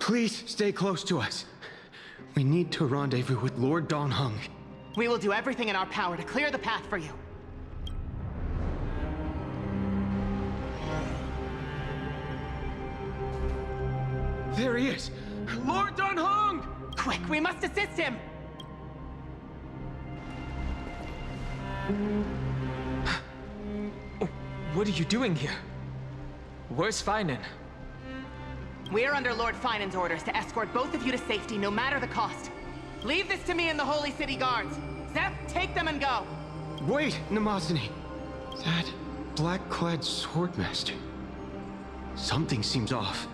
Please stay close to us. We need to rendezvous with Lord Donghung. We will do everything in our power to clear the path for you. There he is! Lord Donghung! Quick, we must assist him! What are you doing here? Where's Finan? We are under Lord Finan's orders to escort both of you to safety, no matter the cost. Leave this to me and the Holy City Guards. Zeph, take them and go! Wait, Namazani. That black-clad swordmaster. Something seems off.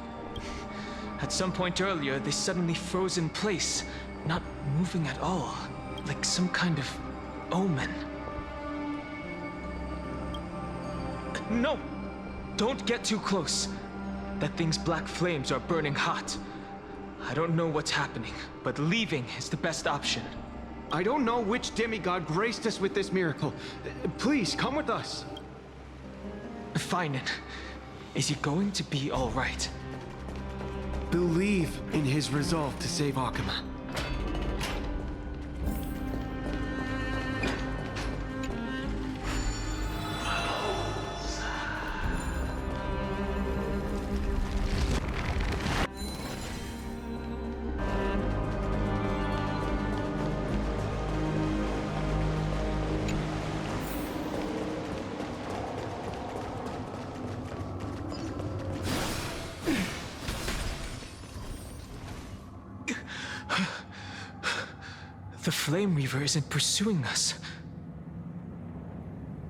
At some point earlier, they suddenly froze in place, not moving at all, like some kind of omen. No! Don't get too close. That thing's black flames are burning hot. I don't know what's happening, but leaving is the best option. I don't know which demigod graced us with this miracle. Please, come with us. Finan, is he going to be all right? Believe in his resolve to save Akuma. The Flame Reaver isn't pursuing us.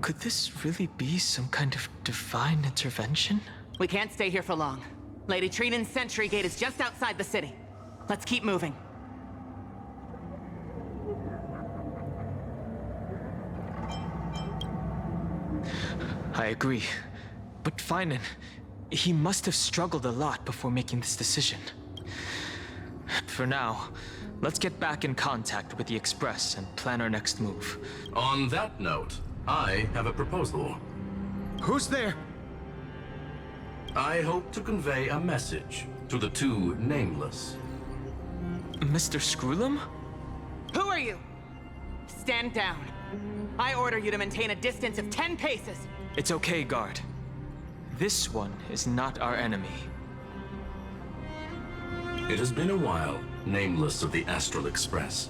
Could this really be some kind of divine intervention? We can't stay here for long. Lady Trinan's sentry gate is just outside the city. Let's keep moving. I agree. But Finan, he must have struggled a lot before making this decision. For now, let's get back in contact with the Express and plan our next move. On that note, I have a proposal. Who's there? I hope to convey a message to the two nameless. Mr. Screwlum? Who are you? Stand down. I order you to maintain a distance of 10 paces. It's okay, guard. This one is not our enemy. It has been a while, nameless of the Astral Express.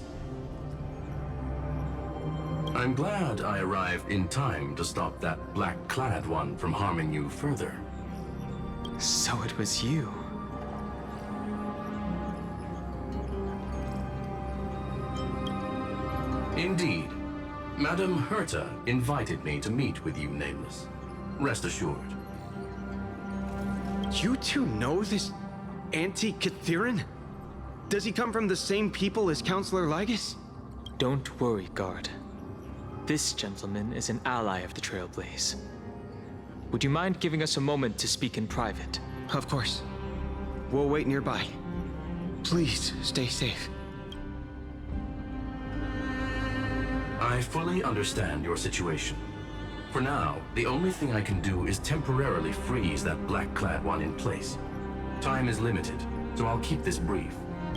I'm glad I arrived in time to stop that black-clad one from harming you further. So it was you. Indeed. Madame Herta invited me to meet with you, Nameless. Rest assured. You two know this anti-Cathiran? Does he come from the same people as Counselor Lygus? Don't worry, guard. This gentleman is an ally of the Trailblaze. Would you mind giving us a moment to speak in private? Of course. We'll wait nearby. Please, stay safe. I fully understand your situation. For now, the only thing I can do is temporarily freeze that black-clad one in place. Time is limited, so I'll keep this brief.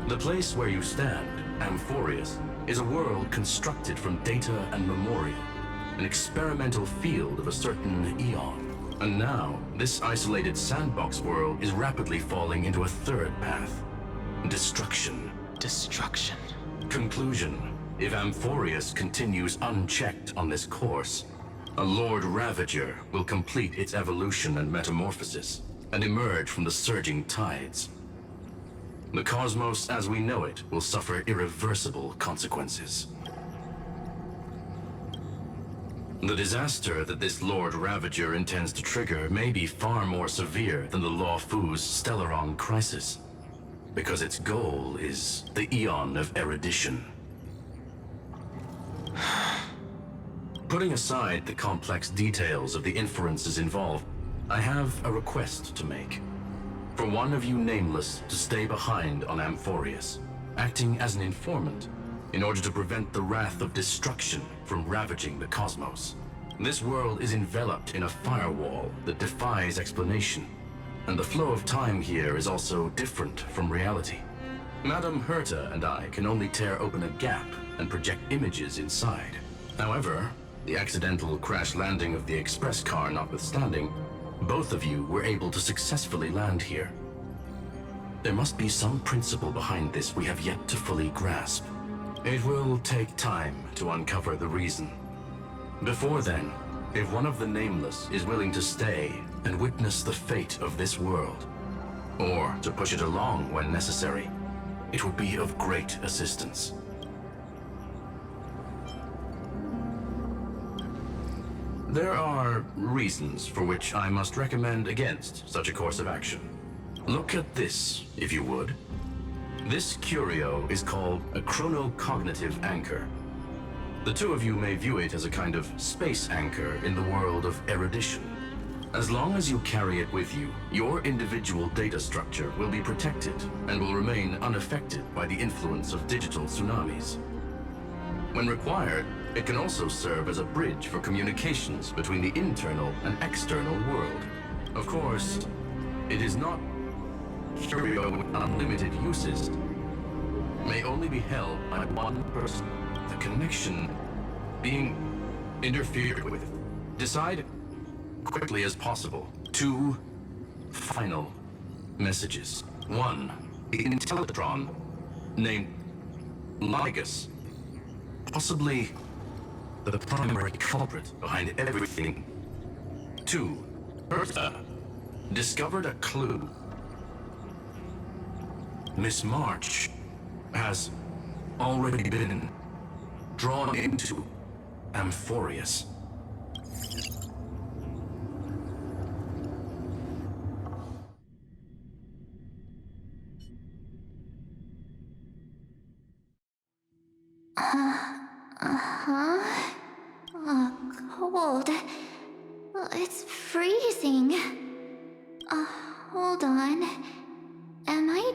The place where you stand, Amphoreus, is a world constructed from data and memoria, an experimental field of a certain eon. And now, this isolated sandbox world is rapidly falling into a third path. Destruction. Destruction. Conclusion. If Amphoreus continues unchecked on this course, a Lord Ravager will complete its evolution and metamorphosis, and emerge from the surging tides. The cosmos as we know it will suffer irreversible consequences. The disaster that this Lord Ravager intends to trigger may be far more severe than the Law Fu's Stellaron crisis, because its goal is the Eon of Erudition. Putting aside the complex details of the inferences involved, I have a request to make. For one of you nameless to stay behind on Amphoreus, acting as an informant, in order to prevent the wrath of destruction from ravaging the cosmos. This world is enveloped in a firewall that defies explanation, and the flow of time here is also different from reality. Madame Herta and I can only tear open a gap and project images inside. However, the accidental crash landing of the express car notwithstanding, both of you were able to successfully land here. There must be some principle behind this we have yet to fully grasp. It will take time to uncover the reason. Before then, if one of the Nameless is willing to stay and witness the fate of this world, or to push it along when necessary, it would be of great assistance. There are reasons for which I must recommend against such a course of action. Look at this, if you would. This curio is called a chronocognitive anchor. The two of you may view it as a kind of space anchor in the world of erudition. As long as you carry it with you, your individual data structure will be protected and will remain unaffected by the influence of digital tsunamis. When required, it can also serve as a bridge for communications between the internal and external world. Of course, it is not curio with unlimited uses. May only be held by one person. The connection being interfered with. Decide quickly as possible. 2 final messages. 1, the Intellitron named Ligus, possibly the primary culprit behind everything. 2, Herta discovered a clue. Miss March has already been drawn into Amphoreus. Cold. It's freezing. Hold on. Am I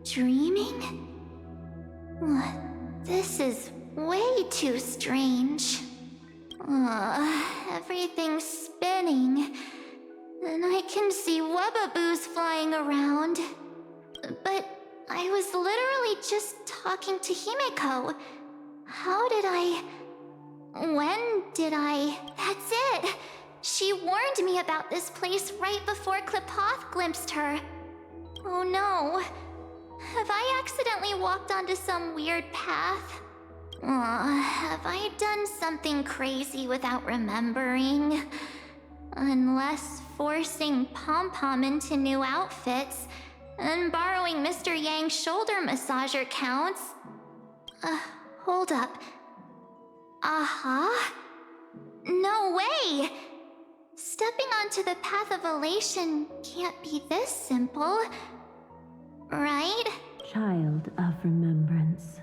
dreaming? This is way too strange. Everything's spinning. And I can see webbaboos flying around. But I was literally just talking to Himeko. How did I... When did I... That's it! She warned me about this place right before Klipoth glimpsed her. Oh no. Have I accidentally walked onto some weird path? Have I done something crazy without remembering? Unless forcing Pom-Pom into new outfits and borrowing Mr. Yang's shoulder massager counts. Hold up. No way! Stepping onto the path of elation can't be this simple, right? Child of remembrance,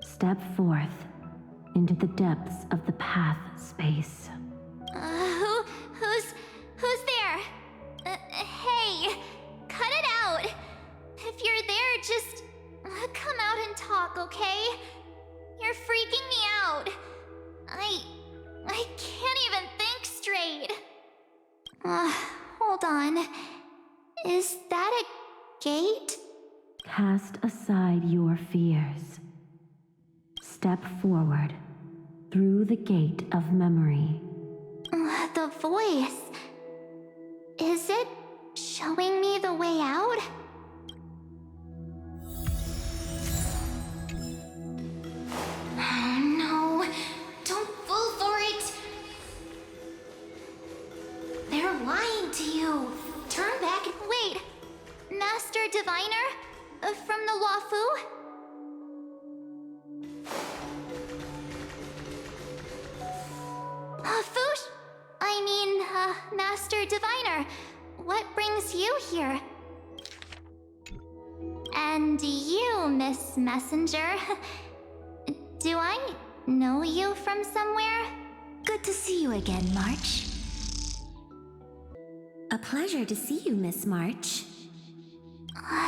step forth into the depths of the path space. Who's there? Hey, cut it out. If you're there, just come out and talk, okay? You're freaking me out. I can't even think straight. Hold on. Is that a gate? Cast aside your fears. Step forward through the gate of memory. The voice. Is it showing me the way out? Oh no, don't fall for it. They're lying to you. Turn back and wait. Master Diviner? From the Luofu? Master Diviner, what brings you here? And you, Miss Messenger. Do I know you from somewhere? Good to see you again, March. A pleasure to see you, Miss March.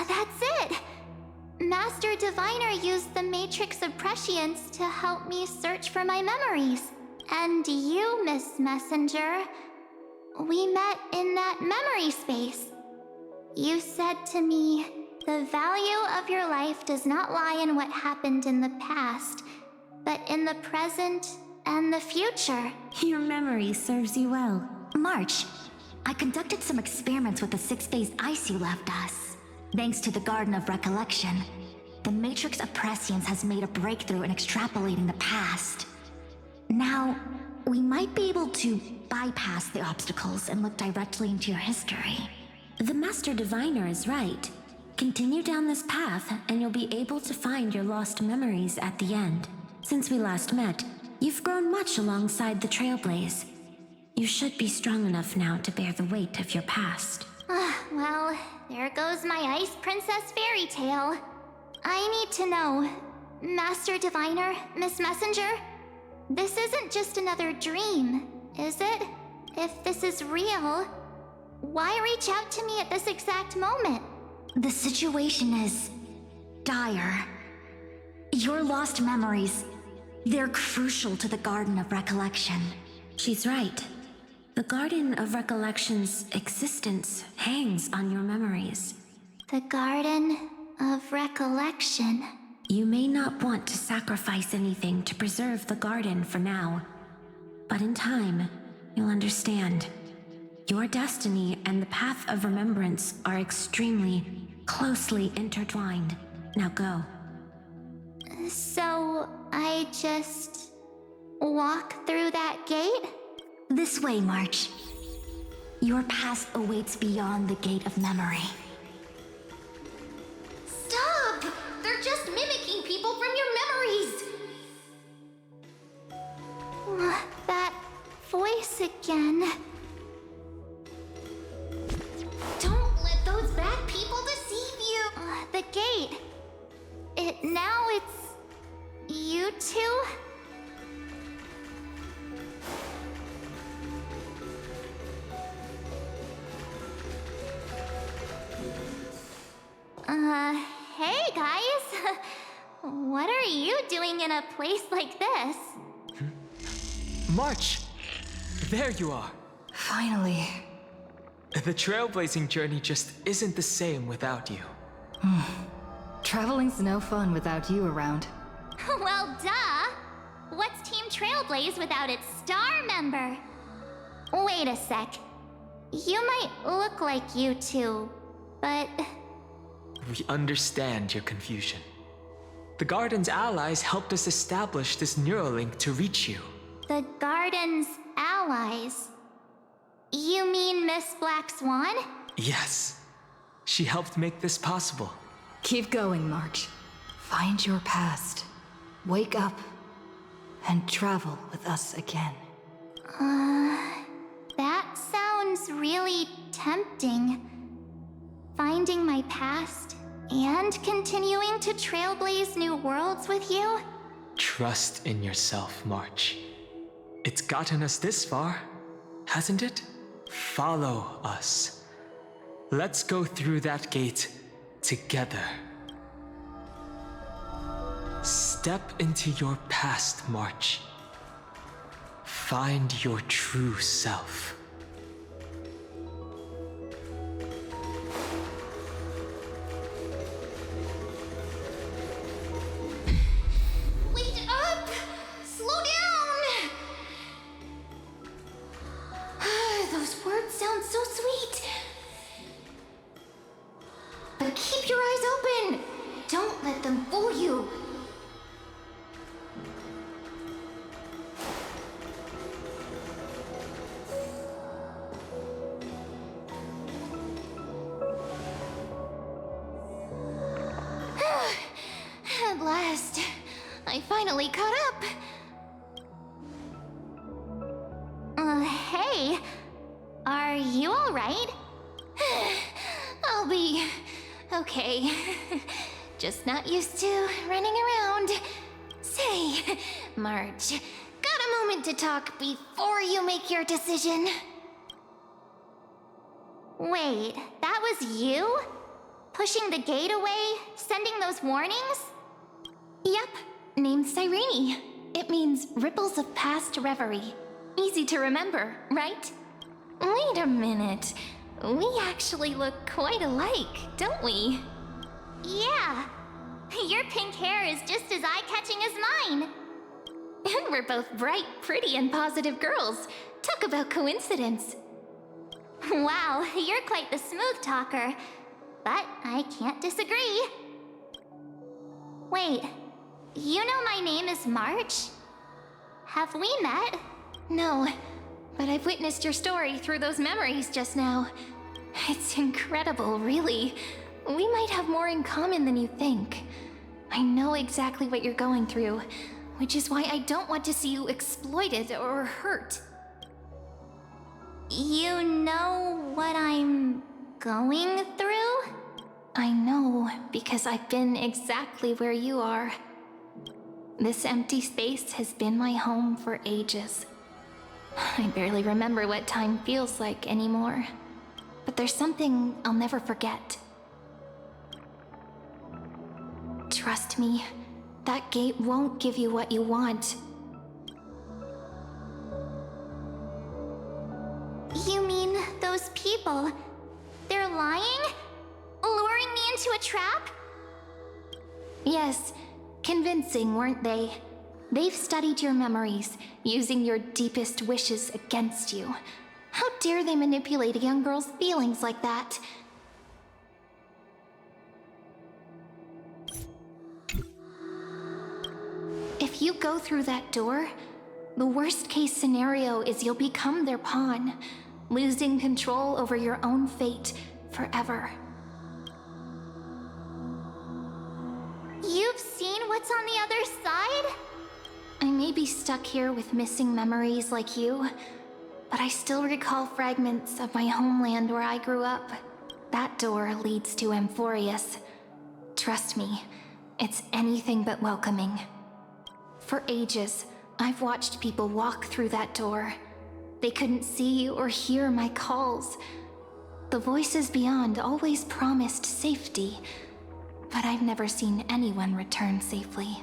That's it! Master Diviner used the Matrix of Prescience to help me search for my memories. And you, Miss Messenger, we met in that memory space. You said to me, the value of your life does not lie in what happened in the past, but in the present and the future. Your memory serves you well. March, I conducted some experiments with the 6-phase ice you left us. Thanks to the Garden of Recollection, the Matrix of Prescience has made a breakthrough in extrapolating the past. Now, we might be able to bypass the obstacles and look directly into your history. The Master Diviner is right. Continue down this path, and you'll be able to find your lost memories at the end. Since we last met, you've grown much alongside the Trailblaze. You should be strong enough now to bear the weight of your past. Well, there goes my Ice Princess fairy tale. I need to know, Master Diviner, Miss Messenger, this isn't just another dream, is it? If this is real, why reach out to me at this exact moment? The situation is dire. Your lost memories, they're crucial to the Garden of Recollection. She's right. The Garden of Recollection's existence hangs on your memories. The Garden of Recollection. You may not want to sacrifice anything to preserve the garden for now, but in time, you'll understand. Your destiny and the path of remembrance are extremely, closely intertwined. Now go. So, I just walk through that gate? This way, March. Your past awaits beyond the Gate of Memory. Stop! They're just mimicking people from your memories! That voice again. Don't let those bad people deceive you! The gate. Now it's you two? Hey guys! What are you doing in a place like this? March! There you are! Finally. The trailblazing journey just isn't the same without you. Traveling's no fun without you around. Well, duh! What's Team Trailblaze without its star member? Wait a sec. You might look like you two, but... We understand your confusion. The Garden's allies helped us establish this Neuralink to reach you. The Garden's allies? You mean Miss Black Swan? Yes. She helped make this possible. Keep going, March. Find your past. Wake up. And travel with us again. That sounds really tempting. Finding my past and continuing to trailblaze new worlds with you? Trust in yourself, March. It's gotten us this far, hasn't it? Follow us. Let's go through that gate together. Step into your past, March. Find your true self. Wait up! Slow down! Those words sound so sweet. But keep your eyes open! Don't let them fool you! At last, I finally caught up. Hey, are you all right? I'll be okay. Just not used to running around. Say, March, got a moment to talk before you make your decision? Wait, that was you? Pushing the gate away? Sending those warnings? Yep, named Cyrene. It means ripples of past reverie. Easy to remember, right? Wait a minute. We actually look quite alike, don't we? Yeah. Your pink hair is just as eye-catching as mine. And we're both bright, pretty, and positive girls. Talk about coincidence. Wow, you're quite the smooth talker. But I can't disagree. Wait, you know my name is March? Have we met? No, but I've witnessed your story through those memories just now. It's incredible, really. We might have more in common than you think. I know exactly what you're going through, which is why I don't want to see you exploited or hurt. You know what I'm going through? I know, because I've been exactly where you are. This empty space has been my home for ages. I barely remember what time feels like anymore. But there's something I'll never forget. Trust me, that gate won't give you what you want. You mean those people? They're lying? Luring me into a trap? Yes, convincing, weren't they? They've studied your memories, using your deepest wishes against you. How dare they manipulate a young girl's feelings like that? If you go through that door, the worst case scenario is you'll become their pawn, losing control over your own fate forever. You've seen what's on the other side? I may be stuck here with missing memories like you, but I still recall fragments of my homeland where I grew up. That door leads to Amphoreus. Trust me, it's anything but welcoming. For ages, I've watched people walk through that door. They couldn't see or hear my calls. The voices beyond always promised safety, but I've never seen anyone return safely.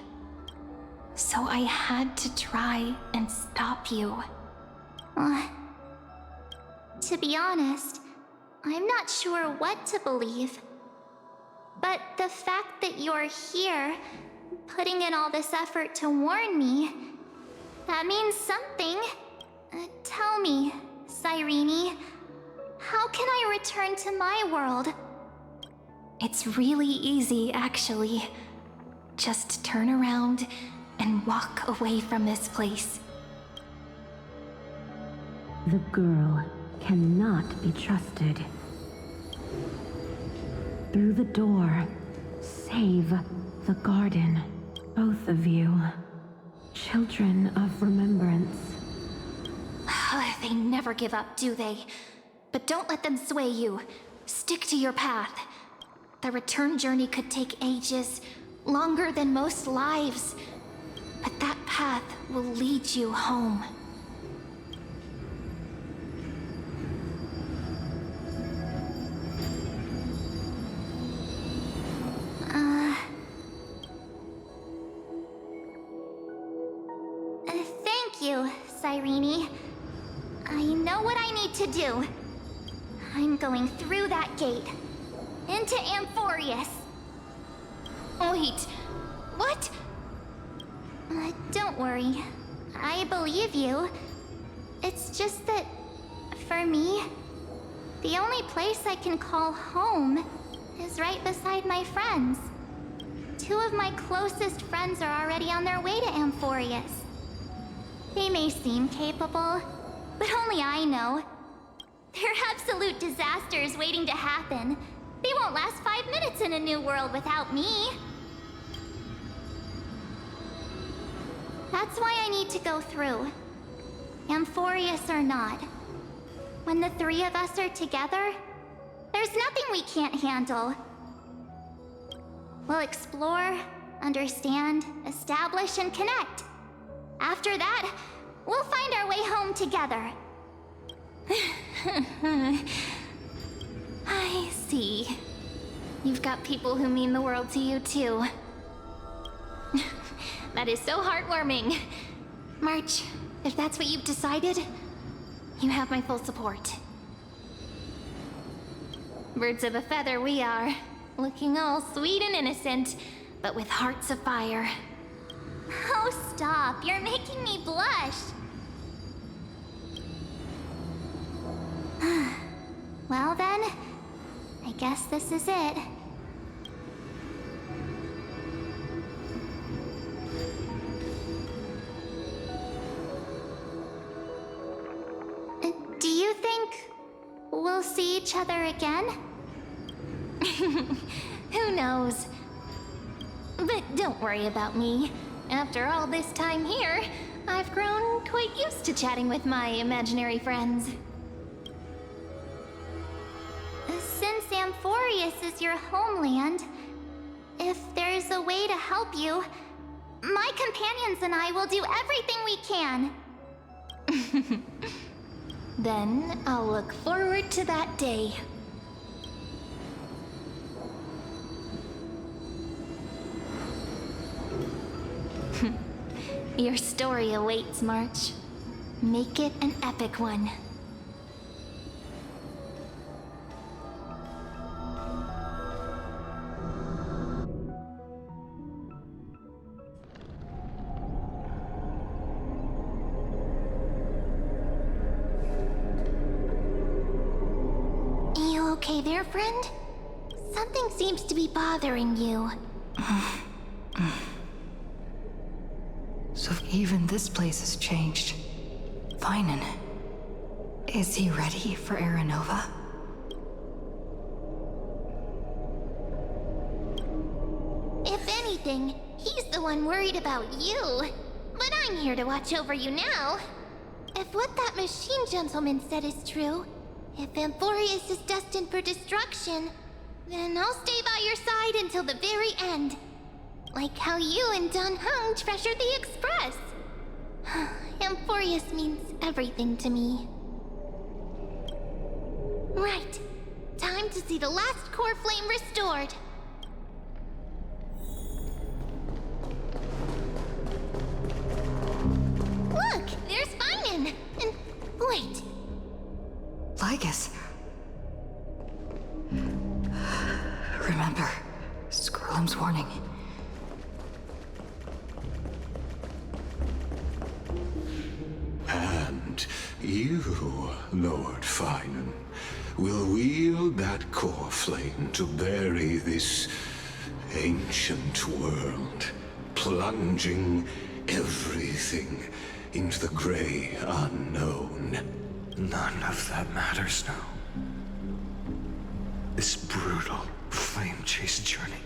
So I had to try and stop you. To be honest, I'm not sure what to believe. But the fact that you're here, putting in all this effort to warn me, that means something. Tell me, Cyrene, how can I return to my world? It's really easy, actually. Just turn around and walk away from this place. The girl cannot be trusted. Through the door, save the garden. Both of you, children of remembrance. They never give up, do they? But don't let them sway you. Stick to your path. The return journey could take ages, longer than most lives. But that path will lead you home. Thank you, Cyrene. I know what I need to do. I'm going through that gate. Into Amphoreus. Wait, what? Don't worry. I believe you. It's just that, for me, the only place I can call home is right beside my friends. Two of my closest friends are already on their way to Amphoreus. They may seem capable, but only I know. They're absolute disasters waiting to happen. They won't last 5 minutes in a new world without me. That's why I need to go through. Amphoreus or not. When the three of us are together, there's nothing we can't handle. We'll explore, understand, establish, and connect. After that, we'll find our way home together. I see. You've got people who mean the world to you, too. That is so heartwarming. March, if that's what you've decided, you have my full support. Birds of a feather we are. Looking all sweet and innocent, but with hearts of fire. Oh, stop. You're making me blush. Well then, I guess this is it. Do you think we'll see each other again? Who knows? But don't worry about me. After all this time here, I've grown quite used to chatting with my imaginary friends. Since Amphoreus is your homeland, if there's a way to help you, my companions and I will do everything we can. Then I'll look forward to that day. Your story awaits, March. Make it an epic one. You okay there, friend? Something seems to be bothering you. So even this place has changed. Finan. Is he ready for Aranova? If anything, he's the one worried about you. But I'm here to watch over you now. If what that machine gentleman said is true, if Amphoreus is destined for destruction, then I'll stay by your side until the very end. Like how you and Dun Hung treasured the Express. Amphoreus means everything to me. Right. Time to see the last core flame restored. Look! There's Finan! And wait. Lygus. Remember, Skrulum's warning. And you, Lord Finan, will wield that core flame to bury this ancient world, plunging everything into the gray unknown. None of that matters now. This brutal, flame-chased journey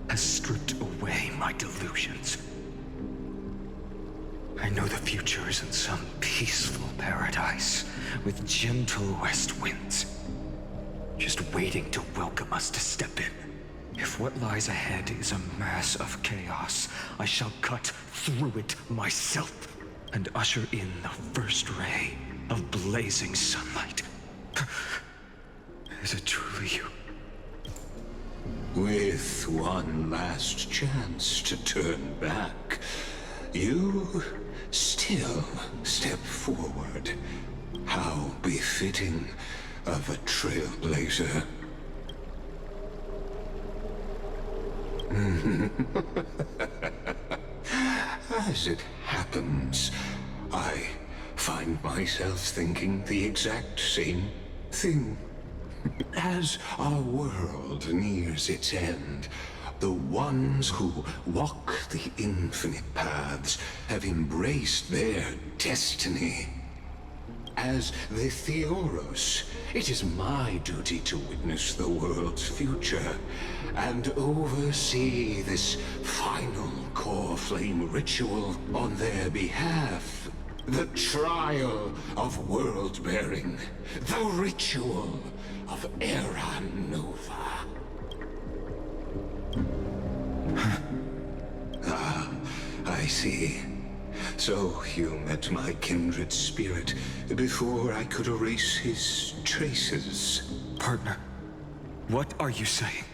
has stripped away my delusions. I know the future is in some peaceful paradise with gentle west winds, just waiting to welcome us to step in. If what lies ahead is a mass of chaos, I shall cut through it myself and usher in the first ray of blazing sunlight. Is it truly you? With one last chance to turn back, you still step forward. How befitting of a trailblazer. As it happens, I find myself thinking the exact same thing. As our world nears its end, the ones who walk the infinite paths have embraced their destiny. As the Theoros, it is my duty to witness the world's future and oversee this final core flame ritual on their behalf. The trial of world-bearing, the ritual of Aranova. I see. So you met my kindred spirit before I could erase his traces. Partner, what are you saying?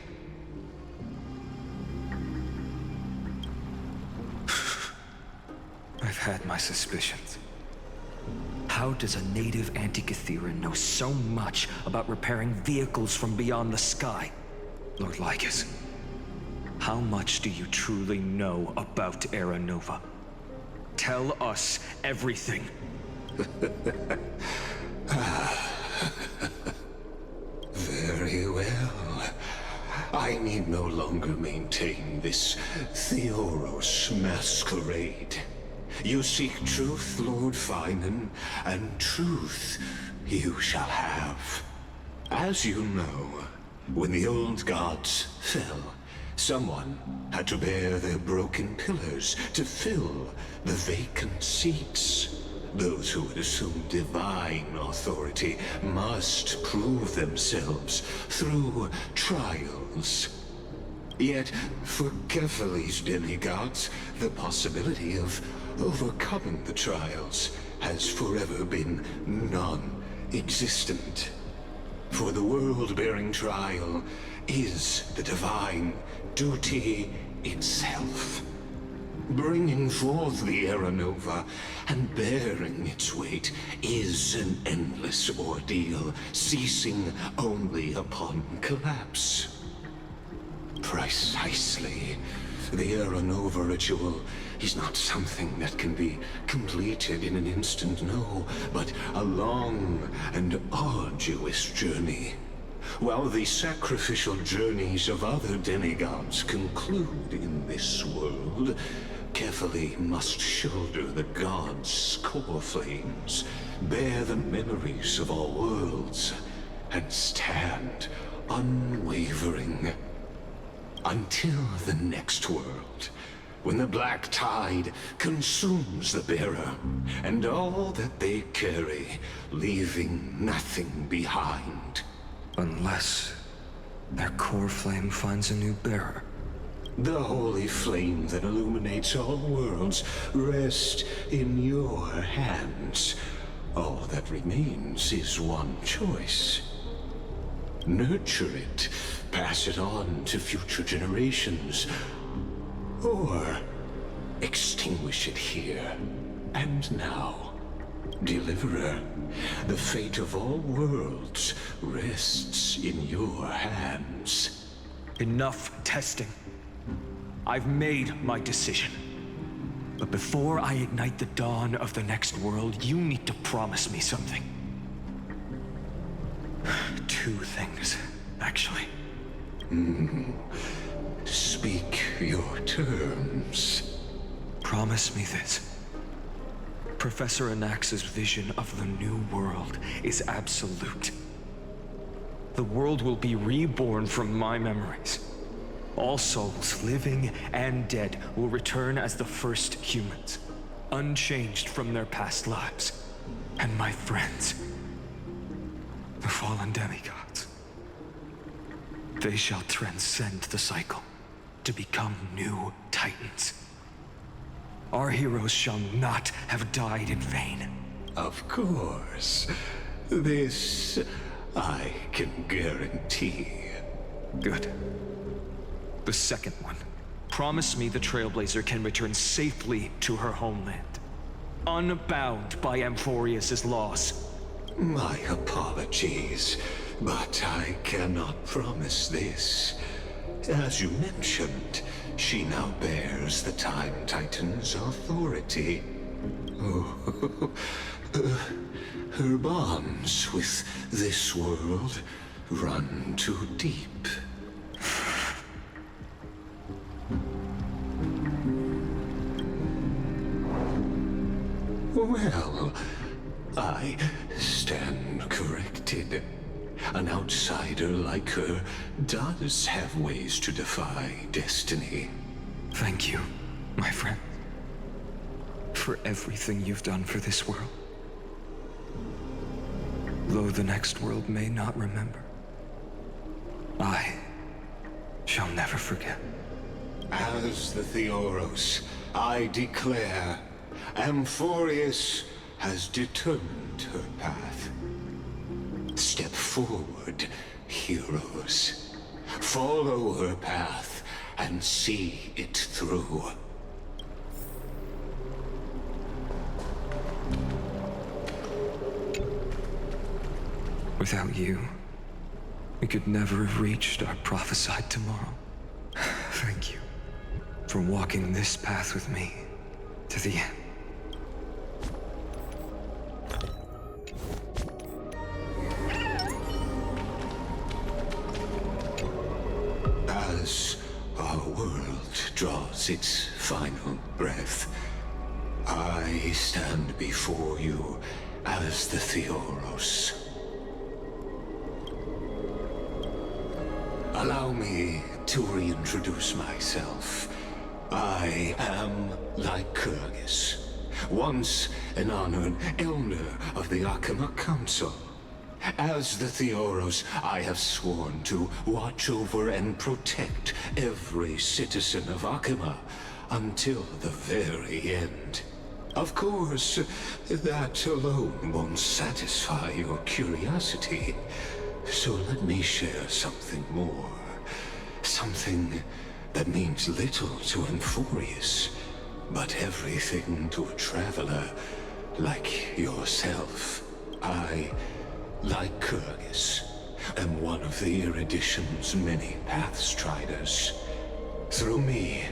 I've had my suspicions. How does a native Antikytheran know so much about repairing vehicles from beyond the sky? Lord Lycus, how much do you truly know about Era Nova? Tell us everything. Very well. I need no longer maintain this Theoros masquerade. You seek truth, Lord Finan, and truth you shall have. As you know, when the old gods fell, someone had to bear their broken pillars to fill the vacant seats. Those who would assume divine authority must prove themselves through trials. Yet, for Kephales's demigods, the possibility of overcoming the trials has forever been non-existent. For the world-bearing trial is the divine duty itself. Bringing forth the Era Nova and bearing its weight is an endless ordeal, ceasing only upon collapse. Precisely. The Era Nova ritual is not something that can be completed in an instant, no, but a long and arduous journey. While the sacrificial journeys of other demigods conclude in this world, Kephale must shoulder the gods' core flames, bear the memories of all worlds, and stand unwavering. Until the next world, when the black tide consumes the bearer, and all that they carry, leaving nothing behind. Unless their core flame finds a new bearer. The holy flame that illuminates all worlds rests in your hands. All that remains is one choice. Nurture it, pass it on to future generations, or extinguish it here and now. Deliverer, the fate of all worlds rests in your hands. Enough testing. I've made my decision. But before I ignite the dawn of the next world, you need to promise me something. 2 things, actually. Speak your terms. Promise me this. Professor Anax's vision of the new world is absolute. The world will be reborn from my memories. All souls, living and dead, will return as the first humans, unchanged from their past lives. And my friends, the fallen demigods, they shall transcend the cycle to become new titans. Our heroes shall not have died in vain. Of course. This I can guarantee. Good. The second one. Promise me the Trailblazer can return safely to her homeland, unbound by Amphoreus' laws. My apologies, but I cannot promise this. As you mentioned, she now bears the Time Titan's authority. Oh, her bonds with this world run too deep. Well, I stand corrected. An outsider like her does have ways to defy destiny. Thank you, my friend, for everything you've done for this world. Though the next world may not remember, I shall never forget. As the Theoros, I declare, Amphoreus has determined her path. Step forward, heroes. Follow her path and see it through. Without you, we could never have reached our prophesied tomorrow. Thank you for walking this path with me to the end. As our world draws its final breath, I stand before you as the Theoros. Allow me to reintroduce myself. I am Lycurgus, once an honored elder of the Akama Council. As the Theoros, I have sworn to watch over and protect every citizen of Akama until the very end. Of course, that alone won't satisfy your curiosity. So let me share something more. Something that means little to Amphoreus, but everything to a traveler like yourself. I, Lycurgus, am one of the Erudition's many Pathstriders. Through me,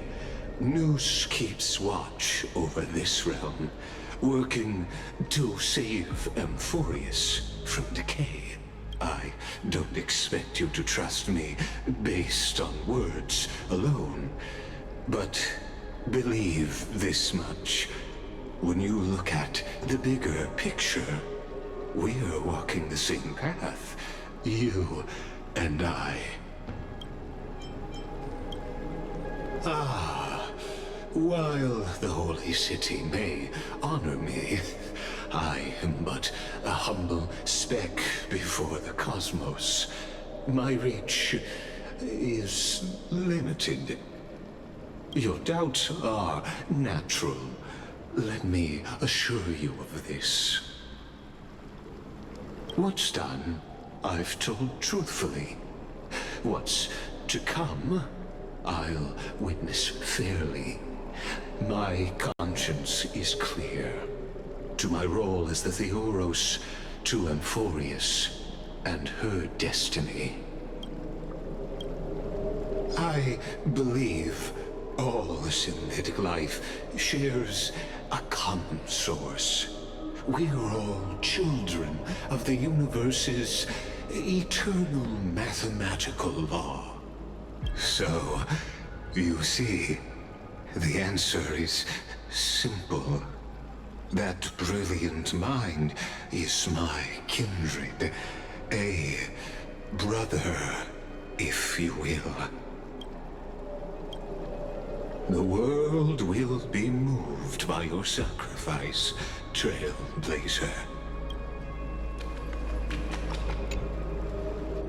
Nous keeps watch over this realm, working to save Amphoreus from decay. I don't expect you to trust me based on words alone, but believe this much. When you look at the bigger picture, we're walking the same path, you and I. While the Holy City may honor me, I am but a humble speck before the cosmos. My reach is limited. Your doubts are natural. Let me assure you of this. What's done, I've told truthfully. What's to come, I'll witness fairly. My conscience is clear. To my role as the Theoros, to Amphoreus, and her destiny. I believe all synthetic life shares a common source. We're all children of the universe's eternal mathematical law. So, you see, the answer is simple. That brilliant mind is my kindred, a brother, if you will. The world will be moved by your sacrifice, Trailblazer.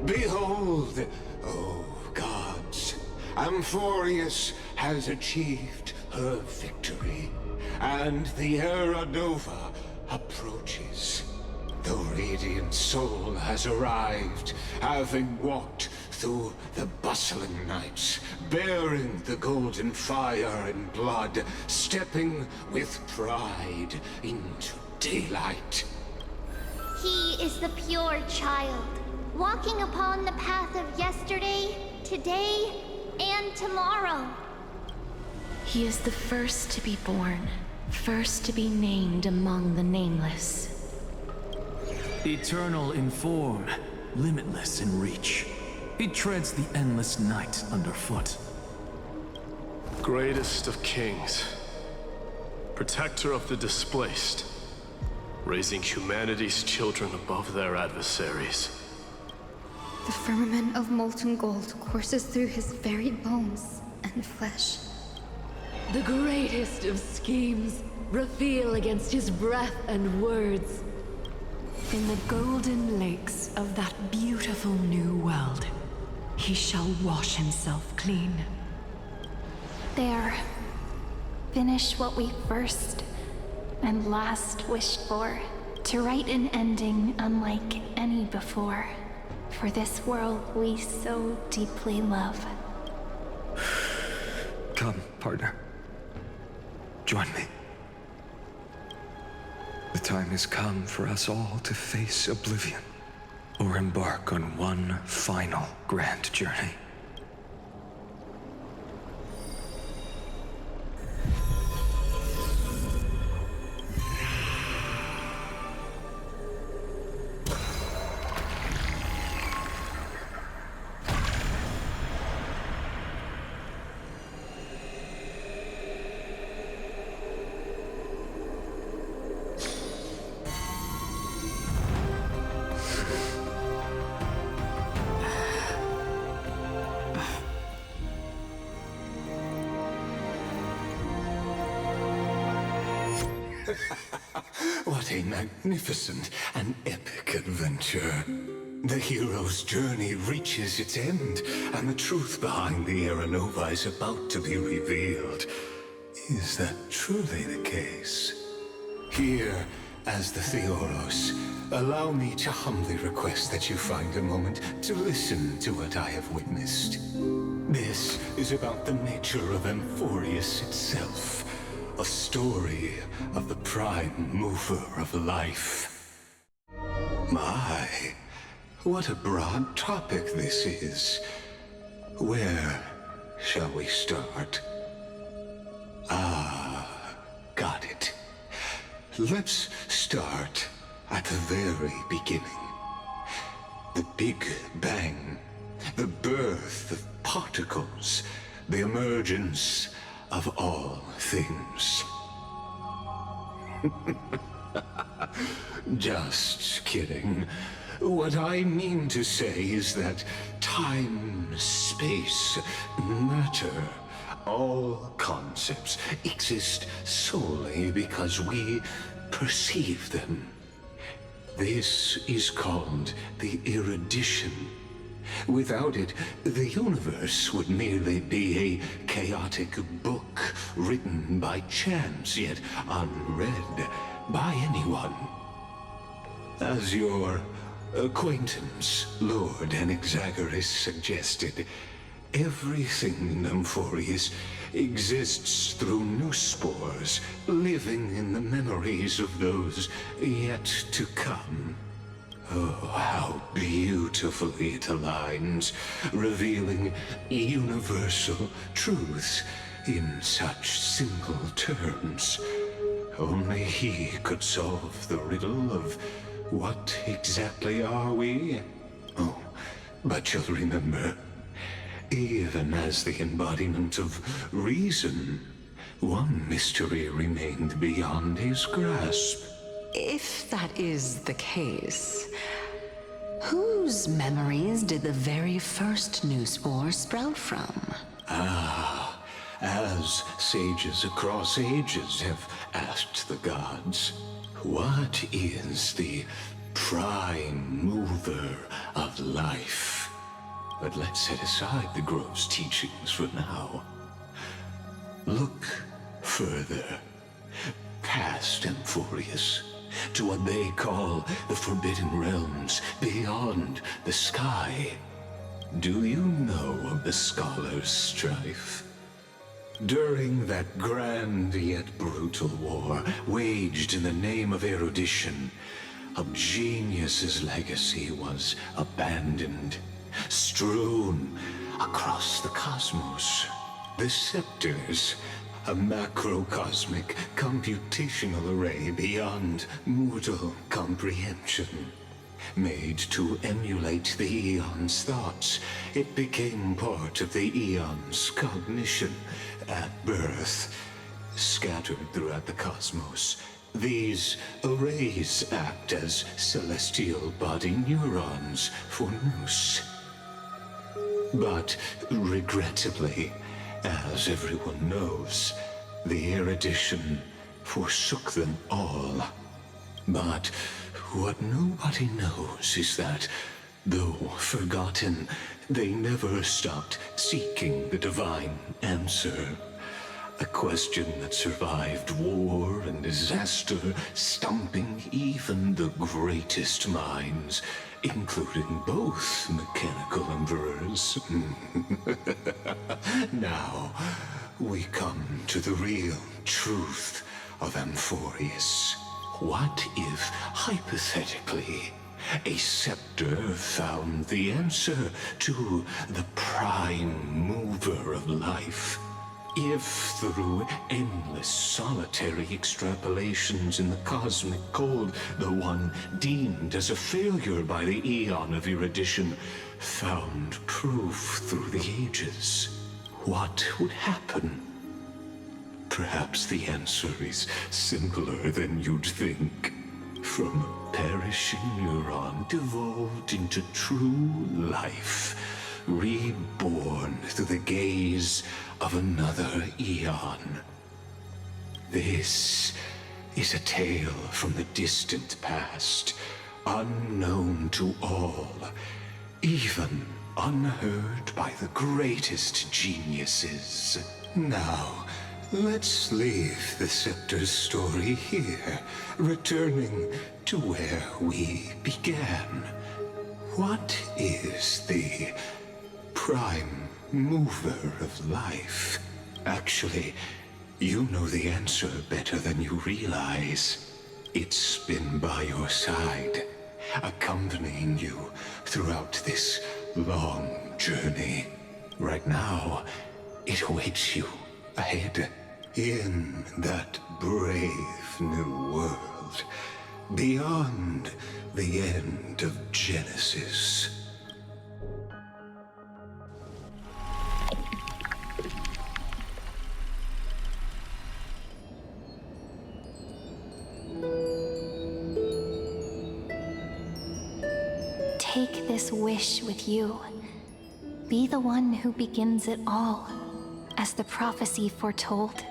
Behold, oh gods, Amphoreus has achieved her victory, and the Era Nova approaches. The radiant soul has arrived, having walked through the bustling nights, bearing the golden fire and blood, stepping with pride into daylight. He is the pure child, walking upon the path of yesterday, today, and tomorrow. He is the first to be born, first to be named among the nameless. Eternal in form, limitless in reach. He treads the endless night underfoot. Greatest of kings, protector of the displaced, raising humanity's children above their adversaries. The firmament of molten gold courses through his very bones and flesh. The greatest of schemes reveal against his breath and words. In the golden lakes of that beautiful new world, he shall wash himself clean. There. Finish what we first and last wished for. To write an ending unlike any before. For this world we so deeply love. Come, partner. Join me. The time has come for us all to face oblivion. or embark on one final grand journey. What a magnificent and epic adventure. The hero's journey reaches its end, and the truth behind the Aeronova is about to be revealed. Is that truly the case? Here, as the Theoros, allow me to humbly request that you find a moment to listen to what I have witnessed. This is about the nature of Amphoreus itself. A story of the prime mover of life. My, what a broad topic this is. Where shall we start? Got it. Let's start at the very beginning. The Big Bang. The birth of particles. The emergence of all things. Just kidding. What I mean to say is that time, space, matter, all concepts exist solely because we perceive them. This is called the erudition. Without it, the universe would merely be a chaotic book written by chance, yet unread by anyone. As your acquaintance, Lord Anaxagoras, suggested, everything in Amphoreus exists through new spores, living in the memories of those yet to come. Oh, how beautifully it aligns, revealing universal truths in such simple terms. Only he could solve the riddle of what exactly are we? Oh, but you'll remember, even as the embodiment of reason, one mystery remained beyond his grasp. If that is the case, whose memories did the very first new spore sprout from? As sages across ages have asked the gods, what is the prime mover of life? But let's set aside the grove's teachings for now. Look further, past Amphoreus, to what they call the Forbidden Realms beyond the sky. Do you know of the Scholars' Strife? During that grand yet brutal war, waged in the name of erudition, a genius's legacy was abandoned, strewn across the cosmos. The Scepters, a macrocosmic computational array beyond mortal comprehension. Made to emulate the Eon's thoughts, it became part of the Eon's cognition at birth. Scattered throughout the cosmos, these arrays act as celestial body neurons for Nous. But regrettably, as everyone knows, the erudition forsook them all. But what nobody knows is that, though forgotten, they never stopped seeking the divine answer. A question that survived war and disaster, stumping even the greatest minds, including both mechanical emperors. Now, we come to the real truth of Amphoreus. What if, hypothetically, A scepter found the answer to the prime mover of life. If through endless solitary extrapolations in the cosmic cold, the one deemed as a failure by the eon of erudition found proof through the ages, what would happen? Perhaps the answer is simpler than you'd think. From a perishing neuron devolved into true life, reborn through the gaze of another eon. This is a tale from the distant past, unknown to all, even unheard by the greatest geniuses. Now, let's leave the Scepter's story here, returning to where we began. What is the prime mover of life? Actually, you know the answer better than you realize. It's been by your side, accompanying you throughout this long journey. Right now, it awaits you ahead in that brave new world, beyond the end of Genesis. Take this wish with you. Be the one who begins it all. As the prophecy foretold,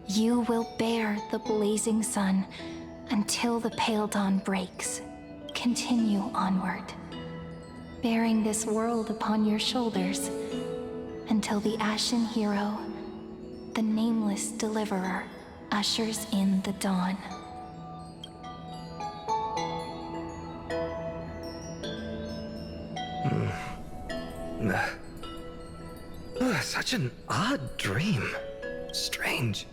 you will bear the blazing sun until the pale dawn breaks. Continue onward, bearing this world upon your shoulders until the Ashen Hero, the nameless deliverer, ushers in the dawn. Such an odd dream. Strange.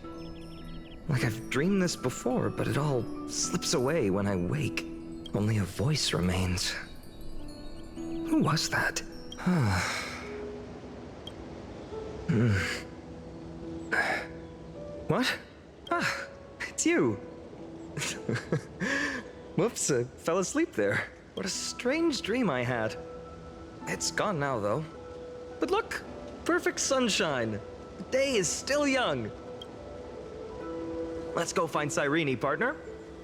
Like I've dreamed this before, but it all slips away when I wake. Only a voice remains. Who was that? What? Ah, it's you. Whoops, I fell asleep there. What a strange dream I had. It's gone now, though. But look! Perfect sunshine! The day is still young! Let's go find Cyrene, partner.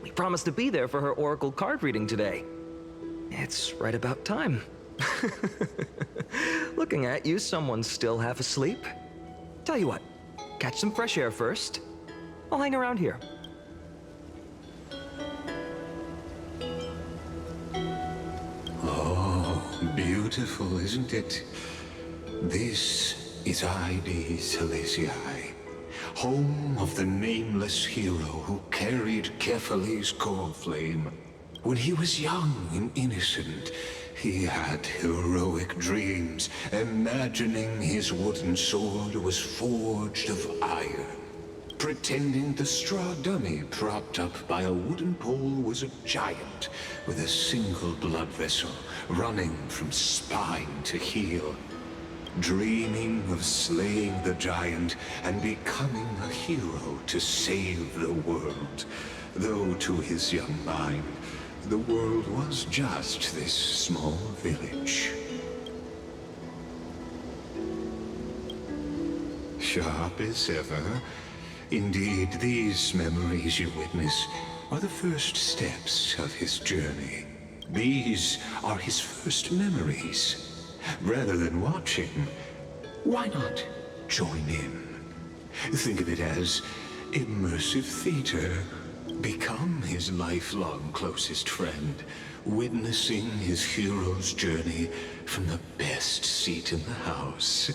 We promised to be there for her oracle card reading today. It's right about time. Looking at you, someone's still half asleep. Tell you what, catch some fresh air first. I'll hang around here. Oh, beautiful, isn't it? This is Ide Silesiae, home of the nameless hero who carried Kephale's core flame. When he was young and innocent, he had heroic dreams, imagining his wooden sword was forged of iron, pretending the straw dummy propped up by a wooden pole was a giant with a single blood vessel running from spine to heel. Dreaming of slaying the giant and becoming a hero to save the world. Though to his young mind, the world was just this small village. Sharp as ever. Indeed, these memories you witness are the first steps of his journey. These are his first memories. Rather than watching, why not join in? Think of it as immersive theater. Become his lifelong closest friend, witnessing his hero's journey from the best seat in the house,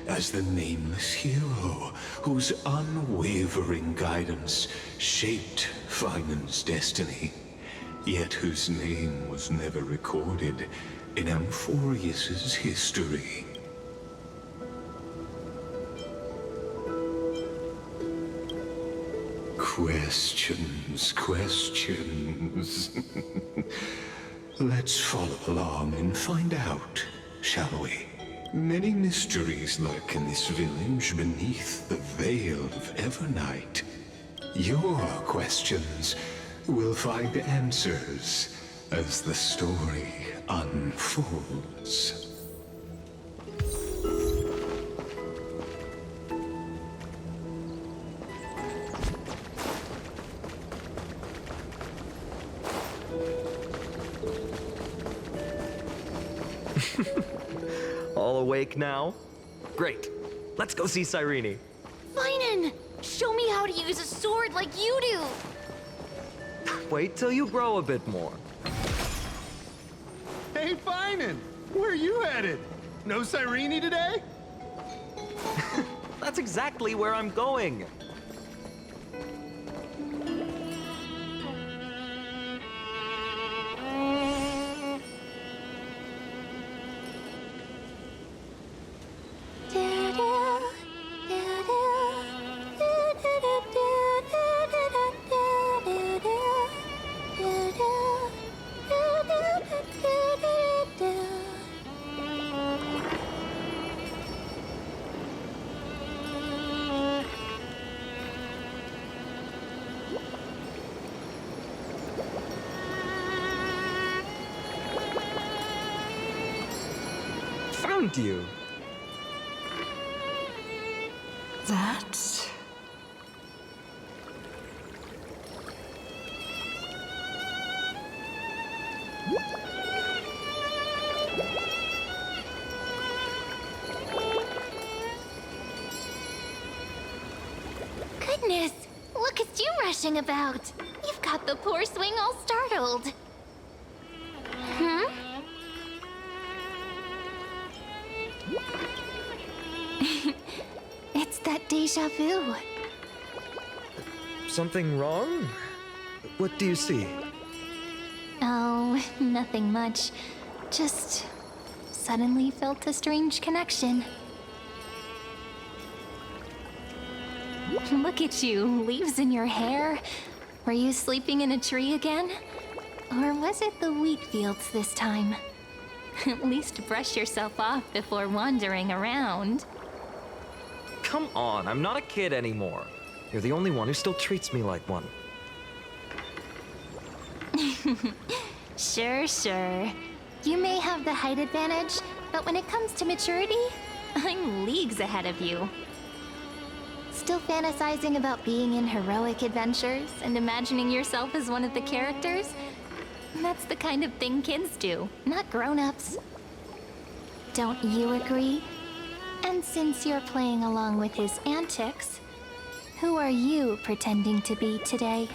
as the nameless hero whose unwavering guidance shaped Finan's destiny, yet whose name was never recorded in Amphoreus' history. Questions. Let's follow along and find out, shall we? Many mysteries lurk in this village beneath the veil of Evernight. Your questions will find answers as the story unfolds. All awake now? Great. Let's go see Cyrene. Finan! Show me how to use a sword like you do! Wait till you grow a bit more. Hey, Finan! Where are you headed? No Cyrene today? That's exactly where I'm going. Found you. That... Goodness! Look at you rushing about! You've got the poor swing all startled. Hmm? It's that deja vu. Something wrong? What do you see? Oh, nothing much. Just suddenly felt a strange connection. Look at you, leaves in your hair. Were you sleeping in a tree again? Or was it the wheat fields this time? At least brush yourself off before wandering around. Come on, I'm not a kid anymore. You're the only one who still treats me like one. Sure. You may have the height advantage, but when it comes to maturity, I'm leagues ahead of you. Still fantasizing about being in heroic adventures and imagining yourself as one of the characters? That's the kind of thing kids do, not grown-ups. Don't you agree? And since you're playing along with his antics, who are you pretending to be today?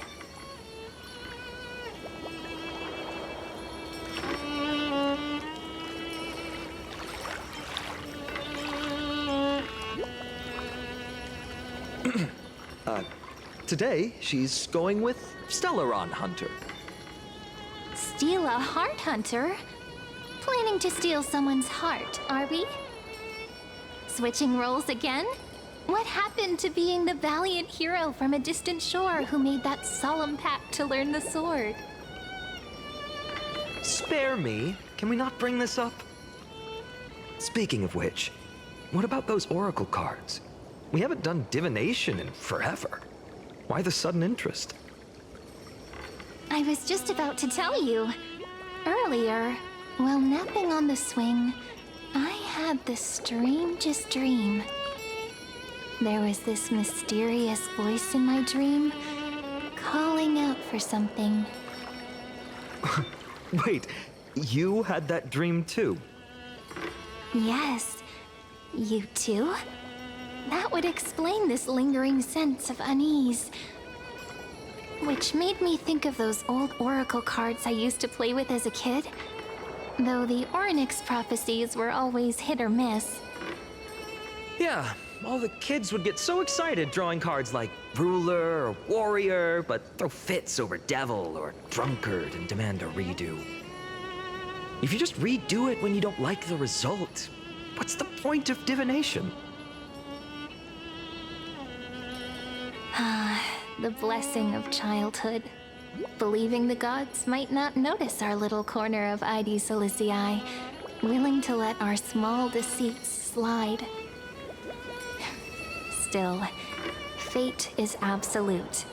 Today, she's going with Stellaron Hunter. Steal a heart hunter? Planning to steal someone's heart, are we? Switching roles again? What happened to being the valiant hero from a distant shore who made that solemn pact to learn the sword? Spare me. Can we not bring this up? Speaking of which, what about those oracle cards? We haven't done divination in forever. Why the sudden interest? I was just about to tell you. Earlier, while napping on the swing, I had the strangest dream. There was this mysterious voice in my dream, calling out for something. Wait, you had that dream too? Yes, you too? That would explain this lingering sense of unease. Which made me think of those old oracle cards I used to play with as a kid. Though the Ornyx prophecies were always hit or miss. Yeah, all the kids would get so excited drawing cards like ruler or warrior, but throw fits over devil or drunkard and demand a redo. If you just redo it when you don't like the result, what's the point of divination? Ah, the blessing of childhood. believing the gods might not notice our little corner of ID Silicii, willing to let our small deceits slide. Still, fate is absolute.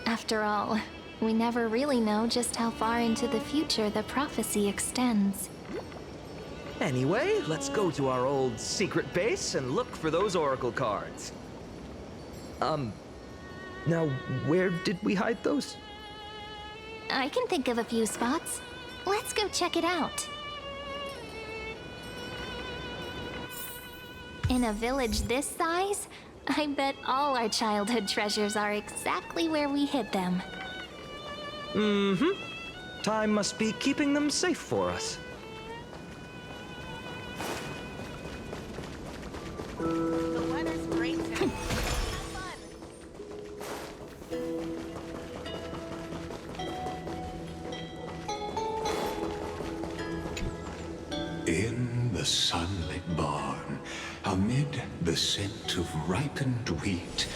After all, we never really know just how far into the future the prophecy extends. Anyway, let's go to our old secret base and look for those oracle cards. Now, where did we hide those? I can think of a few spots. Let's go check it out. In a village this size, I bet all our childhood treasures are exactly where we hid them. Mm-hmm. Time must be keeping them safe for us. The weather's great today. In the sunlit barn, amid the scent of ripened wheat,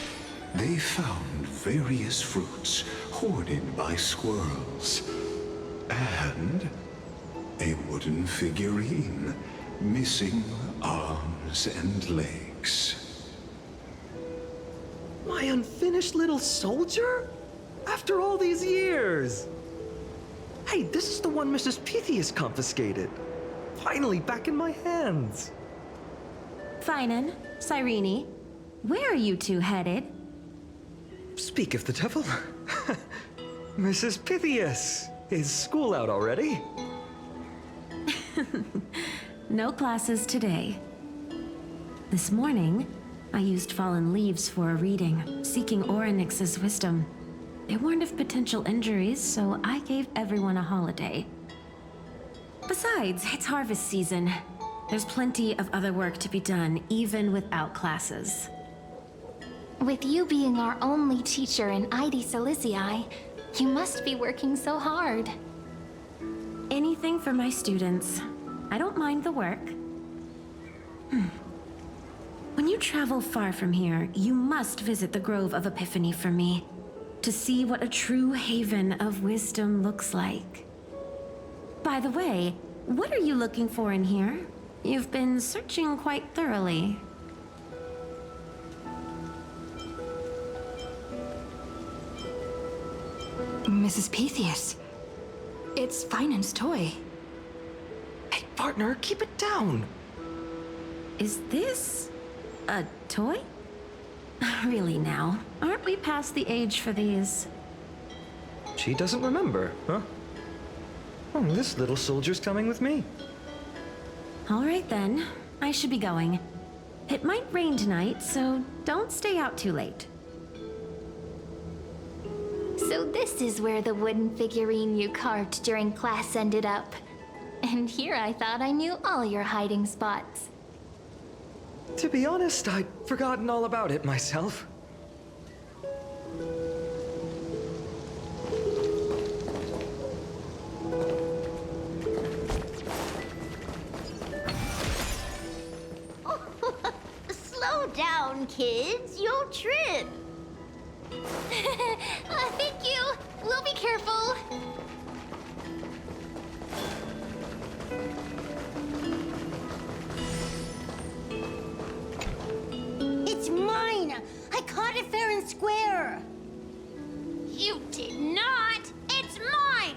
they found various fruits hoarded by squirrels. And a wooden figurine, missing arms and legs. My unfinished little soldier? After all these years! Hey, this is the one Mrs. Pythias confiscated. Finally back in my hands. Finan, Cyrene, where are you two headed? Speak of the devil. Mrs. Pythias, is school out already? No classes today. This morning, I used fallen leaves for a reading, seeking Orynyx's wisdom. They warned of potential injuries, so I gave everyone a holiday. Besides, it's harvest season. There's plenty of other work to be done, even without classes. With you being our only teacher in ID Silicii, you must be working so hard. Anything for my students. I don't mind the work. When you travel far from here, you must visit the Grove of Epiphany for me, to see what a true haven of wisdom looks like. By the way, what are you looking for in here? You've been searching quite thoroughly. Mrs. Pythias. It's Finan's toy. Hey, partner, keep it down. Is this a toy? Really now, aren't we past the age for these? She doesn't remember, huh? Oh, this little soldier's coming with me. All right then, I should be going. It might rain tonight, so don't stay out too late. So this is where the wooden figurine you carved during class ended up. And here I thought I knew all your hiding spots. To be honest, I'd forgotten all about it myself. Slow down, kids. You'll trip. Thank you. We'll be careful. It's mine. I caught it fair and square. You did not. It's mine.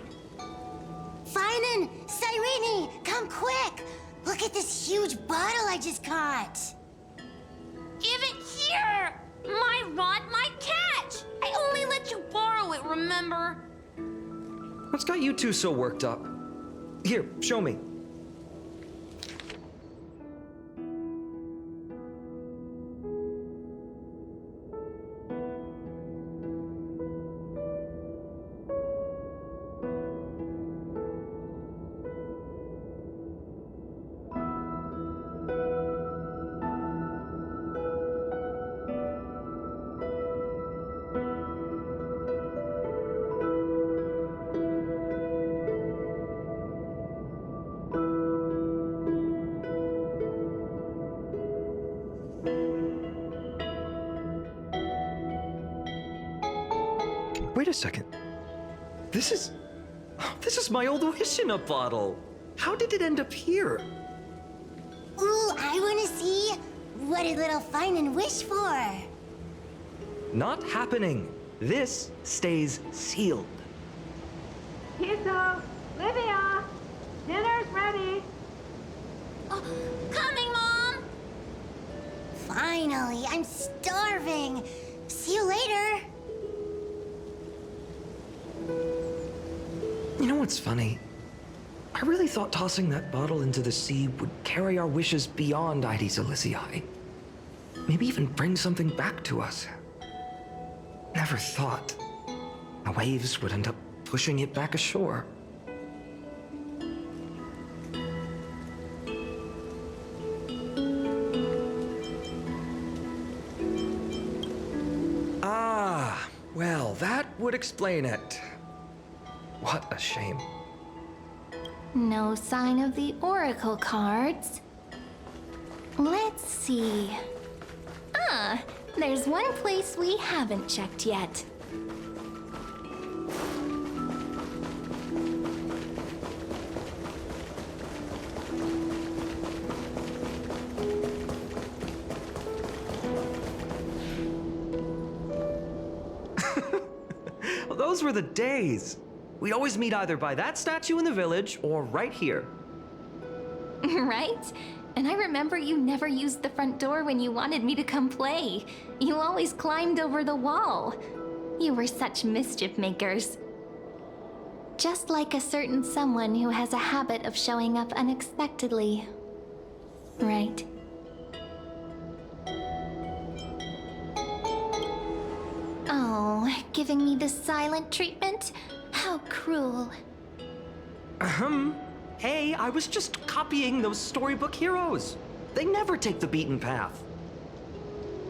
Finan, Cyrene, come quick. Look at this huge bottle I just caught. Give it here. My rod, my catch. I only let you borrow it, remember? What's got you two so worked up? Here, show me. Wait a second. This is my old wish in a bottle. How did it end up here? Ooh, I wanna see. What did little Finan wish for? Not happening. This stays sealed. Kiso, Livia, dinner's ready. Oh, coming, Mom! Finally, I'm starving. See you later. You know what's funny? I really thought tossing that bottle into the sea would carry our wishes beyond Ide Silicii. Maybe even bring something back to us. Never thought the waves would end up pushing it back ashore. Ah, well, that would explain it. What a shame. No sign of the oracle cards. Let's see. Ah, there's one place we haven't checked yet. Well, those were the days. We'd always meet either by that statue in the village or right here. Right? And I remember you never used the front door when you wanted me to come play. You always climbed over the wall. You were such mischief makers. Just like a certain someone who has a habit of showing up unexpectedly. Right? Oh, giving me the silent treatment? How cruel. Hey, I was just copying those storybook heroes. They never take the beaten path.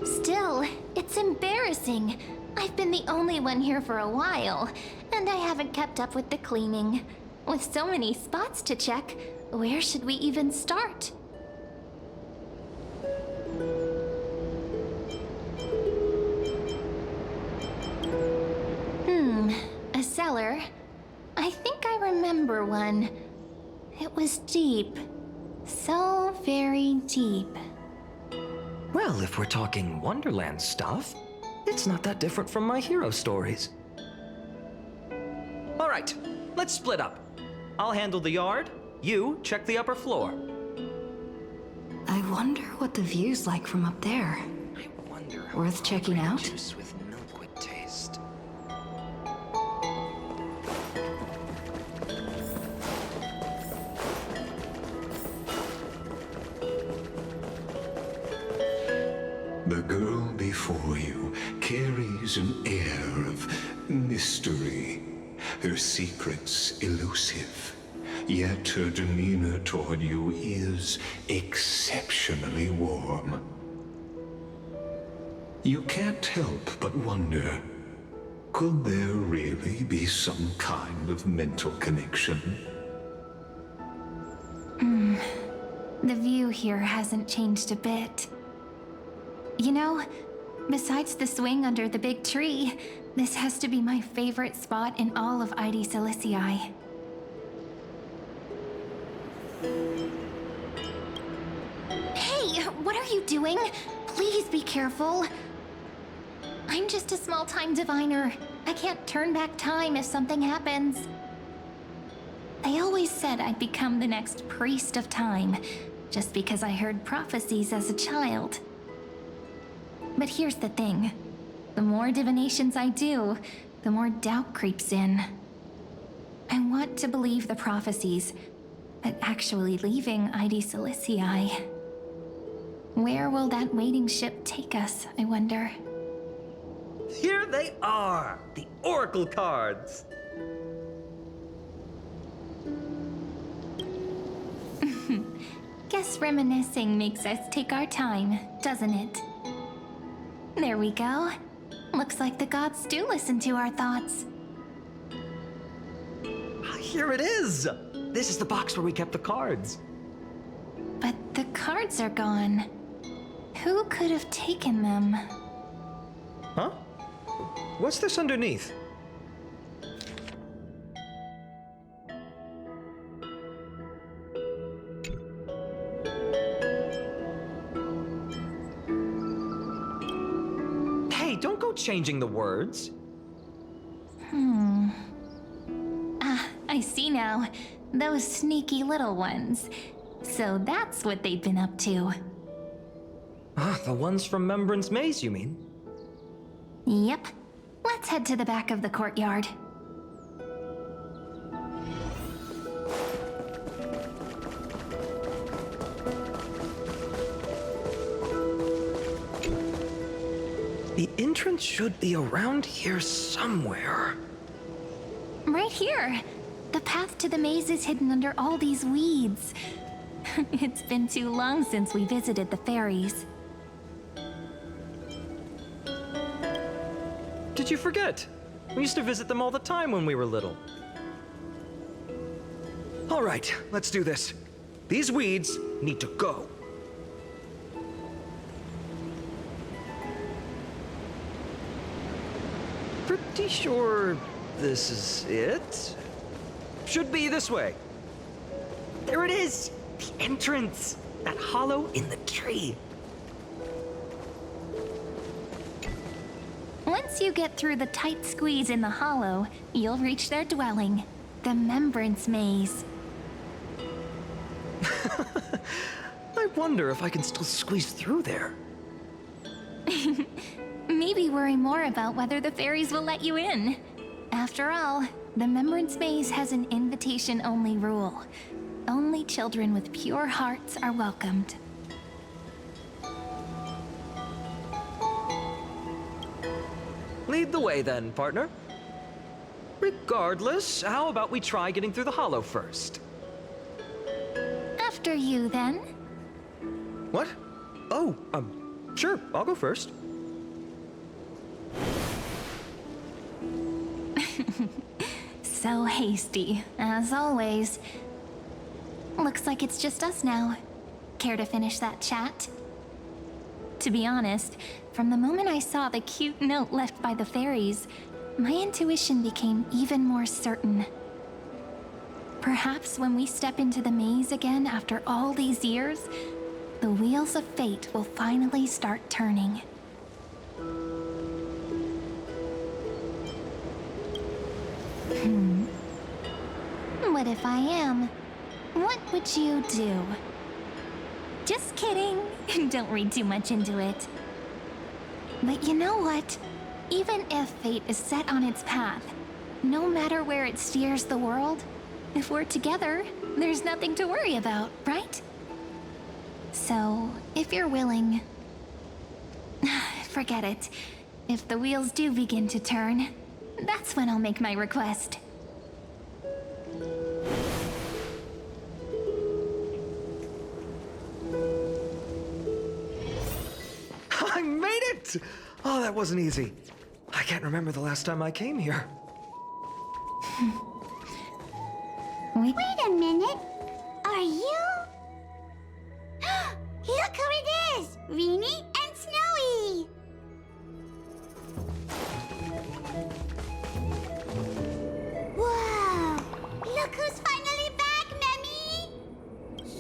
Still, it's embarrassing. I've been the only one here for a while, and I haven't kept up with the cleaning. With so many spots to check, where should we even start? A cellar. I think I remember one. It was deep. So very deep. Well, if we're talking Wonderland stuff, it's not that different from my hero stories. All right, let's split up. I'll handle the yard, you check the upper floor. I wonder what the view's like from up there. I wonder Worth checking out? Juice with milk would taste. The girl before you carries an air of mystery, her secrets elusive, yet her demeanor toward you is exceptionally warm. You can't help but wonder, could there really be some kind of mental connection? The view here hasn't changed a bit. You know, besides the swing under the big tree, this has to be my favorite spot in all of Ide Silicii. Hey, what are you doing? Please be careful. I'm just a small-time diviner. I can't turn back time if something happens. They always said I'd become the next priest of time, just because I heard prophecies as a child. But here's the thing. The more divinations I do, the more doubt creeps in. I want to believe the prophecies, but actually leaving Ide Silicii. Where will that waiting ship take us, I wonder? Here they are, the oracle cards. Guess reminiscing makes us take our time, doesn't it? There we go. Looks like the gods do listen to our thoughts. Here it is! This is the box where we kept the cards. But the cards are gone. Who could have taken them? Huh? What's this underneath? Hey, don't go changing the words. I see now. Those sneaky little ones. So that's what they've been up to. The ones from Remembrance Maze, you mean? Yep. Let's head to the back of the courtyard. The entrance should be around here somewhere. Right here. The path to the maze is hidden under all these weeds. It's been too long since we visited the fairies. Did you forget? We used to visit them all the time when we were little. All right, let's do this. These weeds need to go. Pretty sure this is it? Should be this way. There it is! The entrance! That hollow in the tree. Once you get through the tight squeeze in the hollow, you'll reach their dwelling, the Remembrance Maze. I wonder if I can still squeeze through there. Maybe worry more about whether the fairies will let you in. After all, the Remembrance Maze has an invitation-only rule. Only children with pure hearts are welcomed. Lead the way then, partner. Regardless, how about we try getting through the hollow first? After you, then. What? Oh, sure, I'll go first. So hasty, as always. Looks like it's just us now. Care to finish that chat? To be honest, from the moment I saw the cute note left by the fairies, my intuition became even more certain. Perhaps when we step into the maze again after all these years, the wheels of fate will finally start turning. What if I am? What would you do? Just kidding. Don't read too much into it. But you know what? Even if fate is set on its path, no matter where it steers the world, if we're together, there's nothing to worry about, right? So, if you're willing... Forget it. If the wheels do begin to turn, that's when I'll make my request. I made it! Oh, that wasn't easy. I can't remember the last time I came here. Wait a minute. Are you? Look who it is! Rini and Snowy! Whoa! Look who's finally back, Memmy!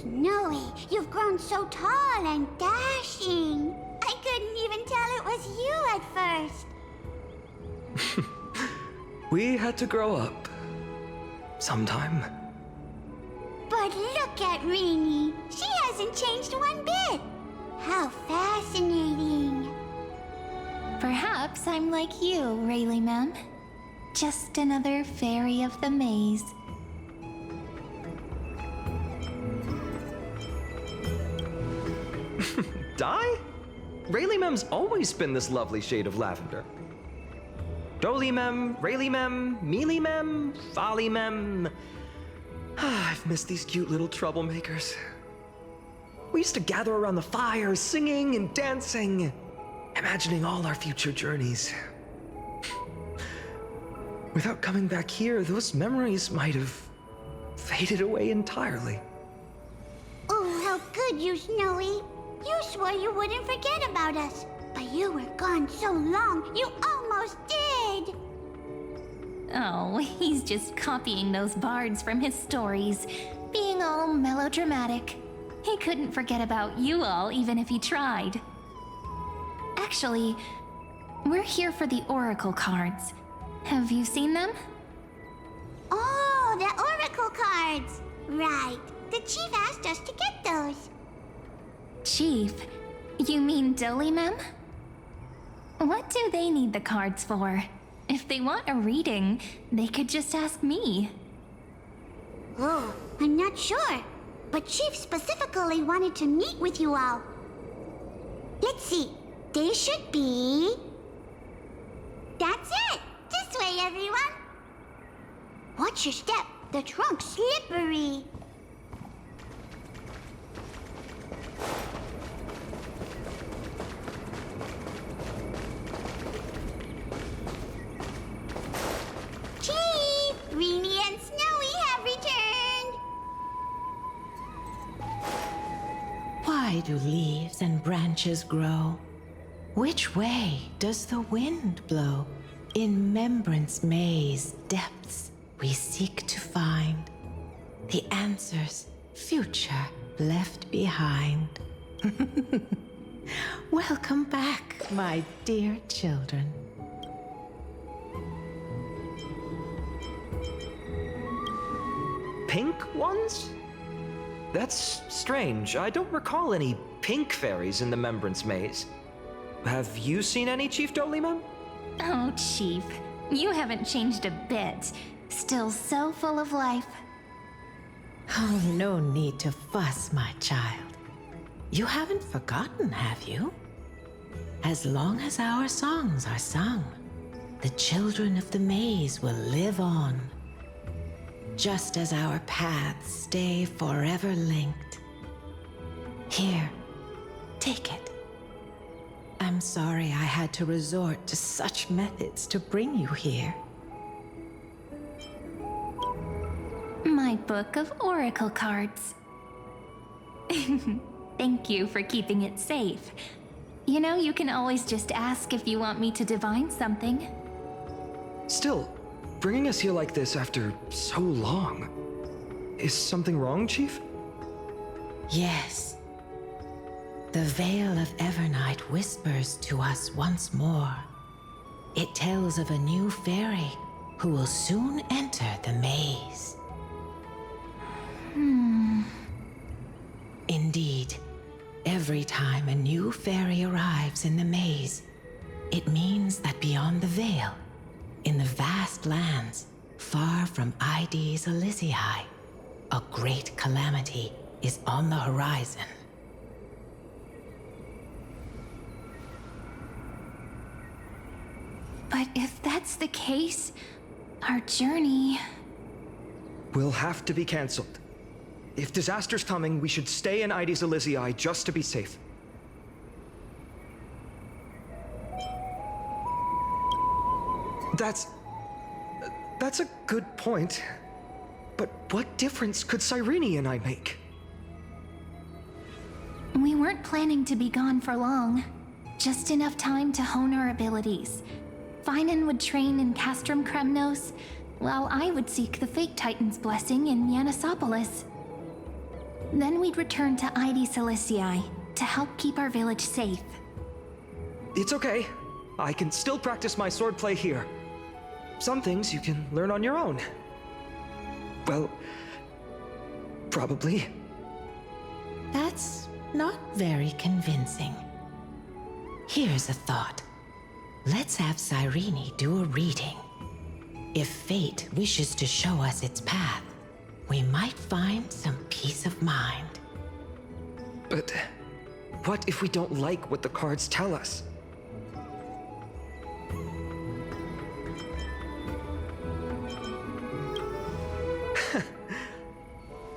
Snowy, you've grown so tall and dashing. I couldn't even tell it was you at first. We had to grow up. Sometime. But look at Rini. She hasn't changed one bit. How fascinating. Perhaps I'm like you, Rayleigh Mem. Just another fairy of the maze. Die? Rayleigh Mem's always been this lovely shade of lavender. Doly Mem, Rayleigh Mem, Mealy Mem, Folly Mem. I've missed these cute little troublemakers. We used to gather around the fire, singing and dancing, imagining all our future journeys. Without coming back here, those memories might have faded away entirely. Oh, how good you, Snowy. You swore you wouldn't forget about us. But you were gone so long, you almost did. Oh, he's just copying those bards from his stories, being all melodramatic. He couldn't forget about you all even if he tried. Actually, We're here for the Oracle cards. Have you seen them? Oh, the Oracle cards! Right. The Chief asked us to get those. Chief? You mean Dolly Mem? What do they need the cards for? If they want a reading, they could just ask me. Oh, I'm not sure. But Chief specifically wanted to meet with you all. Let's see. They should be... That's it! This way, everyone! Watch your step. The trunk's slippery. Chief! Reenie and Snowy have returned! Why do leaves and branches grow? Which way does the wind blow? In Remembrance Maze depths we seek to find the answers future left behind. Welcome back, my dear children. Pink ones? That's strange. I don't recall any pink fairies in the Remembrance Maze. Have you seen any, Chief Dolima? Oh, Chief, you haven't changed a bit. Still so full of life. Oh, no need to fuss, my child. You haven't forgotten, have you? As long as our songs are sung, the children of the maze will live on. Just as our paths stay forever linked. Here, take it. I'm sorry I had to resort to such methods to bring you here. My book of oracle cards. Thank you for keeping it safe. You know, you can always just ask if you want me to divine something. Still, bringing us here like this after so long. Is something wrong, Chief? Yes. The Veil of Evernight whispers to us once more. It tells of a new fairy who will soon enter the maze. Indeed, every time a new fairy arrives in the maze, it means that beyond the veil, in the vast lands, far from Ides Elysiae, a great calamity is on the horizon. But if that's the case, our journey... Will have to be cancelled. If disaster's coming, we should stay in Ides Elysiae just to be safe. That's a good point. But what difference could Cyrene and I make? We weren't planning to be gone for long. Just enough time to hone our abilities. Finan would train in Castrum Kremnos, while I would seek the Fate Titan's blessing in Yanisopolis. Then we'd return to Ides Elysiae to help keep our village safe. It's okay. I can still practice my swordplay here. Some things you can learn on your own. Well, probably. That's not very convincing. Here's a thought. Let's have Cyrene do a reading. If fate wishes to show us its path, we might find some peace of mind. But what if we don't like what the cards tell us?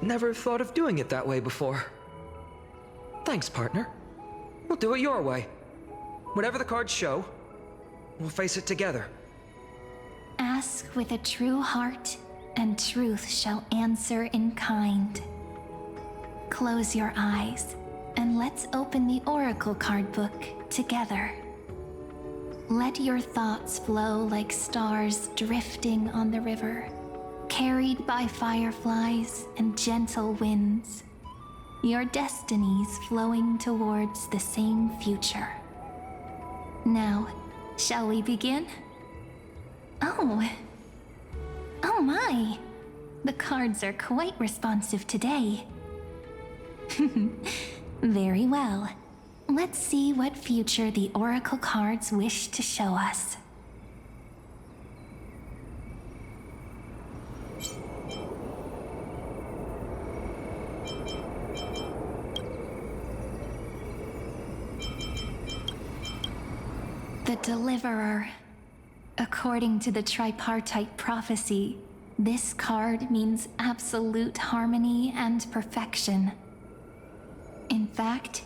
Never thought of doing it that way before. Thanks, partner. We'll do it your way. Whatever the cards show, we'll face it together. Ask with a true heart, and truth shall answer in kind. Close your eyes, and let's open the Oracle card book together. Let your thoughts flow like stars drifting on the river, carried by fireflies and gentle winds. Your destinies flowing towards the same future. Now, Shall we begin? Oh. Oh my. The cards are quite responsive today. Very well. Let's see what future the Oracle cards wish to show us. The Deliverer. According to the tripartite prophecy, this card means absolute harmony and perfection. In fact,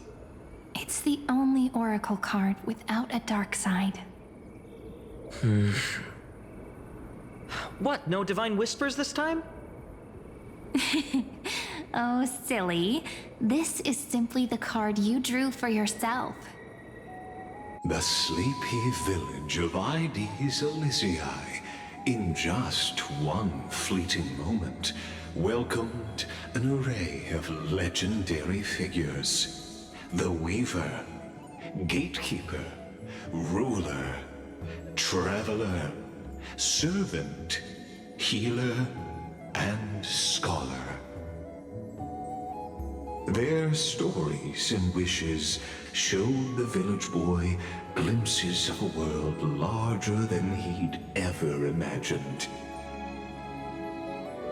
it's the only Oracle card without a dark side. What, no divine whispers this time? Oh, silly. This is simply the card you drew for yourself. The sleepy village of Ides Elysiae, in just one fleeting moment, welcomed an array of legendary figures. The Weaver, Gatekeeper, Ruler, Traveler, Servant, Healer, and Scholar. Their stories and wishes showed the village boy glimpses of a world larger than he'd ever imagined.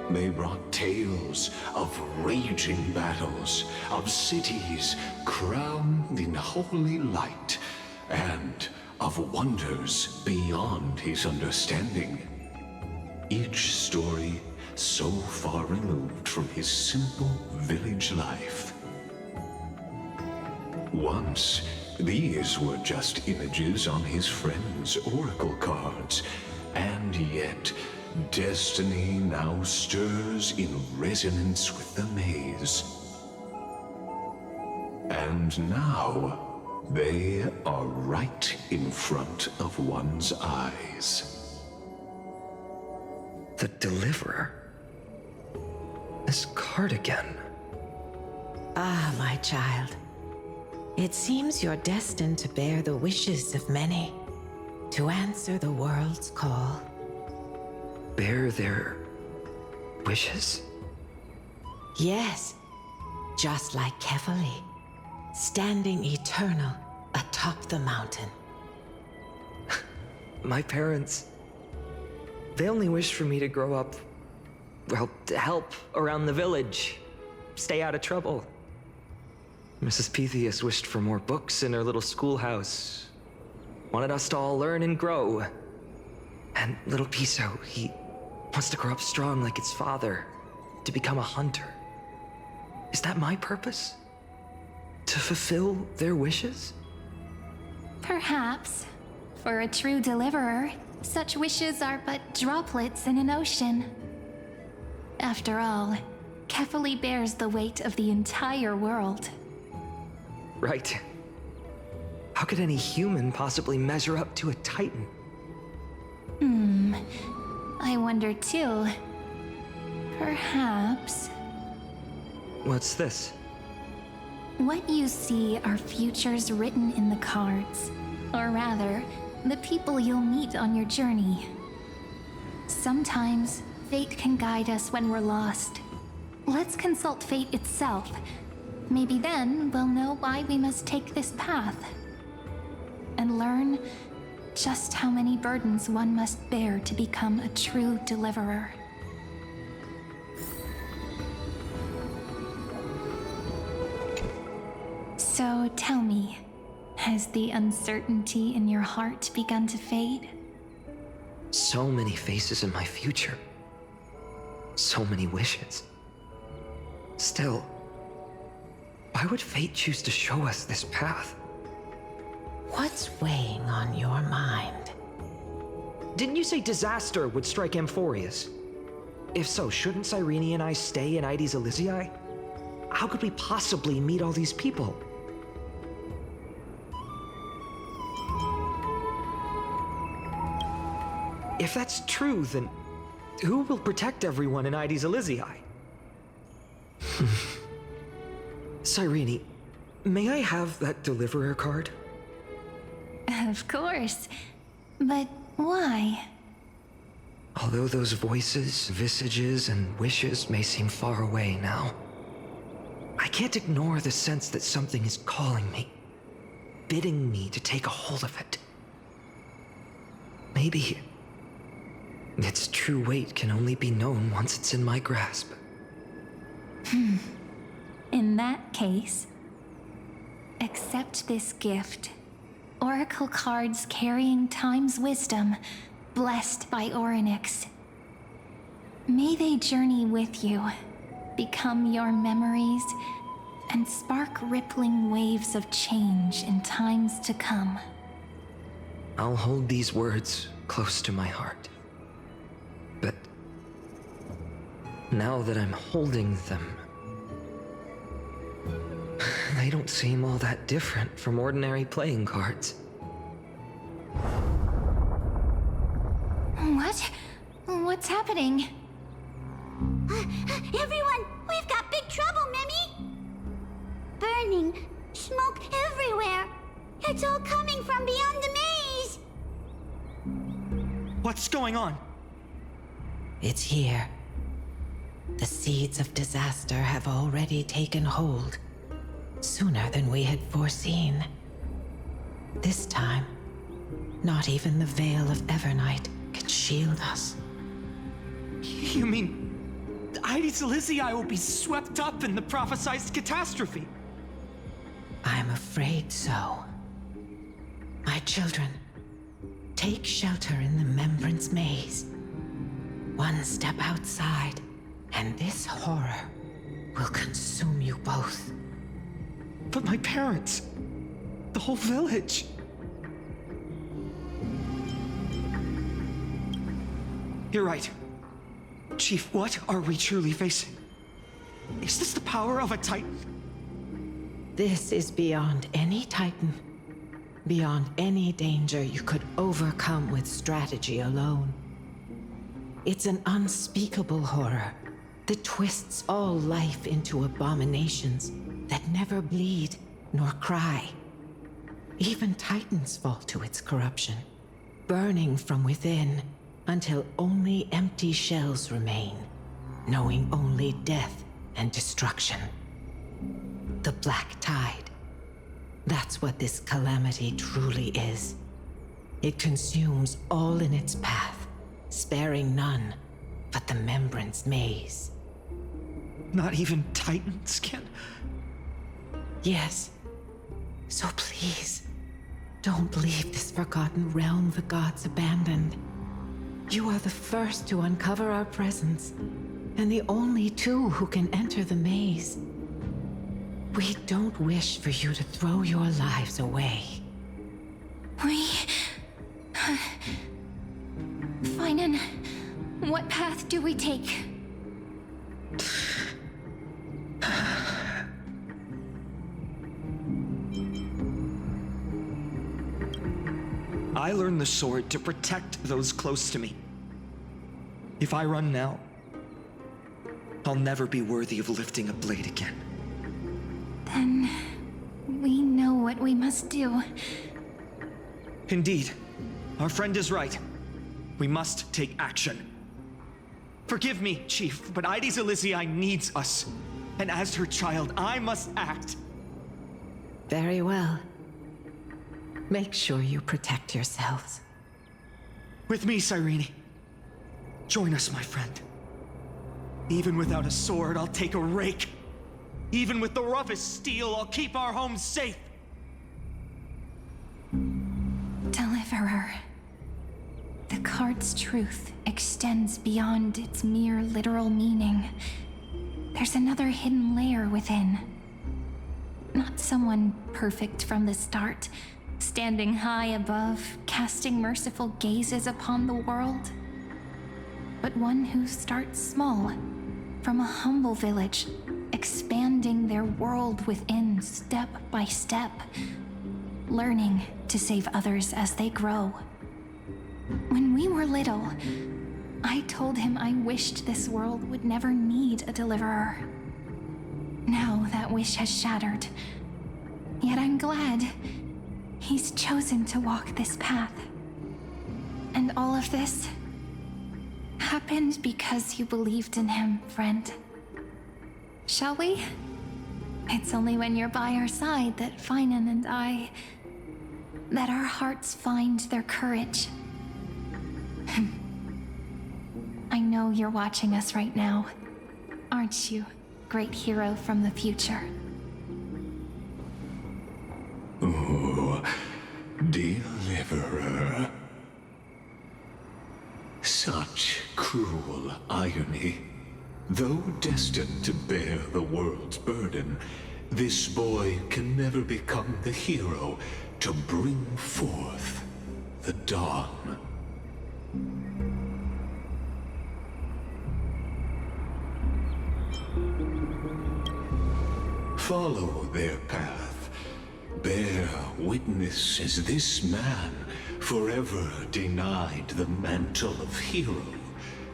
They brought tales of raging battles, of cities crowned in holy light, and of wonders beyond his understanding. Each story so far removed from his simple village life. Once, these were just images on his friend's oracle cards, and yet destiny now stirs in resonance with the maze. And now, they are right in front of one's eyes. The Deliverer? This card again. Ah, my child. It seems you're destined to bear the wishes of many, to answer the world's call. Bear their wishes? Yes, just like Kefali, standing eternal atop the mountain. My parents, they only wished for me to grow up, well, to help around the village, stay out of trouble. Mrs. Pythias wished for more books in her little schoolhouse, wanted us to all learn and grow. And little Piso, he wants to grow up strong like its father, to become a hunter. Is that my purpose? To fulfill their wishes? Perhaps. For a true deliverer, such wishes are but droplets in an ocean. After all, Kefali bears the weight of the entire world. Right. How could any human possibly measure up to a Titan? I wonder too. Perhaps. What's this? What you see are futures written in the cards. Or rather, the people you'll meet on your journey. Sometimes, fate can guide us when we're lost. Let's consult fate itself. Maybe then we'll know why we must take this path. And learn just how many burdens one must bear to become a true deliverer. So tell me, has the uncertainty in your heart begun to fade? So many faces in my future. So many wishes. Still, why would fate choose to show us this path? What's weighing on your mind? Didn't you say disaster would strike Amphoreus? If so, shouldn't Cyrene and I stay in Ides Elysiae? How could we possibly meet all these people? If that's true, then who will protect everyone in Ides Elysiae? Cyrene, may I have that Deliverer card? Of course. But why? Although those voices, visages, and wishes may seem far away now, I can't ignore the sense that something is calling me, bidding me to take a hold of it. Maybe its true weight can only be known once it's in my grasp. In that case, accept this gift. Oracle cards carrying time's wisdom, blessed by Orynyx. May they journey with you, become your memories, and spark rippling waves of change in times to come. I'll hold these words close to my heart. But now that I'm holding them, they don't seem all that different from ordinary playing cards. What? What's happening? Everyone, we've got big trouble, Mimi! Burning, smoke everywhere. It's all coming from beyond the maze! What's going on? It's here. The seeds of disaster have already taken hold, sooner than we had foreseen. This time, not even the veil of Evernight can shield us. You mean Ides Elysiae will be swept up in the prophesized catastrophe? I'm afraid so. My children, take shelter in the Membrance Maze. One step outside, and this horror will consume you both. But my parents, the whole village. You're right. Chief, what are we truly facing? Is this the power of a Titan? This is beyond any Titan. Beyond any danger you could overcome with strategy alone. It's an unspeakable horror that twists all life into abominations that never bleed nor cry. Even Titans fall to its corruption, burning from within until only empty shells remain, knowing only death and destruction. The Black Tide. That's what this calamity truly is. It consumes all in its path, sparing none but the Membrance Maze. Not even Titans can... Yes. So please, don't leave this forgotten realm the gods abandoned. You are the first to uncover our presence, and the only two who can enter the maze. We don't wish for you to throw your lives away. Finan, what path do we take? I learned the sword to protect those close to me. If I run now, I'll never be worthy of lifting a blade again. Then we know what we must do. Indeed, our friend is right. We must take action. Forgive me, Chief, but Ides Elysiae needs us. And as her child, I must act. Very well. Make sure you protect yourselves. With me, Cyrene. Join us, my friend. Even without a sword, I'll take a rake. Even with the roughest steel, I'll keep our home safe. Deliverer. The card's truth extends beyond its mere literal meaning. There's another hidden layer within. Not someone perfect from the start, standing high above, casting merciful gazes upon the world. But one who starts small, from a humble village, expanding their world within step by step, learning to save others as they grow. When we were little, I told him I wished this world would never need a deliverer. Now that wish has shattered. Yet I'm glad he's chosen to walk this path. And all of this happened because you believed in him, friend. Shall we? It's only when you're by our side that Finan and that our hearts find their courage. I know you're watching us right now, aren't you, great hero from the future? Oh, deliverer. Such cruel irony. Though destined to bear the world's burden, this boy can never become the hero to bring forth the dawn. Follow their path. Bear witness as this man, forever denied the mantle of hero,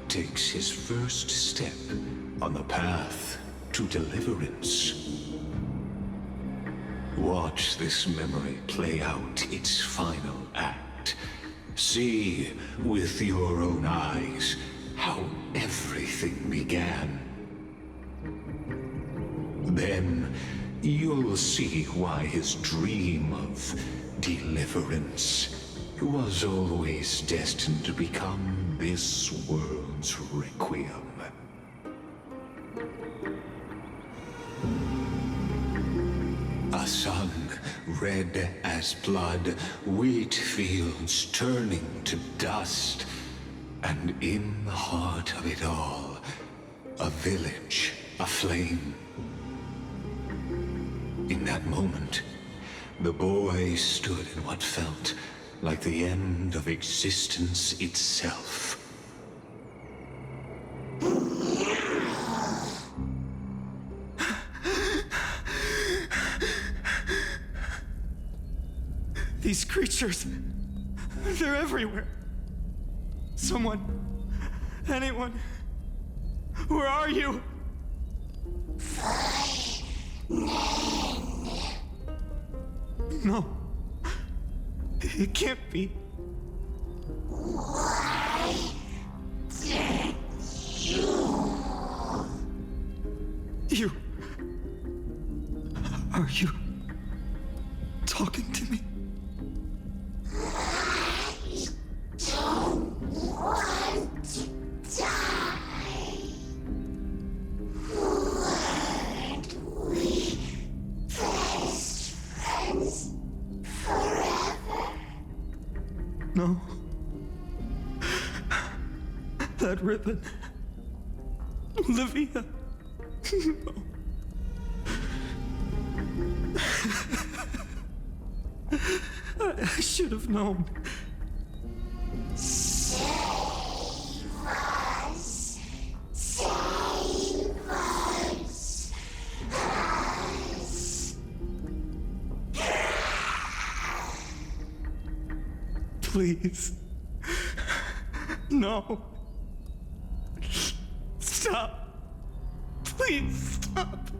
takes his first step on the path to deliverance. Watch this memory play out its final act. See with your own eyes how everything began. Then you'll see why his dream of deliverance was always destined to become this world's requiem. A sun red as blood, wheat fields turning to dust, and in the heart of it all, a village aflame. In that moment, the boy stood in what felt like the end of existence itself. These creatures, they're everywhere. Someone, anyone, where are you? No, it can't be. Why did you? Are you talking to me? I don't want to die. Weren't we best friends forever? No. That ribbon. Olivia. No. I should have known. Save us. Save us. Please. No. Stop. Please stop.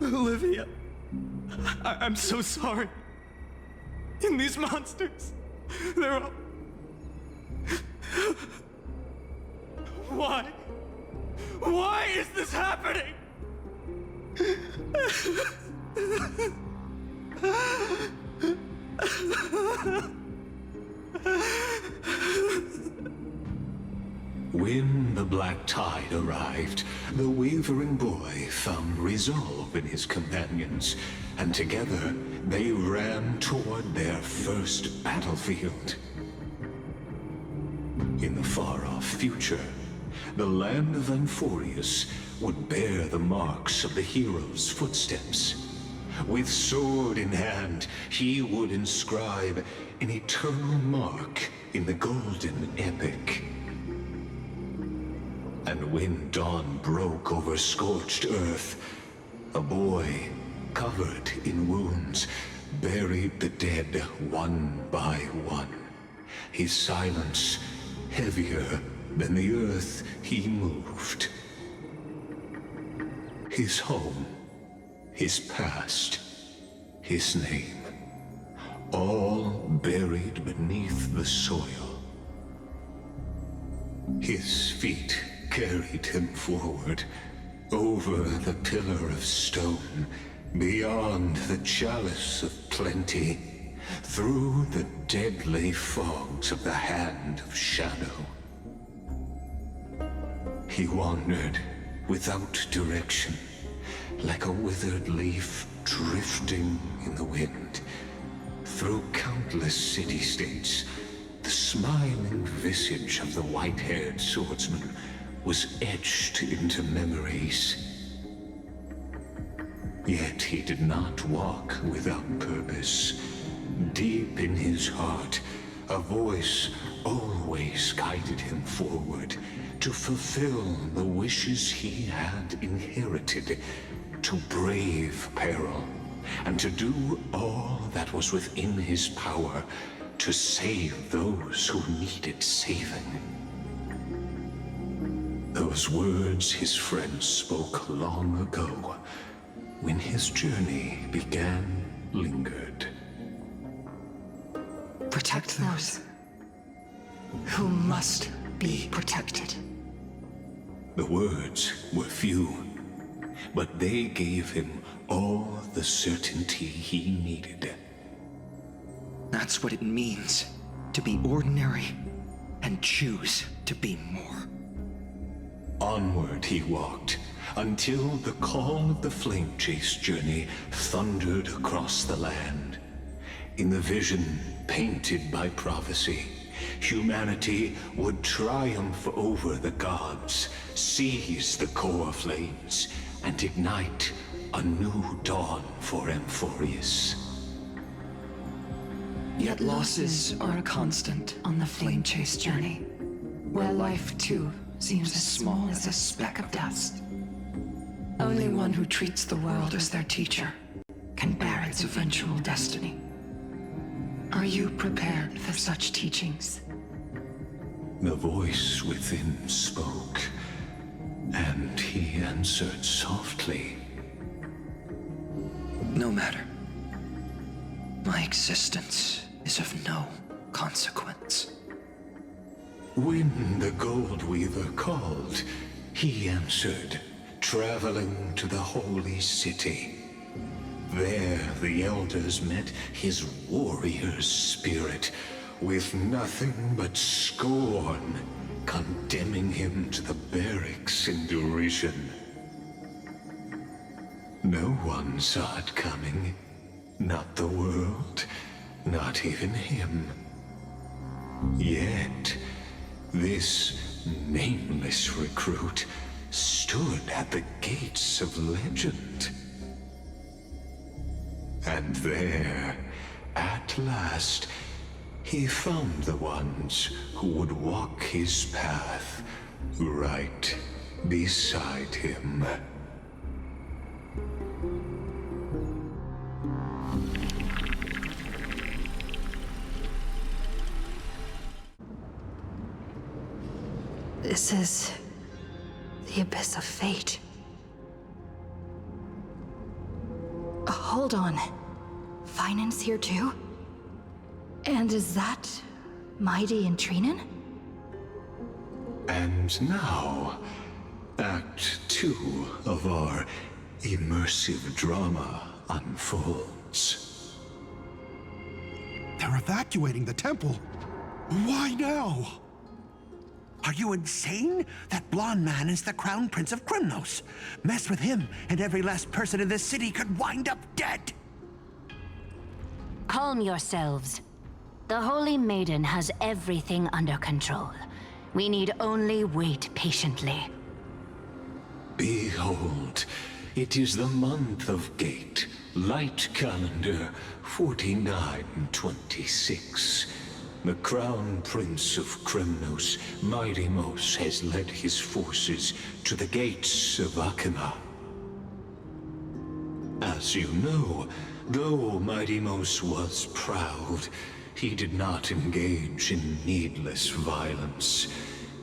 Olivia, I'm so sorry. And these monsters, they're all... Why? Why is this happening? When the black tide arrived, the wavering boy found resolve in his companions, and together they ran toward their first battlefield. In the far-off future, the land of Amphoreus would bear the marks of the hero's footsteps. With sword in hand, he would inscribe an eternal mark in the golden epic. And when dawn broke over scorched earth, a boy, covered in wounds, buried the dead one by one. His silence heavier than the earth he moved. His home his past, his name, all buried beneath the soil. His feet carried him forward, over the pillar of stone, beyond the chalice of plenty, through the deadly fogs of the Hand of Shadow. He wandered without direction, like a withered leaf drifting in the wind. Through countless city-states, the smiling visage of the white-haired swordsman was etched into memories. Yet he did not walk without purpose. Deep in his heart, a voice always guided him forward to fulfill the wishes he had inherited, to brave peril, and to do all that was within his power to save those who needed saving. Those words his friend spoke long ago, when his journey began, lingered. Protect those who must be protected. The words were few, but they gave him all the certainty he needed. That's what it means to be ordinary and choose to be more. Onward he walked, until the call of the Flame Chase journey thundered across the land. In the vision painted by prophecy, humanity would triumph over the gods, seize the core flames, and ignite a new dawn for Amphoreus. Yet losses are a constant on the Flame Chase journey, where life too seems as small as a speck of dust. Only one who treats the world as their teacher can bear its eventual destiny. Are you prepared for such teachings? The voice within spoke, and he answered softly. No matter. My existence is of no consequence. When the Gold Weaver called, he answered, traveling to the holy city. There the elders met his warrior spirit, with nothing but scorn, condemning him to the barracks in derision. No one saw it coming. Not the world, not even him. Yet, this nameless recruit stood at the gates of legend. And there, at last, he found the ones who would walk his path right beside him. This is the abyss of fate. Hold on. Finance here too? And is that Mighty and Trinen? And now, Act 2 of our immersive drama unfolds. They're evacuating the temple. Why now? Are you insane? That blonde man is the Crown Prince of Krymnos. Mess with him, and every last person in this city could wind up dead. Calm yourselves. The Holy Maiden has everything under control. We need only wait patiently. Behold, it is the month of Gate, Light Calendar 4926. The Crown Prince of Krymnos, Midimos, has led his forces to the gates of Akima. As you know, though Midimos was proud, he did not engage in needless violence.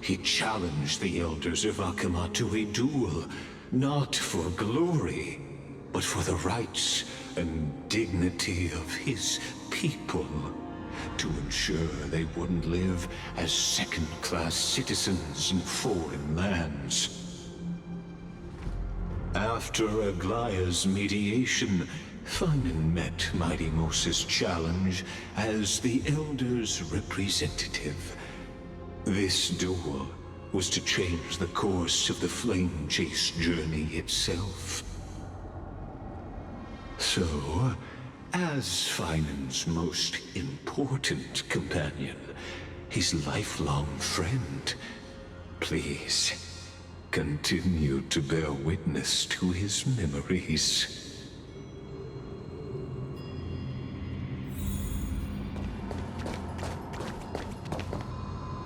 He challenged the elders of Akima to a duel, not for glory, but but for the rights and dignity of his people, to ensure they wouldn't live as second-class citizens in foreign lands. After Aglaya's mediation, Finan met Mighty Moses' challenge as the Elder's representative. This duel was to change the course of the Flame Chase journey itself. So, as Finan's most important companion, his lifelong friend, please continue to bear witness to his memories.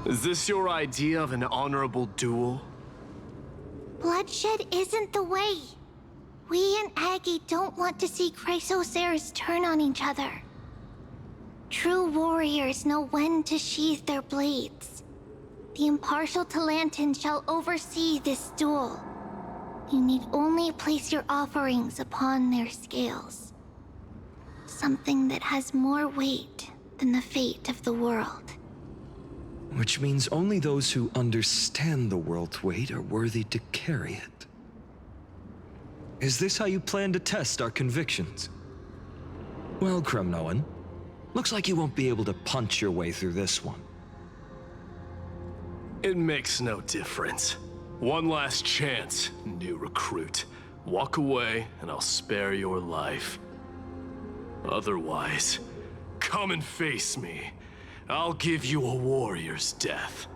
Is this your idea of an honorable duel? Bloodshed isn't the way. We and Aggie don't want to see Chrysoceres turn on each other. True warriors know when to sheathe their blades. The impartial Talantan shall oversee this duel. You need only place your offerings upon their scales. Something that has more weight than the fate of the world. Which means only those who understand the world's weight are worthy to carry it. Is this how you plan to test our convictions? Well, Kremnoan, looks like you won't be able to punch your way through this one. It makes no difference. One last chance, new recruit. Walk away, and I'll spare your life. Otherwise, come and face me. I'll give you a warrior's death.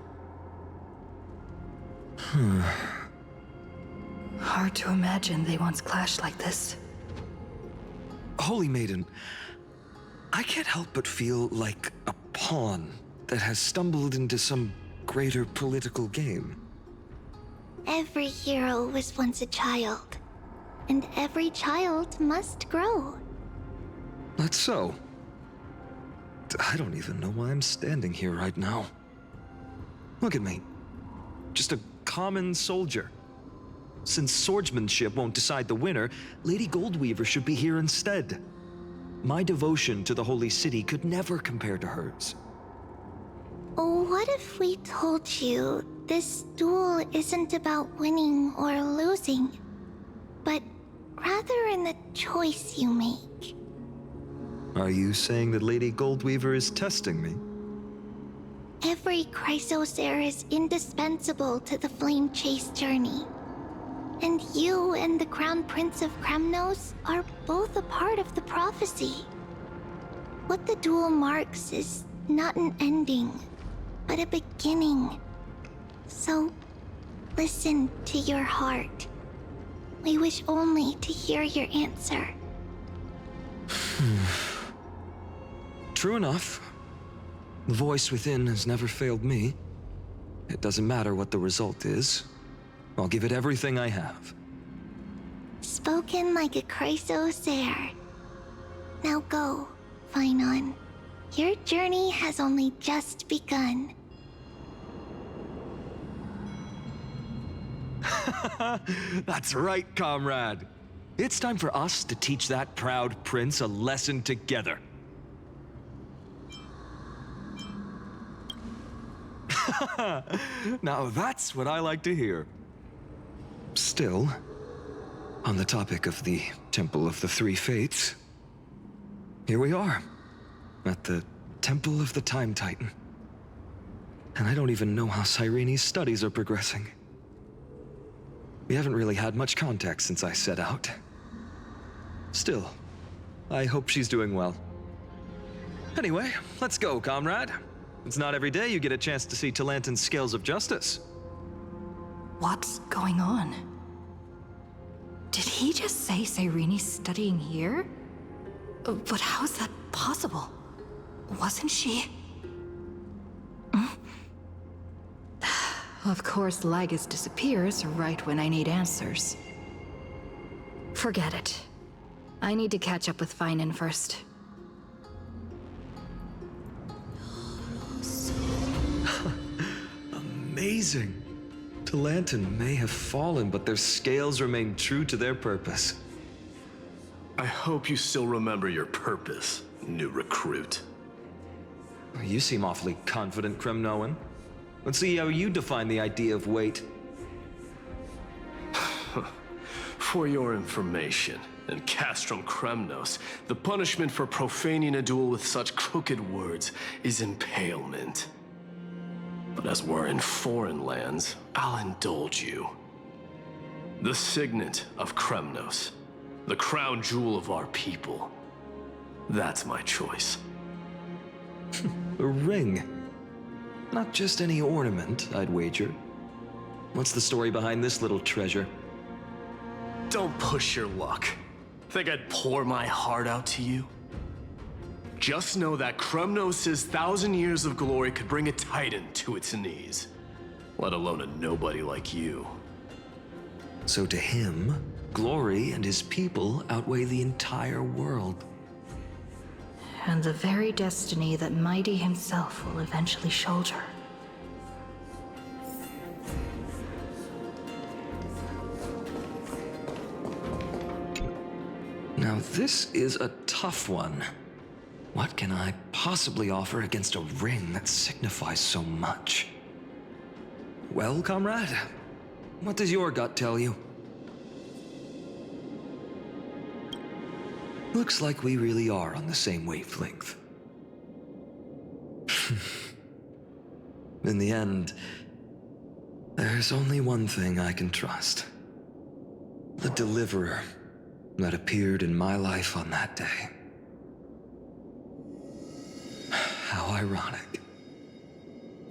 Hard to imagine they once clashed like this. Holy Maiden, I can't help but feel like a pawn that has stumbled into some greater political game. Every hero was once a child, and every child must grow. That's so. I don't even know why I'm standing here right now. Look at me. Just a common soldier. Since swordsmanship won't decide the winner, Lady Goldweaver should be here instead. My devotion to the Holy City could never compare to hers. What if we told you this duel isn't about winning or losing, but rather in the choice you make? Are you saying that Lady Goldweaver is testing me? Every Chrysocer is indispensable to the Flame Chase journey. And you and the Crown Prince of Kremnos are both a part of the prophecy. What the duel marks is not an ending, but a beginning. So, listen to your heart. We wish only to hear your answer. True enough. The voice within has never failed me. It doesn't matter what the result is. I'll give it everything I have. Spoken like a Chrysocer. Now go, Finon. Your journey has only just begun. That's right, comrade. It's time for us to teach that proud prince a lesson together. Now that's what I like to hear. Still, on the topic of the Temple of the Three Fates, here we are, at the Temple of the Time Titan. And I don't even know how Cyrene's studies are progressing. We haven't really had much contact since I set out. Still, I hope she's doing well. Anyway, let's go, comrade. It's not every day you get a chance to see Talantan's scales of justice. What's going on? Did he just say Cyrene's studying here? But how is that possible? Wasn't she? Of course, Lygus disappears right when I need answers. Forget it. I need to catch up with Finan first. Amazing. Talantan may have fallen, but their scales remain true to their purpose. I hope you still remember your purpose, new recruit. You seem awfully confident, Kremnoan. Let's see how you define the idea of weight. For your information, in Castrum Kremnos, the punishment for profaning a duel with such crooked words is impalement. But as we're in foreign lands, I'll indulge you. The signet of Kremnos, the crown jewel of our people. That's my choice. A ring. Not just any ornament, I'd wager. What's the story behind this little treasure? Don't push your luck. Think I'd pour my heart out to you? Just know that Kremnos' 1,000 years of glory could bring a titan to its knees. Let alone a nobody like you. So to him, glory and his people outweigh the entire world. And the very destiny that Mighty himself will eventually shoulder. Now this is a tough one. What can I possibly offer against a ring that signifies so much? Well, comrade, what does your gut tell you? Looks like we really are on the same wavelength. In the end, there's only one thing I can trust. The deliverer that appeared in my life on that day. How ironic.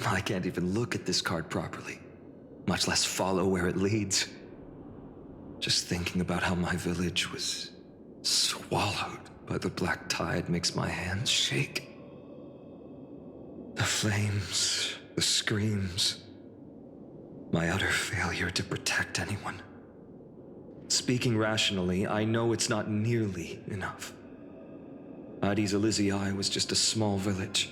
I can't even look at this card properly, much less follow where it leads. Just thinking about how my village was swallowed by the black tide makes my hands shake. The flames, the screams, my utter failure to protect anyone. Speaking rationally, I know it's not nearly enough. Addis Elysiae was just a small village.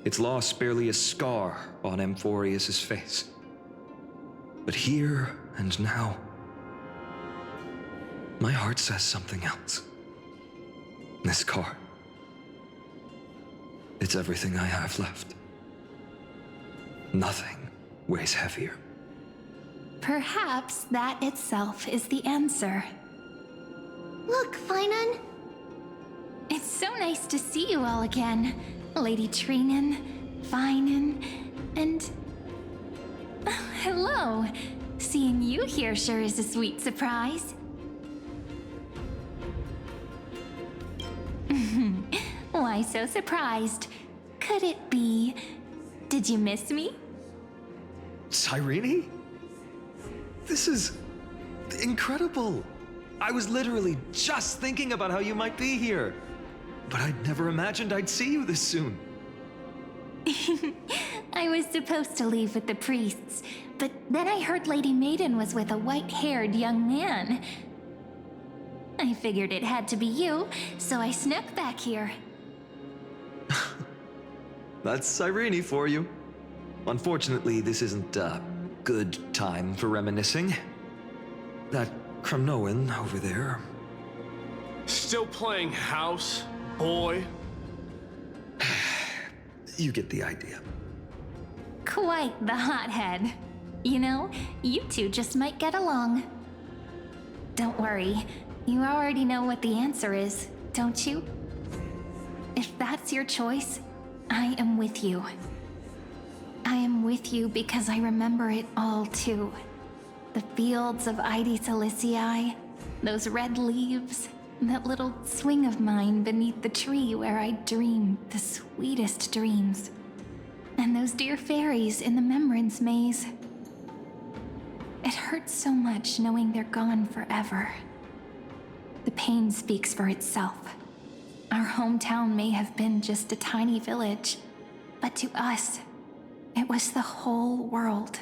Its loss barely a scar on Amphoreus' face. But here and now, my heart says something else. This card. It's everything I have left. Nothing weighs heavier. Perhaps that itself is the answer. Look, Finan. It's so nice to see you all again. Lady Treenan, Finan, and... hello. Seeing you here sure is a sweet surprise. Why so surprised? Could it be... did you miss me? Cyrene? This is incredible. I was literally just thinking about how you might be here. But I'd never imagined I'd see you this soon. I was supposed to leave with the priests, but then I heard Lady Maiden was with a white-haired young man. I figured it had to be you, so I snuck back here. That's Cyrene for you. Unfortunately, this isn't a good time for reminiscing. That Kremnoan over there. Still playing house, boy? You get the idea. Quite the hothead. You know, you two just might get along. Don't worry, you already know what the answer is, don't you? If that's your choice, I am with you. I am with you because I remember it all too. The fields of Addis Elysiae, those red leaves, that little swing of mine beneath the tree where I dreamed the sweetest dreams. And those dear fairies in the Memorance Maze. It hurts so much knowing they're gone forever. The pain speaks for itself. Our hometown may have been just a tiny village, but to us, it was the whole world.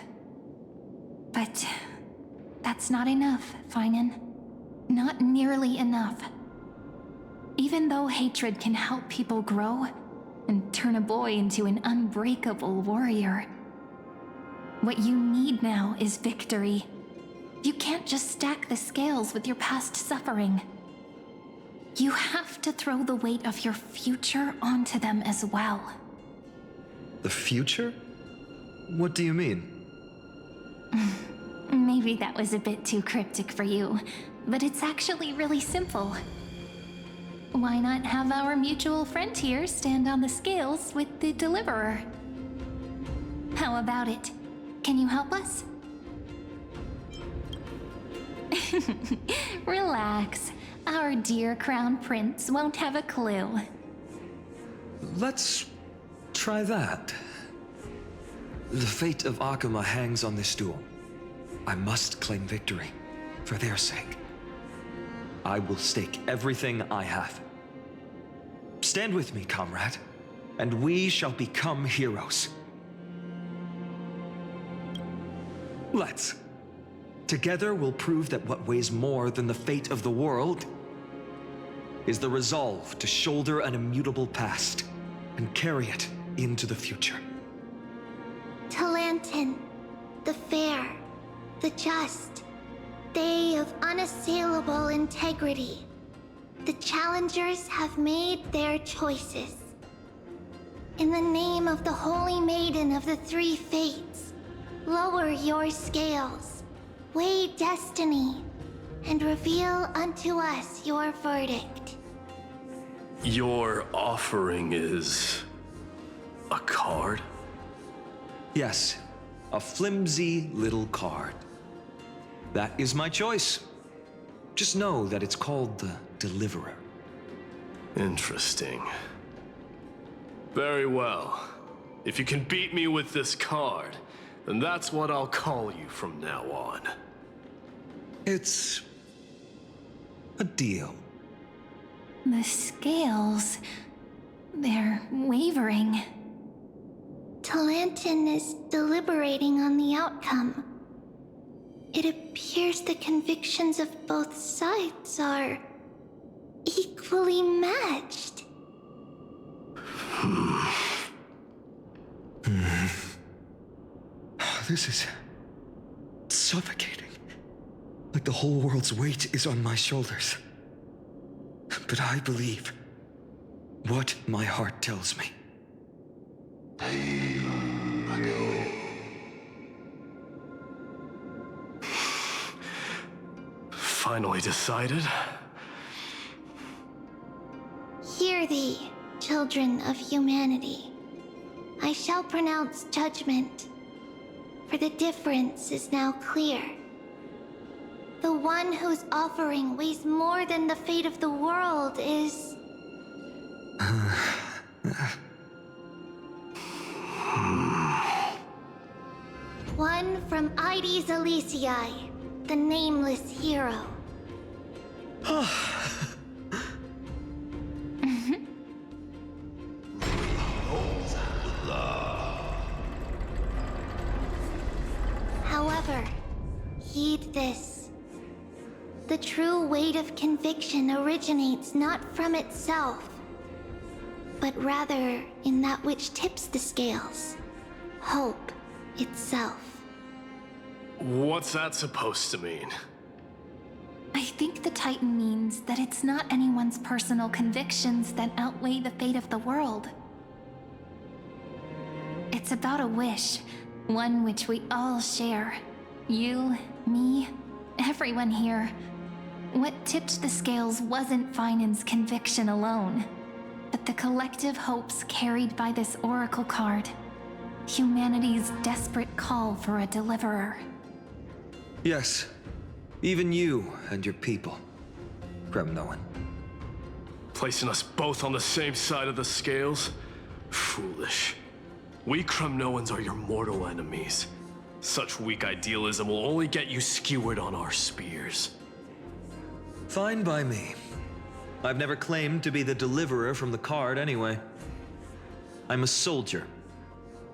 But that's not enough, Finan. Not nearly enough. Even though hatred can help people grow and turn a boy into an unbreakable warrior, what you need now is victory. You can't just stack the scales with your past suffering. You have to throw the weight of your future onto them as well. The future? What do you mean? Maybe that was a bit too cryptic for you, but it's actually really simple. Why not have our mutual friend here stand on the scales with the Deliverer? How about it? Can you help us? Relax. Our dear Crown Prince won't have a clue. Let's try that. The fate of Akuma hangs on this duel. I must claim victory, for their sake. I will stake everything I have. Stand with me, comrade, and we shall become heroes. Let's. Together we'll prove that what weighs more than the fate of the world is the resolve to shoulder an immutable past and carry it into the future. Talantin, the fair, the just, they of unassailable integrity. The challengers have made their choices. In the name of the Holy Maiden of the Three Fates, lower your scales, weigh destiny, and reveal unto us your verdict. Your offering is a card? Yes, a flimsy little card. That is my choice. Just know that it's called the Deliverer. Interesting. Very well. If you can beat me with this card, then that's what I'll call you from now on. It's a deal. The scales... they're wavering. Talantin is deliberating on the outcome. It appears the convictions of both sides are equally matched. This is suffocating. Like the whole world's weight is on my shoulders. But I believe what my heart tells me. Finally decided? Hear thee, children of humanity. I shall pronounce judgment, for the difference is now clear. The one whose offering weighs more than the fate of the world is... one from Ides Elysiae, the nameless hero. However, heed this. The true weight of conviction originates not from itself, but rather in that which tips the scales, hope itself. What's that supposed to mean? I think the Titan means that it's not anyone's personal convictions that outweigh the fate of the world. It's about a wish, one which we all share. You, me, everyone here. What tipped the scales wasn't Finan's conviction alone, but the collective hopes carried by this oracle card. Humanity's desperate call for a deliverer. Yes, even you and your people, Kremnoan. Placing us both on the same side of the scales? Foolish. We Kremnoans are your mortal enemies. Such weak idealism will only get you skewered on our spears. Fine by me. I've never claimed to be the deliverer from the card anyway. I'm a soldier,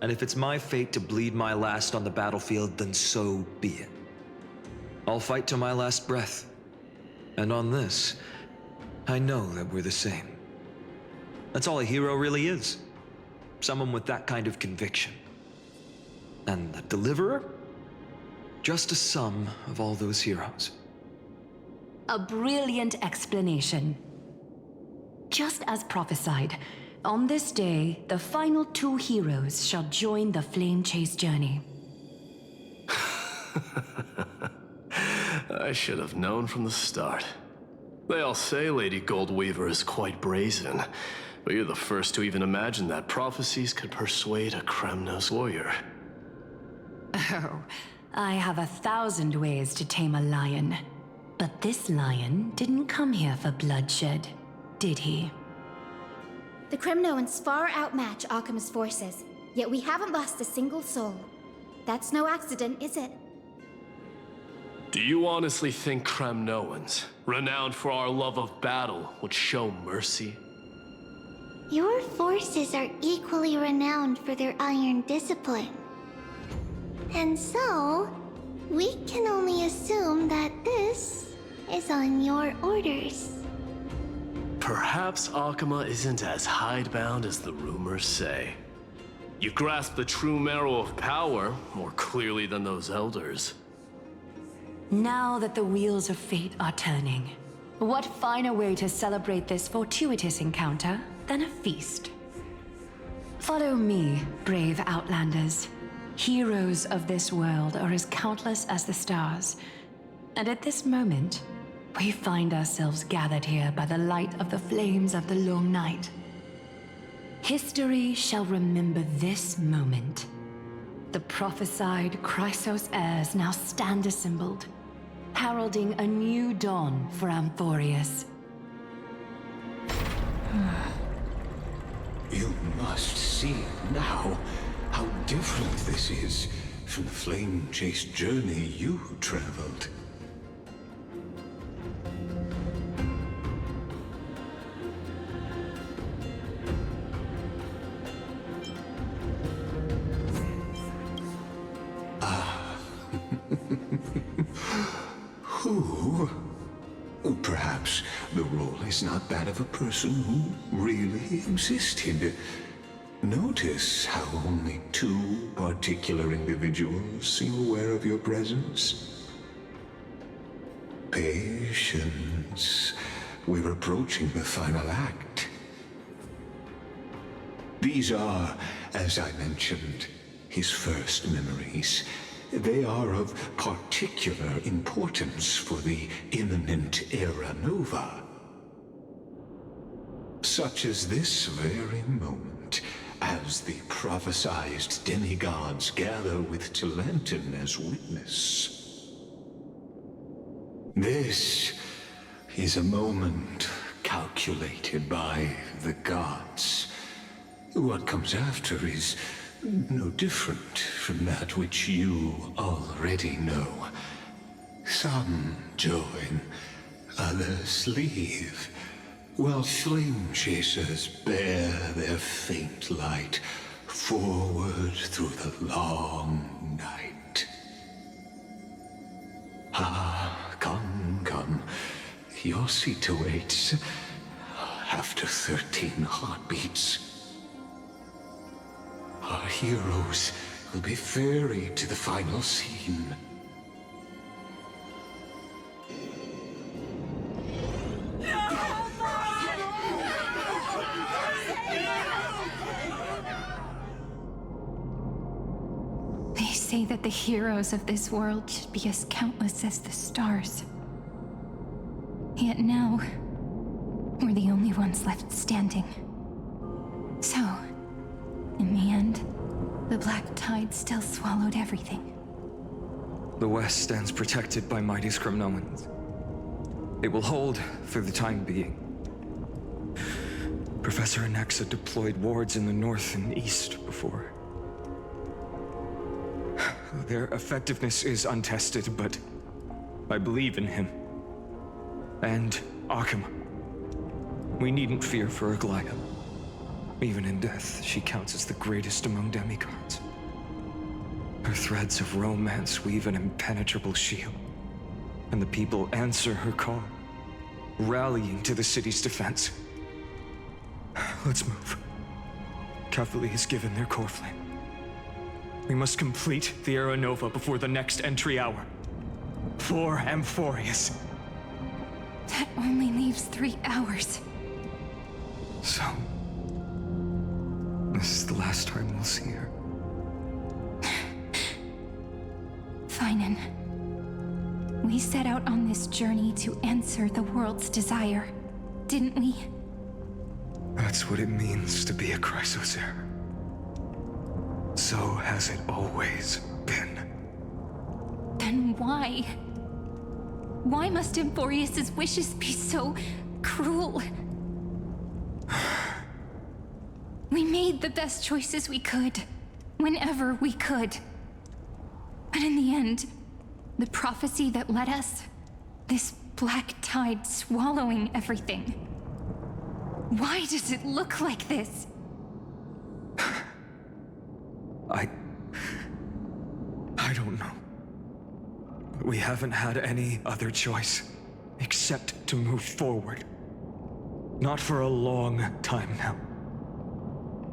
and if it's my fate to bleed my last on the battlefield, then so be it. I'll fight to my last breath. And on this, I know that we're the same. That's all a hero really is. Someone with that kind of conviction. And the Deliverer? Just a sum of all those heroes. A brilliant explanation. Just as prophesied, on this day, the final 2 heroes shall join the Flame Chase journey. I should have known from the start. They all say Lady Goldweaver is quite brazen, but you're the first to even imagine that prophecies could persuade a Kremnos warrior. Oh, I have 1,000 ways to tame a lion. But this lion didn't come here for bloodshed, did he? The Kremnoans far outmatch Occam's forces, yet we haven't lost a single soul. That's no accident, is it? Do you honestly think Kremnoans, renowned for our love of battle, would show mercy? Your forces are equally renowned for their iron discipline. And so, we can only assume that this is on your orders. Perhaps Akama isn't as hidebound as the rumors say. You grasp the true marrow of power more clearly than those elders. Now that the wheels of fate are turning, what finer way to celebrate this fortuitous encounter than a feast? Follow me, brave Outlanders. Heroes of this world are as countless as the stars, and at this moment, we find ourselves gathered here by the light of the flames of the long night. History shall remember this moment. The prophesied Chrysos heirs now stand assembled, heralding a new dawn for Amphoreus. You must see now how different this is from the flame chase journey you traveled. Who? Perhaps the role is not that of a person who really existed. Notice how only 2 particular individuals seem aware of your presence. Patience. We're approaching the final act. These are, as I mentioned, his first memories. They are of particular importance for the imminent Era Nova. Such as this very moment, as the prophesized demigods gather with Talenton as witness. This is a moment calculated by the gods. What comes after is no different from that which you already know. Some join, others leave, while flame chasers bear their faint light forward through the long night. Ah, come. Your seat awaits. After 13 heartbeats, our heroes will be ferried to the final scene. They say that the heroes of this world should be as countless as the stars. Yet now, we're the only ones left standing. So, in the end, the black tide still swallowed everything. The West stands protected by mighty Kremnoans. It will hold for the time being. Professor Anexa deployed wards in the north and east before. Their effectiveness is untested, but I believe in him. And Occam. We needn't fear for Aglaia. Even in death, she counts as the greatest among demigods. Her threads of romance weave an impenetrable shield, and the people answer her call, rallying to the city's defense. Let's move. Cavalry has given their core flame. We must complete the Era Nova before the next entry hour. For Amphoreus. That only leaves 3 hours. So, this is the last time we'll see her. Finan, we set out on this journey to answer the world's desire, didn't we? That's what it means to be a Chrysos heir. So has it always been. Then why? Why must Amphoreus' wishes be so cruel? We made the best choices we could, whenever we could. But in the end, the prophecy that led us, this black tide swallowing everything. Why does it look like this? I don't know. We haven't had any other choice, except to move forward. Not for a long time now.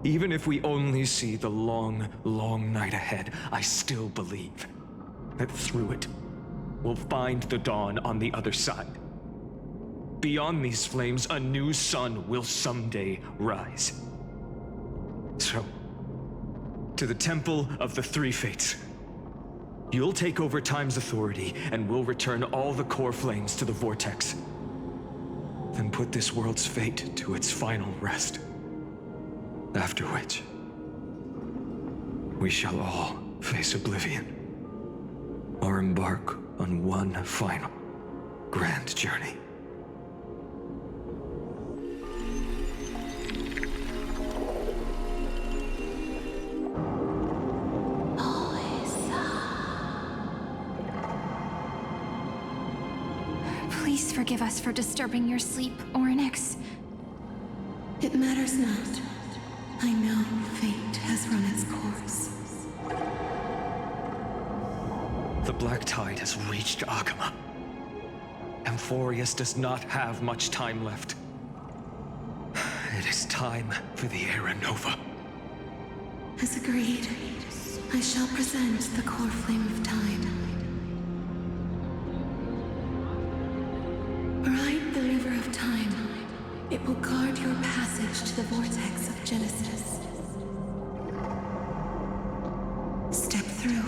Even if we only see the long, long night ahead, I still believe that through it, we'll find the dawn on the other side. Beyond these flames, a new sun will someday rise. So, to the Temple of the Three Fates. You'll take over Time's authority, and we'll return all the core flames to the Vortex. Then put this world's fate to its final rest. After which, we shall all face oblivion, or embark on one final grand journey. Please forgive us for disturbing your sleep, Orynyx. It matters not. I know fate has run its course. The Black Tide has reached Agama. Amphoreus does not have much time left. It is time for the Era Nova. As agreed, I shall present the core flame of time. Ride the river of time. It will guard your passage to the vortex of Genesis. Step through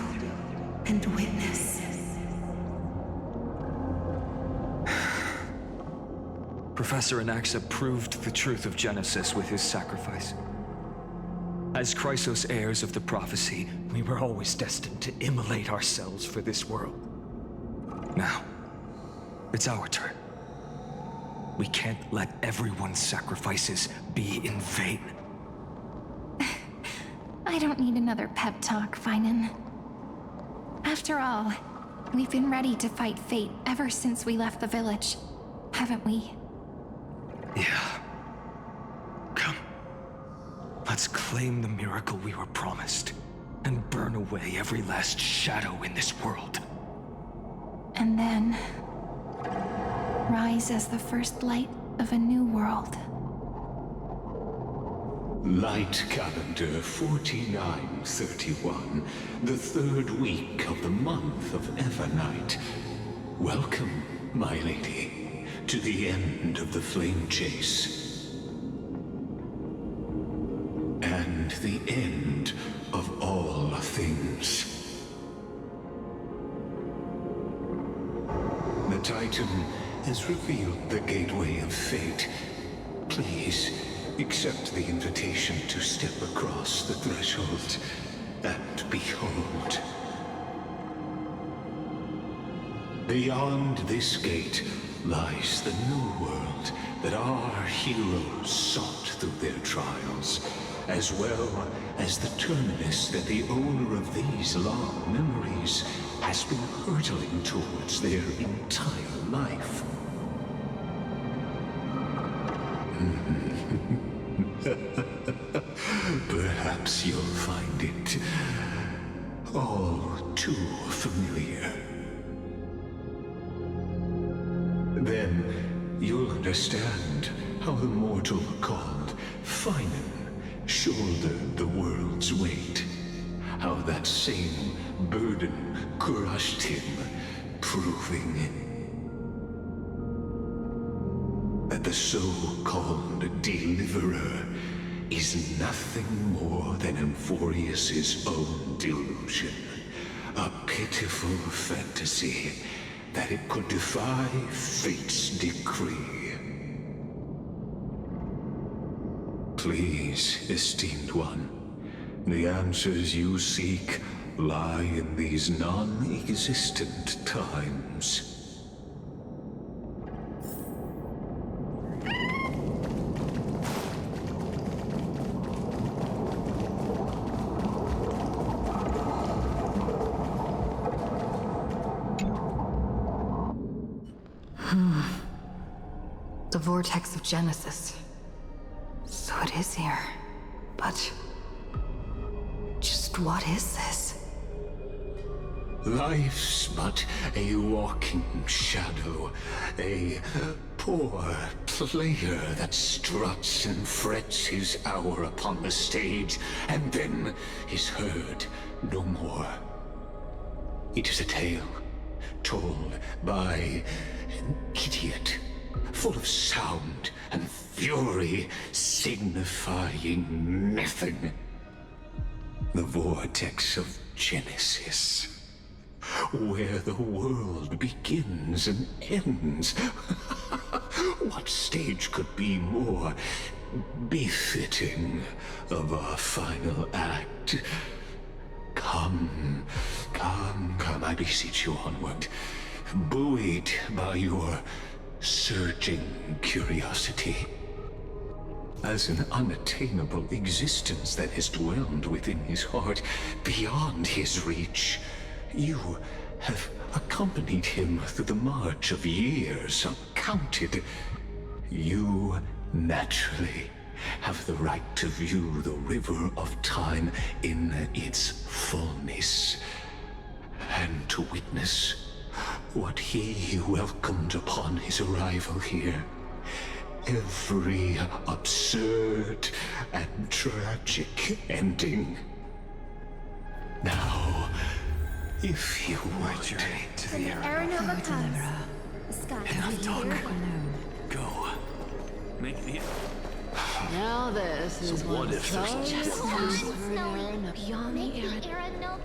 and witness. Professor Anaxa proved the truth of Genesis with his sacrifice. As Chrysos heirs of the prophecy, we were always destined to immolate ourselves for this world. Now, it's our turn. We can't let everyone's sacrifices be in vain. I don't need another pep talk, Finan. After all, we've been ready to fight fate ever since we left the village, haven't we? Yeah. Come. Let's claim the miracle we were promised, and burn away every last shadow in this world. And then rise as the first light of a new world. Light calendar 4931, the third week of the month of Evernight. Welcome, my lady, to the end of the flame chase. And the end of all things. The Titan has revealed the gateway of fate. Please, accept the invitation to step across the threshold and behold. Beyond this gate lies the new world that our heroes sought through their trials, as well as the terminus that the owner of these long memories has been hurtling towards their entire life. Perhaps you'll find it all too familiar. Then you'll understand how the mortal called Finan shouldered the world's weight. How that same burden crushed him, proving that the so-called Deliverer is nothing more than Amphoreus' own delusion. A pitiful fantasy that it could defy fate's decree. Please, esteemed one, the answers you seek lie in these non-existent times. The vortex of Genesis. So it is here. But just what is this? Life's but a walking shadow, a poor player that struts and frets his hour upon the stage, and then is heard no more. It is a tale told by an idiot, full of sound and fury, signifying nothing. The vortex of Genesis, where the world begins and ends. What stage could be more befitting of our final act? Come, I beseech you onward, buoyed by your surging curiosity. As an unattainable existence that has dwelled within his heart, beyond his reach, you have accompanied him through the march of years uncounted. You naturally have the right to view the river of time in its fullness, and to witness what he welcomed upon his arrival here. Every absurd and tragic ending. Now, if you would... My journey to the Aranova Deliverer. Enough talk. Go. Make the... Now this is So what if there's just Beyond the Aranova.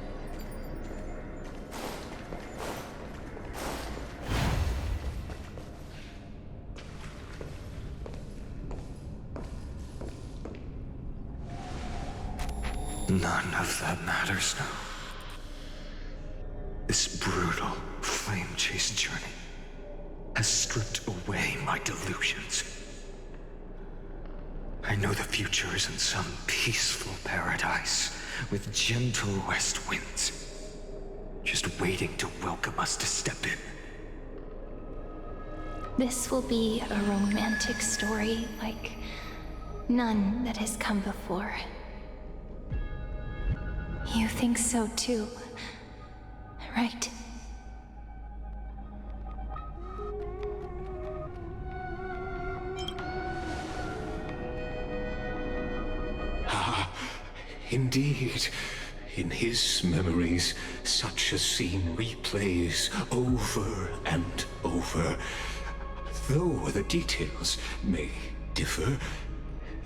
None of that matters now. This brutal, flame-chased journey has stripped away my delusions. I know the future is in some peaceful paradise with gentle west winds, just waiting to welcome us to step in. This will be a romantic story like none that has come before. You think so too, right? Indeed, in his memories, such a scene replays over and over. Though the details may differ,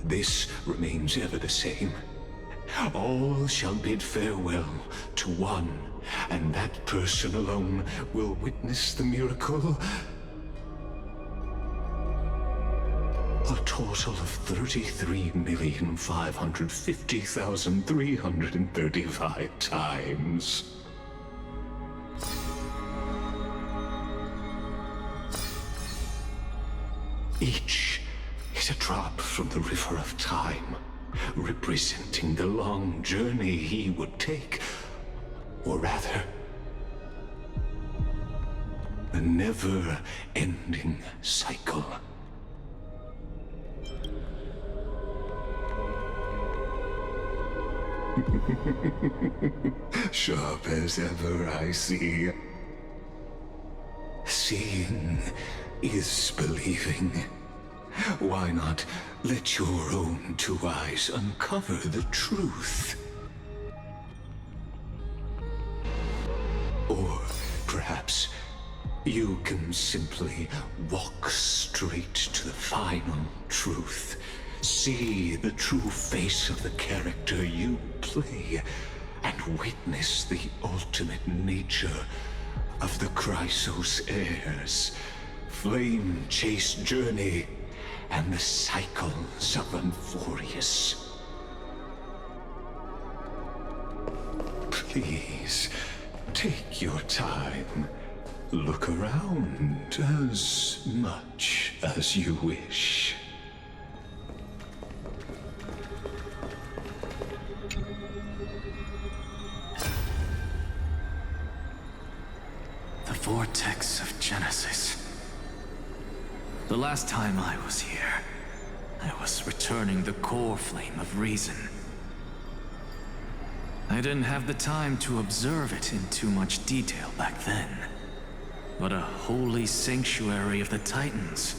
this remains ever the same. All shall bid farewell to one, and that person alone will witness the miracle. A total of 33,550,335 times. Each is a drop from the river of time, representing the long journey he would take, or rather, the never-ending cycle. Sharp as ever, I see. Seeing is believing. Why not let your own two eyes uncover the truth? Or perhaps You can simply walk straight to the final truth. See the true face of the character you play, and witness the ultimate nature of the Chrysos heirs. Flame-chased journey and the cycles of Amphoreus. Please, take your time. Look around as much as you wish. The Vortex of Genesis. The last time I was here, I was returning the core flame of reason. I didn't have the time to observe it in too much detail back then. But a holy sanctuary of the Titans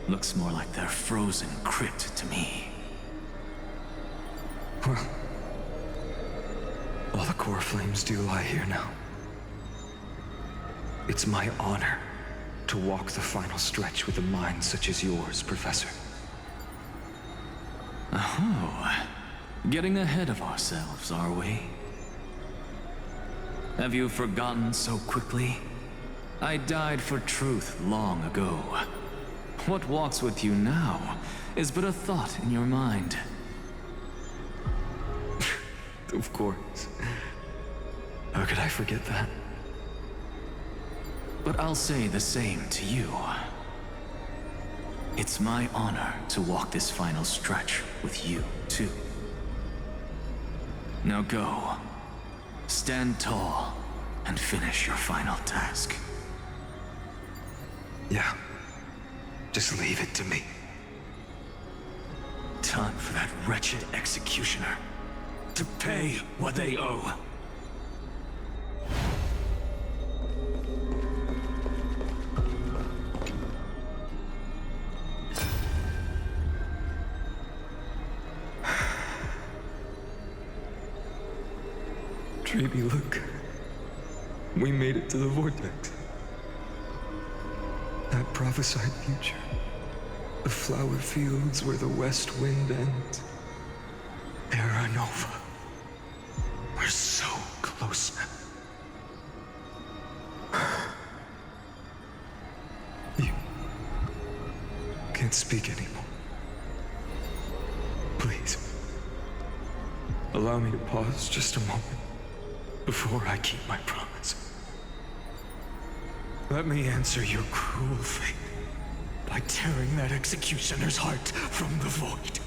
looks more like their frozen crypt to me. Well, all the core flames do lie here now. It's my honor to walk the final stretch with a mind such as yours, Professor. Oh, getting ahead of ourselves, are we? Have you forgotten so quickly? I died for truth long ago. What walks with you now is but a thought in your mind. Of course. How could I forget that? But I'll say the same to you. It's my honor to walk this final stretch with you, too. Now go. Stand tall and finish your final task. Yeah. Just leave it to me. Time for that wretched executioner to pay what they owe. Baby, look. We made it to the vortex. That prophesied future. The flower fields where the west wind ends. Era Nova. We're so close now. You can't speak anymore. Please. Allow me to pause just a moment before I keep my promise. Let me answer your cruel fate by tearing that executioner's heart from the void.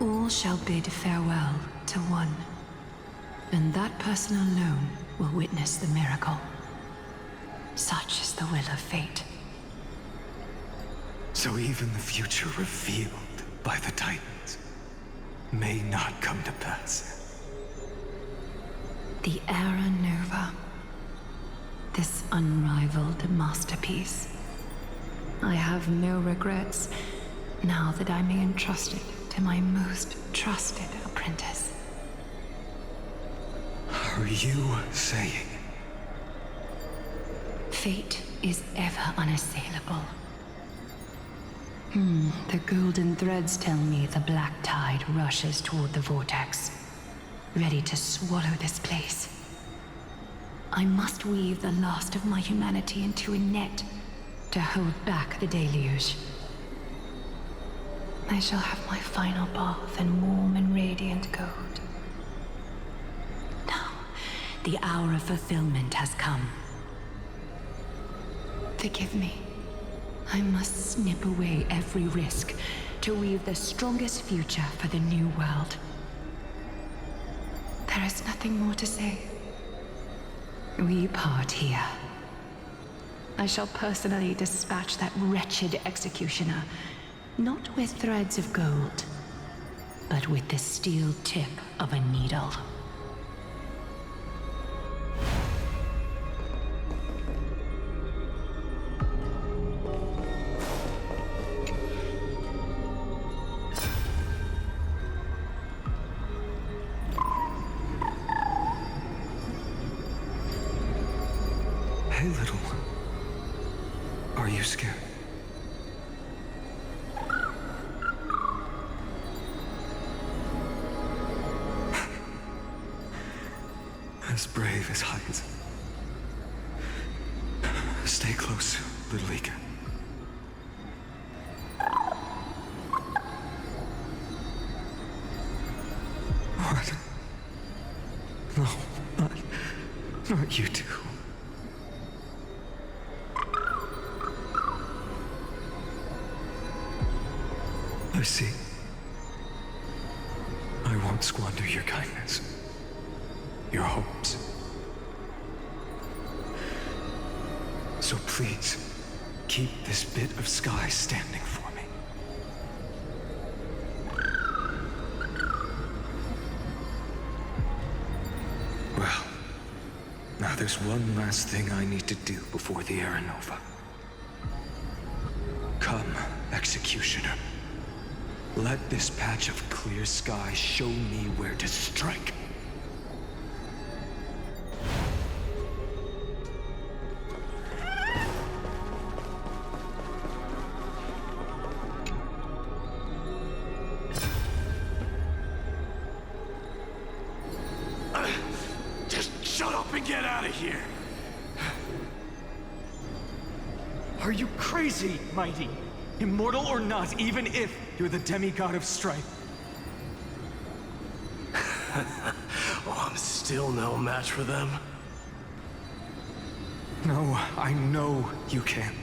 All shall bid farewell to one, and that person alone will witness the miracle. Such is the will of fate. So even the future revealed by the Titans may not come to pass. The Era Nova. This unrivaled masterpiece. I have no regrets now that I'm entrusted to my most trusted apprentice. Are you saying? Fate is ever unassailable. The golden threads tell me the black tide rushes toward the vortex, ready to swallow this place. I must weave the last of my humanity into a net to hold back the deluge. I shall have my final bath in warm and radiant gold. Now, the hour of fulfillment has come. Forgive me. I must snip away every risk to weave the strongest future for the new world. There is nothing more to say. We part here. I shall personally dispatch that wretched executioner, not with threads of gold, but with the steel tip of a needle. Hey, little. Are you scared? As brave as heights. Stay close, little Ika. What? No, not you two. I see. I won't squander your kindness. Your hopes. So please, keep this bit of sky standing for me. Well, now there's one last thing I need to do before the Era Nova. Come, Executioner. Let this patch of clear sky show me where to strike. Just shut up and get out of here! Are you crazy, Mighty? Immortal or not, even if you're the demigod of strife. Oh, I'm still no match for them. No, I know you can.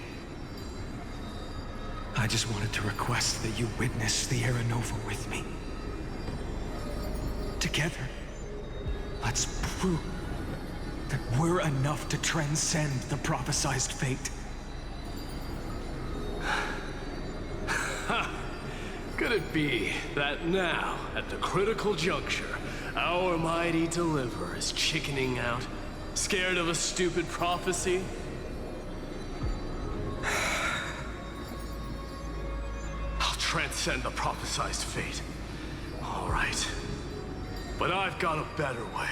I just wanted to request that you witness the Era Nova with me. Together, let's prove that we're enough to transcend the prophesized fate. Could it be that now, at the critical juncture, our mighty deliverer is chickening out, scared of a stupid prophecy? I'll transcend the prophesized fate. All right. But I've got a better way.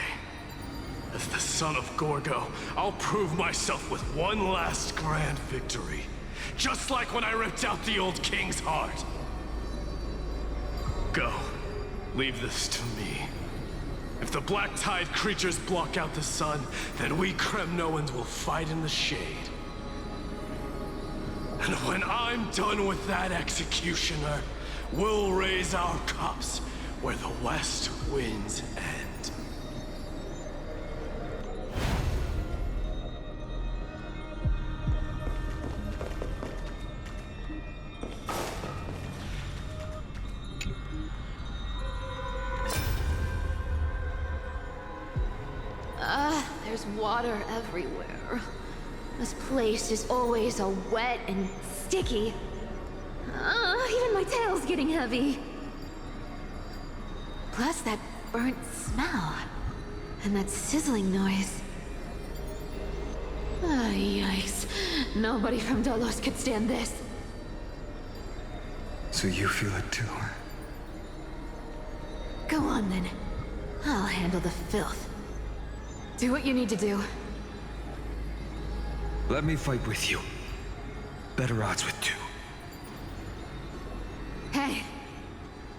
As the son of Gorgo, I'll prove myself with one last grand victory. Just like when I ripped out the old king's heart. Go. Leave this to me. If the Black Tide creatures block out the sun, then we Kremnoans will fight in the shade. And when I'm done with that executioner, we'll raise our cups where the west winds end. There's water everywhere. This place is always so wet and sticky. Even my tail's getting heavy. Plus that burnt smell. And that sizzling noise. Yikes. Nobody from Dolos could stand this. So you feel it too? Go on then. I'll handle the filth. Do what you need to do. Let me fight with you. Better odds with two. Hey,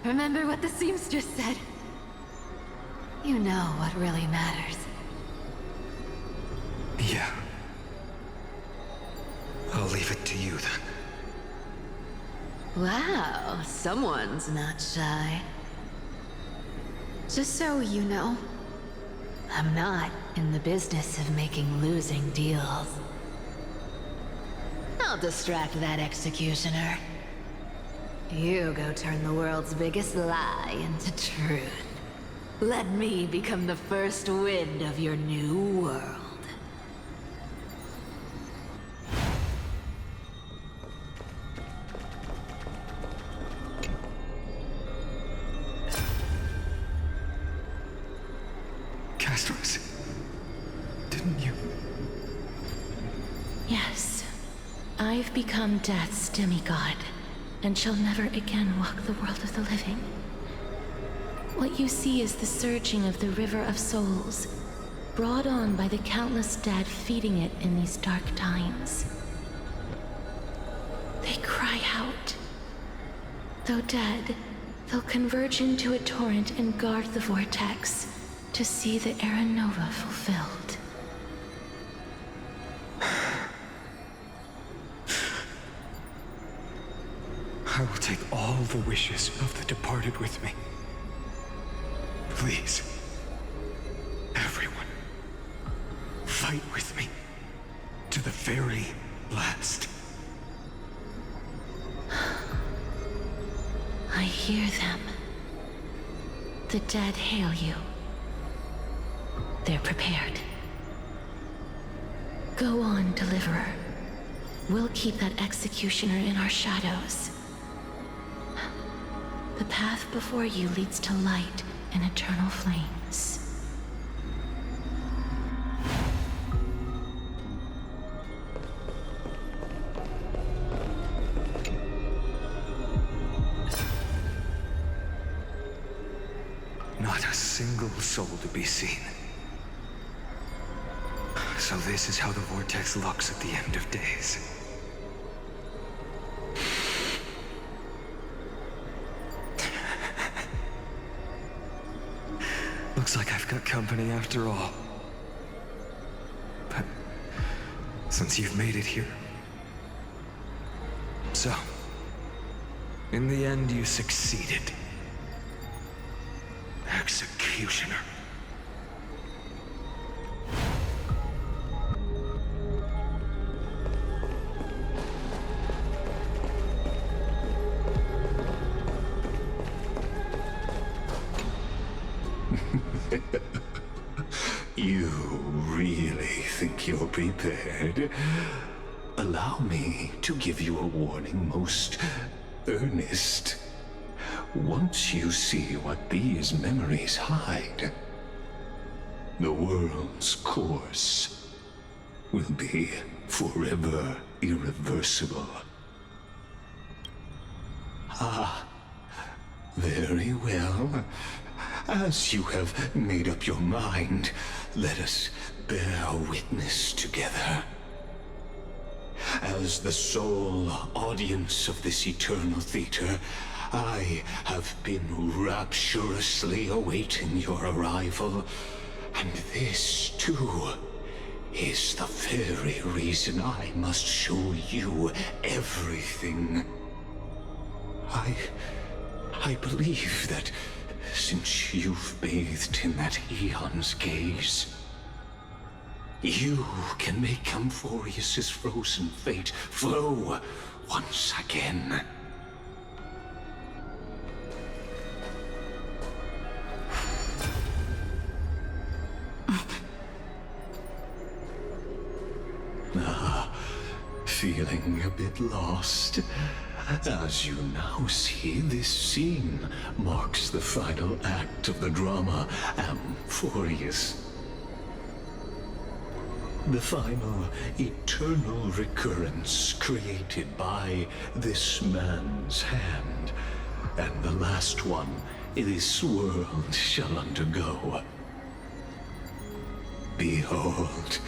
remember what the seamstress said? You know what really matters. Yeah. I'll leave it to you then. Wow, someone's not shy. Just so you know, I'm not in the business of making losing deals. I'll distract that executioner. You go turn the world's biggest lie into truth. Let me become the first wind of your new world. Didn't you? Yes. I've become Death's demigod, and shall never again walk the world of the living. What you see is the surging of the River of Souls, brought on by the countless dead feeding it in these dark times. They cry out. Though dead, they'll converge into a torrent and guard the vortex to see the Era Nova fulfilled. I will take all the wishes of the departed with me. Please, everyone, fight with me to the very last. I hear them. The dead hail you. They're prepared. Go on, Deliverer. We'll keep that executioner in our shadows. The path before you leads to light and eternal flames. Not a single soul to be seen. So this is how the vortex looks at the end of days. Looks like I've got company after all. But since you've made it here... So, in the end you succeeded. Executioner. You really think you're prepared? Allow me to give you a warning, most earnest. Once you see what these memories hide, the world's course will be forever irreversible. Ah, very well. As you have made up your mind, let us bear witness together. As the sole audience of this eternal theater, I have been rapturously awaiting your arrival, and this, too, is the very reason I must show you everything. I believe that since you've bathed in that Eon's gaze, you can make Amphoreus' frozen fate flow once again. Feeling a bit lost? As you now see, this scene marks the final act of the drama Amphoreus. The final eternal recurrence created by this man's hand, and the last one this world shall undergo. Behold,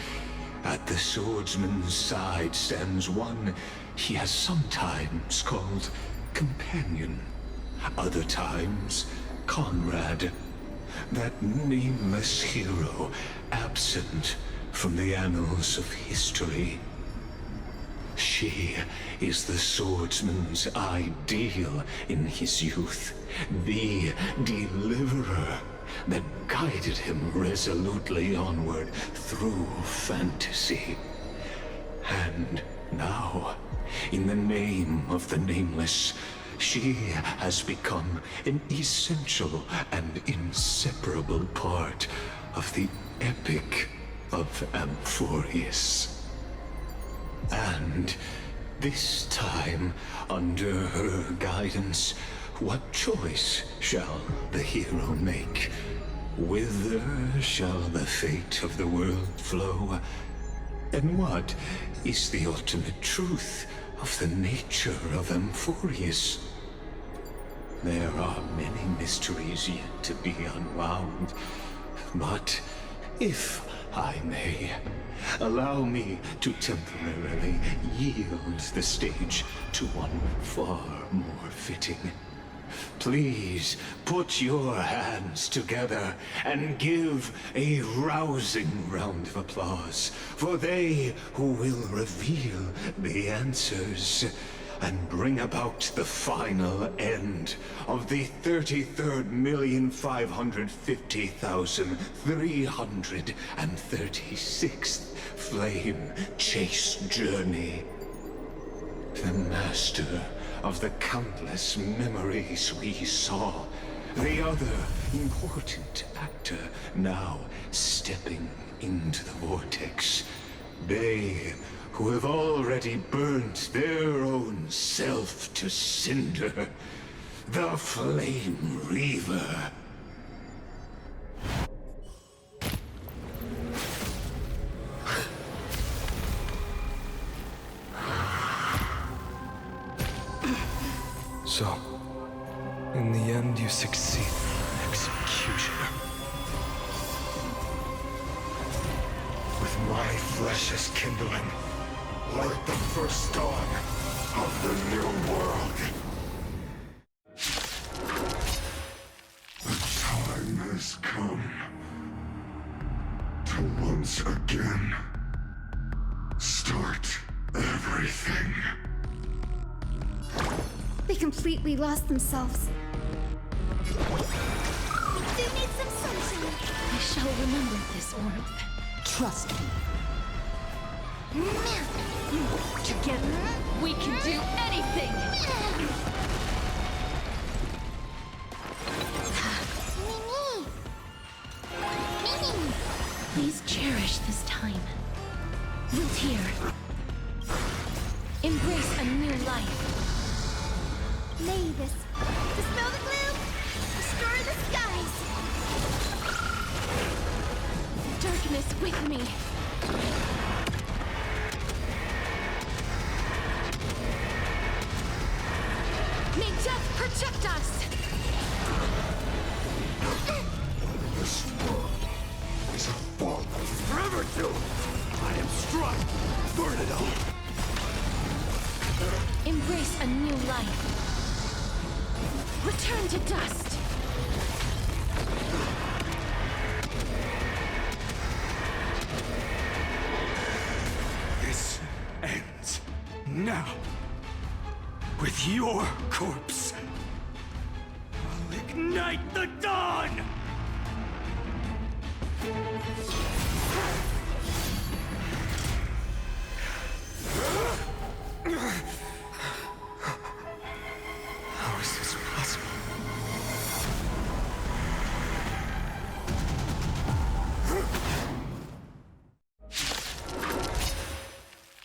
at the swordsman's side stands one he has sometimes called companion, other times comrade, that nameless hero absent from the annals of history. She is the swordsman's ideal in his youth, the deliverer that guided him resolutely onward through fantasy. And now, in the name of the Nameless, she has become an essential and inseparable part of the epic of Amphoreus. And this time, under her guidance, what choice shall the hero make? Whither shall the fate of the world flow? And what is the ultimate truth of the nature of Amphoreus? There are many mysteries yet to be unwound, but if I may. Allow me to temporarily yield the stage to one far more fitting. Please put your hands together and give a rousing round of applause for they who will reveal the answers and bring about the final end of the 33,550,336th flame chase journey. The master of the countless memories we saw. The other important actor now stepping into the vortex. They who have already burnt their own self to cinder. The Flame Reaver. So, in the end, you succeed. Executioner. With my flesh as kindling, like the first dawn of the new world. The time has come to once again start everything. They completely lost themselves. They need some sunshine. I shall remember this warmth. Trust me. Together, we can do anything! Please cherish this time. Root here. Embrace a new life. May this dispel the gloom, destroy the skies. Darkness with me. May death protect us! This world is a fallen, forever doomed. I am struck. Burn it all. Embrace a new life. Return to dust. This ends now. With your corpse, I'll ignite the dawn! How is this possible?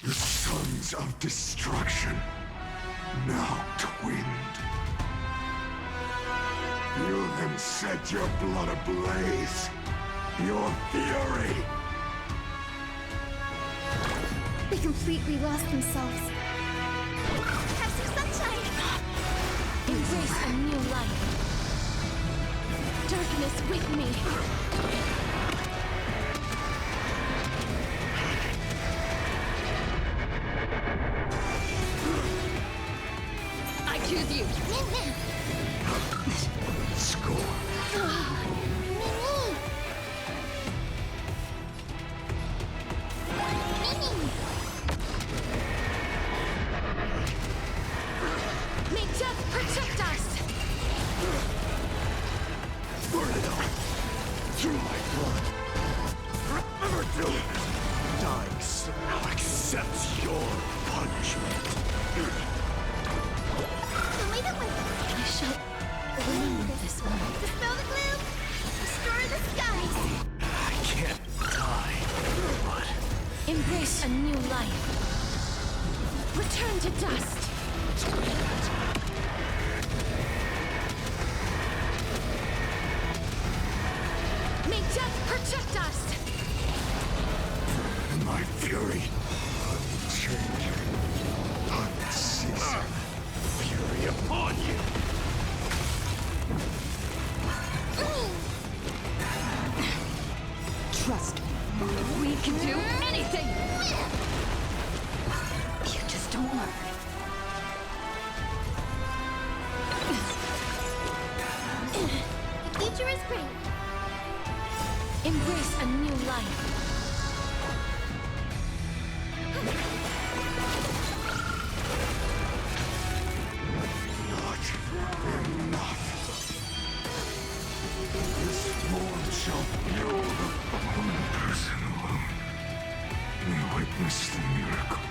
The sons of destruction, now twinned. Feel them set your blood ablaze. Your fury! They completely lost themselves. Have some sunshine. Embrace a new life. Darkness with me. I choose you. Score. May death protect us! Burn it up! Through my blood! Forever doomed! Dying soul accepts your punishment! I shall remember this one. Dispel the gloom, destroy the skies. I can't die, but... Embrace a new life. Return to dust. May death protect us! My fury, unchanging, unceasing. Fury upon you! Trust me. future is great. Embrace a new life. Not enough. This world shall be over. One person alone may witness the miracle.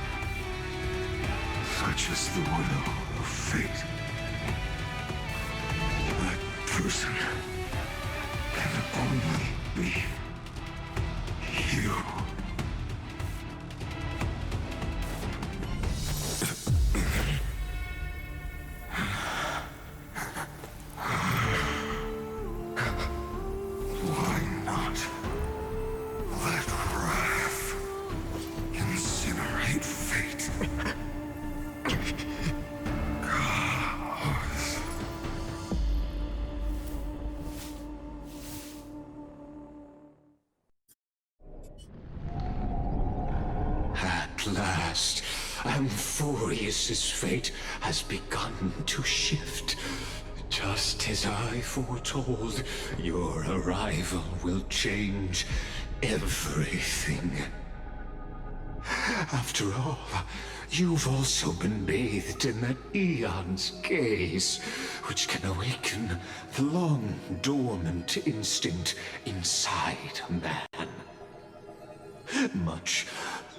Such is the will of fate. That person can only be you. Why not let wrath incinerate fate? At last, Amphoreus' fate has begun to shift. Just as I foretold, your arrival will change everything. After all, you've also been bathed in that Eon's gaze, which can awaken the long-dormant instinct inside a man. Much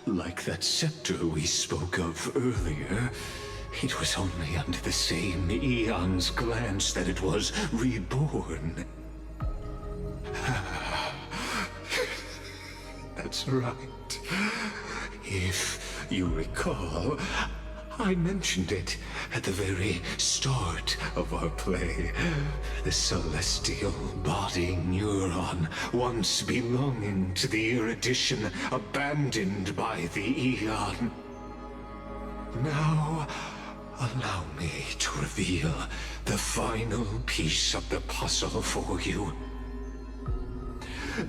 like that scepter we spoke of earlier, it was only under the same Eon's glance that it was reborn. That's right. If you recall, I mentioned it at the very start of our play. The celestial body neuron, once belonging to the Erudition, abandoned by the Eon. Now, allow me to reveal the final piece of the puzzle for you.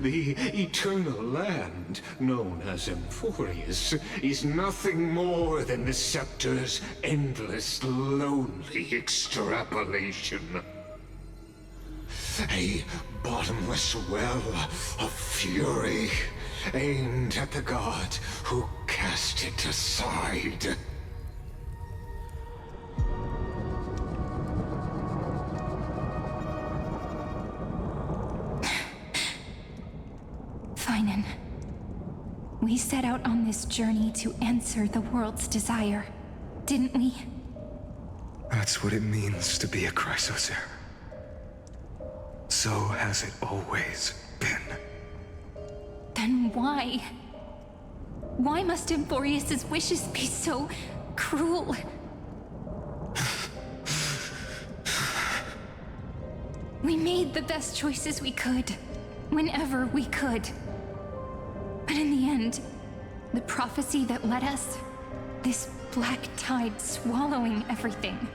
The eternal land, known as Amphoreus, is nothing more than the scepter's endless, lonely extrapolation. A bottomless well of fury, aimed at the god who cast it aside. Finan, we set out on this journey to answer the world's desire, didn't we? That's what it means to be a Chrysosaur. So has it always been. Then why? Why must Amphoreus' wishes be so cruel? We made the best choices we could, whenever we could. But in the end, the prophecy that led us, this black tide swallowing everything.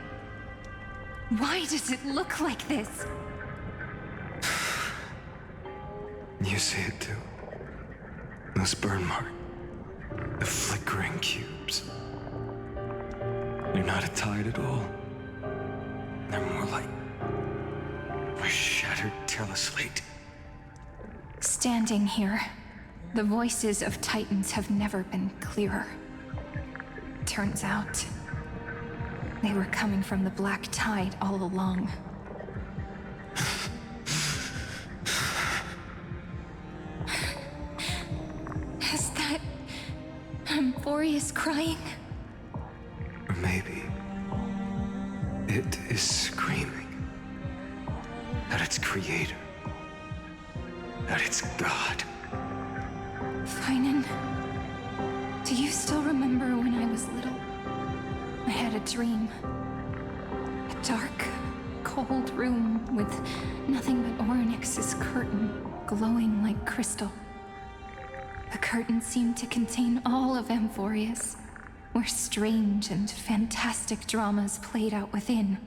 Why does it look like this? You see it too. Those burn marks. The flickering cubes. They're not a tide at all. They're more like a shattered teleslate. Standing here, the voices of Titans have never been clearer. Turns out, they were coming from the black tide all along. Is that Amphoreus crying? Or maybe it is screaming at its creator, at its god. Finan, do you still remember when I was little? I had a dream. A dark, cold room with nothing but Orynyx's curtain glowing like crystal. The curtain seemed to contain all of Amphoreus, where strange and fantastic dramas played out within.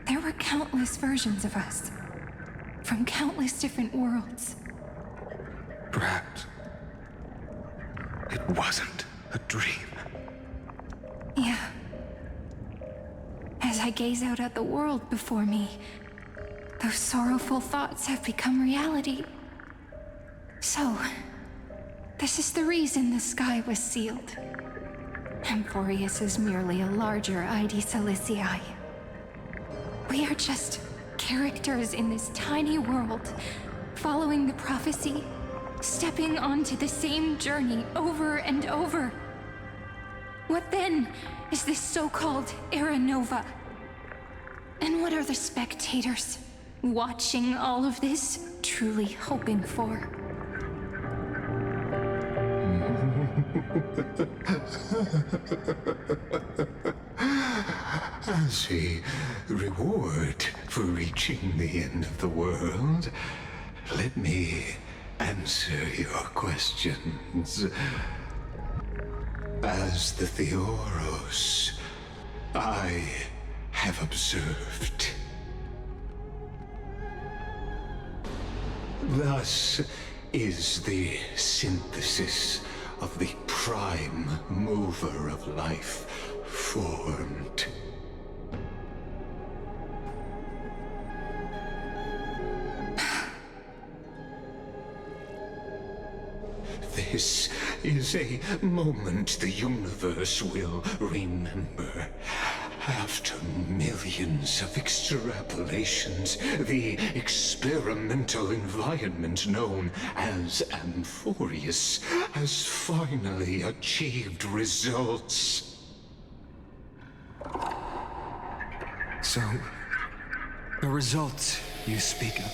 There were countless versions of us, from countless different worlds. Perhaps it wasn't a dream. Yeah. As I gaze out at the world before me, Those sorrowful thoughts have become reality. So, this is the reason the sky was sealed. Amphoreus is merely a larger ID Silicii. We are just characters in this tiny world, following the prophecy, stepping onto the same journey over and over. What then is this so-called Era Nova? And what are the spectators watching all of this truly hoping for? As a reward for reaching the end of the world, let me answer your questions. As the Theoros, I have observed. Thus is the synthesis of the prime mover of life formed. This is a moment the universe will remember. After millions of extrapolations, the experimental environment known as Amphoreus has finally achieved results. So, the results you speak of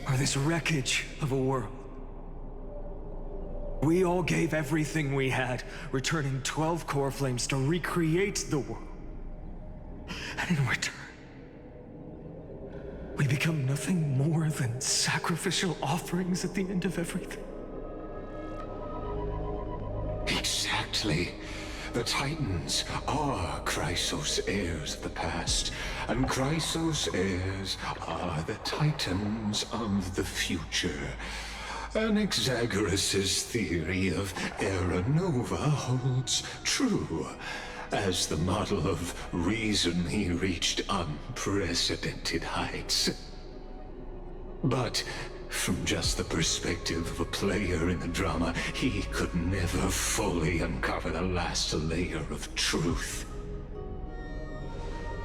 are this wreckage of a world. We all gave everything we had, returning 12 core flames to recreate the world. And in return, we become nothing more than sacrificial offerings at the end of everything. Exactly. The Titans are Chrysos heirs of the past, and Chrysos heirs are the Titans of the future. Anaxagoras' theory of Era Nova holds true. As the model of reason, he reached unprecedented heights. But from just the perspective of a player in the drama, he could never fully uncover the last layer of truth.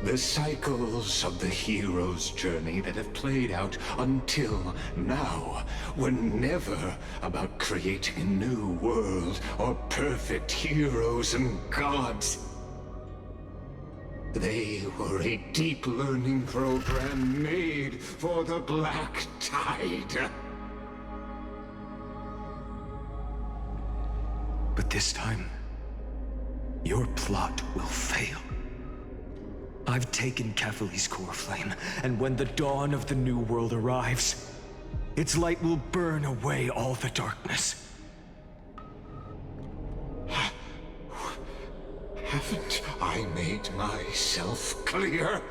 The cycles of the hero's journey that have played out until now were never about creating a new world or perfect heroes and gods. They were a deep learning program made for the Black Tide. But this time, your plot will fail. I've taken Kefali's core flame, and when the dawn of the new world arrives, its light will burn away all the darkness. Haven't I made myself clear?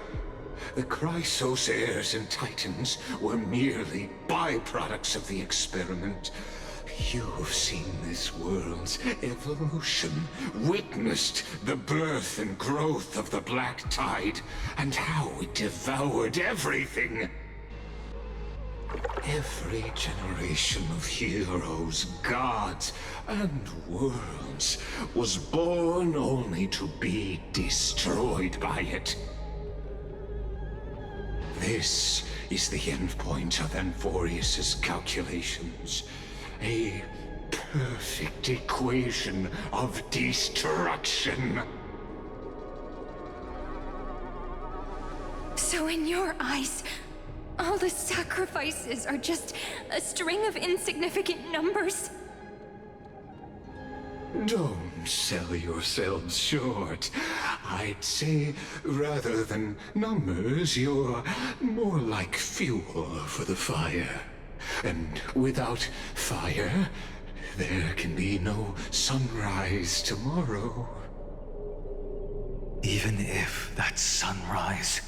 The Chrysos heirs and Titans were merely byproducts of the experiment. You've seen this world's evolution, witnessed the birth and growth of the Black Tide, and how it devoured everything. Every generation of heroes, gods, and worlds was born only to be destroyed by it. This is the endpoint of Amphoreus' calculations. A perfect equation of destruction. So in your eyes, all the sacrifices are just a string of insignificant numbers? Don't sell yourselves short. I'd say, rather than numbers, you're more like fuel for the fire. And without fire, there can be no sunrise tomorrow. Even if that sunrise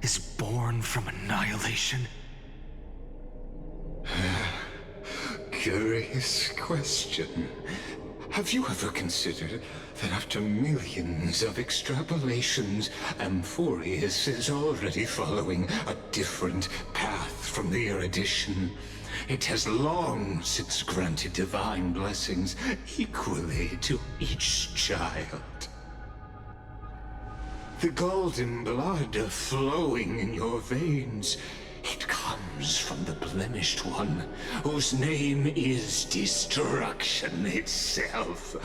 is born from annihilation? Curious question. Have you ever considered that after millions of extrapolations, Amphoreus is already following a different path from the erudition? It has long since granted divine blessings equally to each child. The golden blood flowing in your veins, it comes from the blemished one, whose name is destruction itself.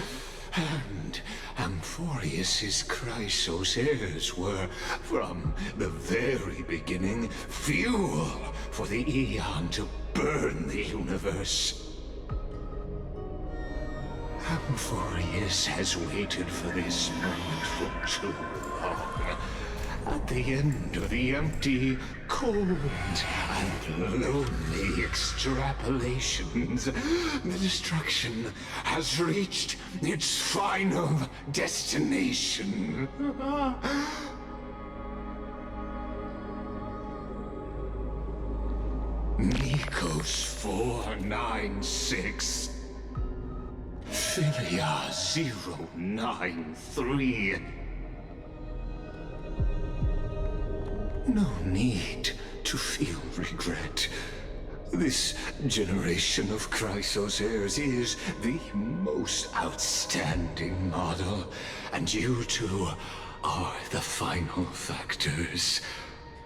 And Amphoreus's Chrysos heirs were, from the very beginning, fuel for the Aeon to burn the universe. Amphoreus has waited for this moment for too long. At the end of the empty, cold, and lonely extrapolations, the destruction has reached its final destination. Nikos 496. Philia 093. No need to feel regret. This generation of Chrysos heirs is the most outstanding model, and you two are the final factors.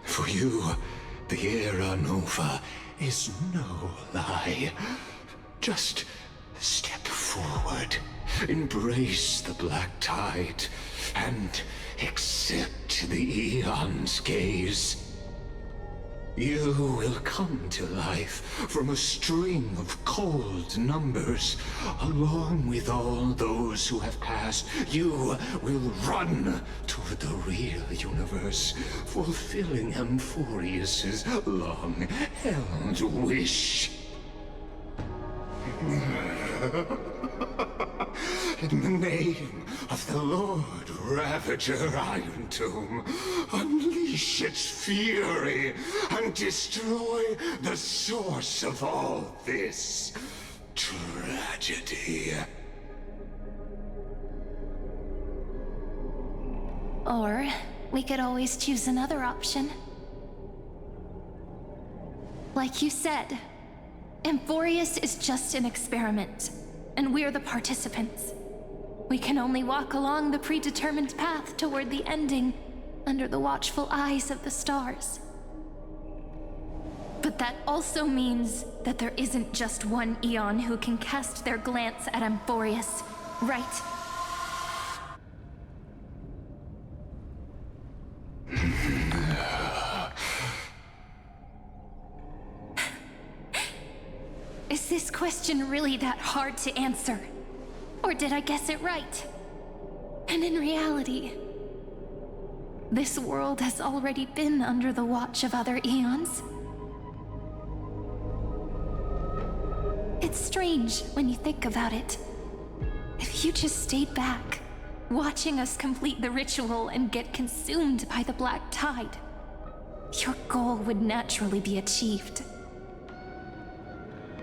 For you, the Era Nova is no lie. Just step forward, embrace the black tide, and accept the Aeon's gaze. You will come to life from a string of cold numbers. Along with all those who have passed, you will run toward the real universe, fulfilling Amphoreus's long-held wish. In the name of the Lord Ravager Iron Tomb, unleash its fury and destroy the source of all this tragedy. Or we could always choose another option. Like you said, Amphoreus is just an experiment, and we're the participants. We can only walk along the predetermined path toward the ending, under the watchful eyes of the stars. But that also means that there isn't just one Aeon who can cast their glance at Amphoreus, right? Is this question really that hard to answer? Or did I guess it right? And in reality, this world has already been under the watch of other Aeons. It's strange when you think about it. If you just stayed back, watching us complete the ritual and get consumed by the black tide, your goal would naturally be achieved.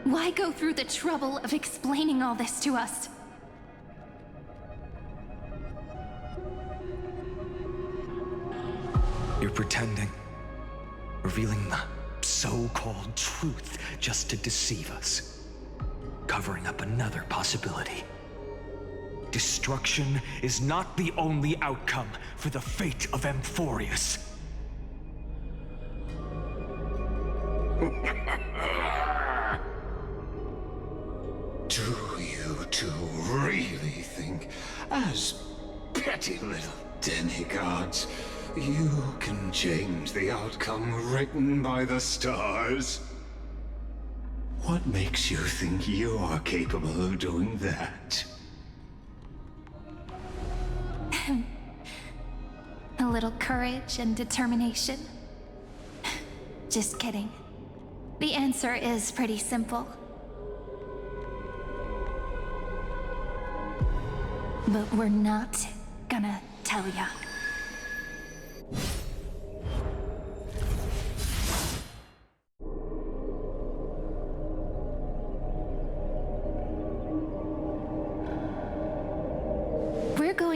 Why go through the trouble of explaining all this to us? You're pretending. Revealing the so-called truth just to deceive us. Covering up another possibility. Destruction is not the only outcome for the fate of Amphoreus. Do you two really think, as petty little demigods, you can change the outcome written by the stars? What makes you think you are capable of doing that? A little courage and determination. Just kidding. The answer is pretty simple. But we're not gonna tell ya.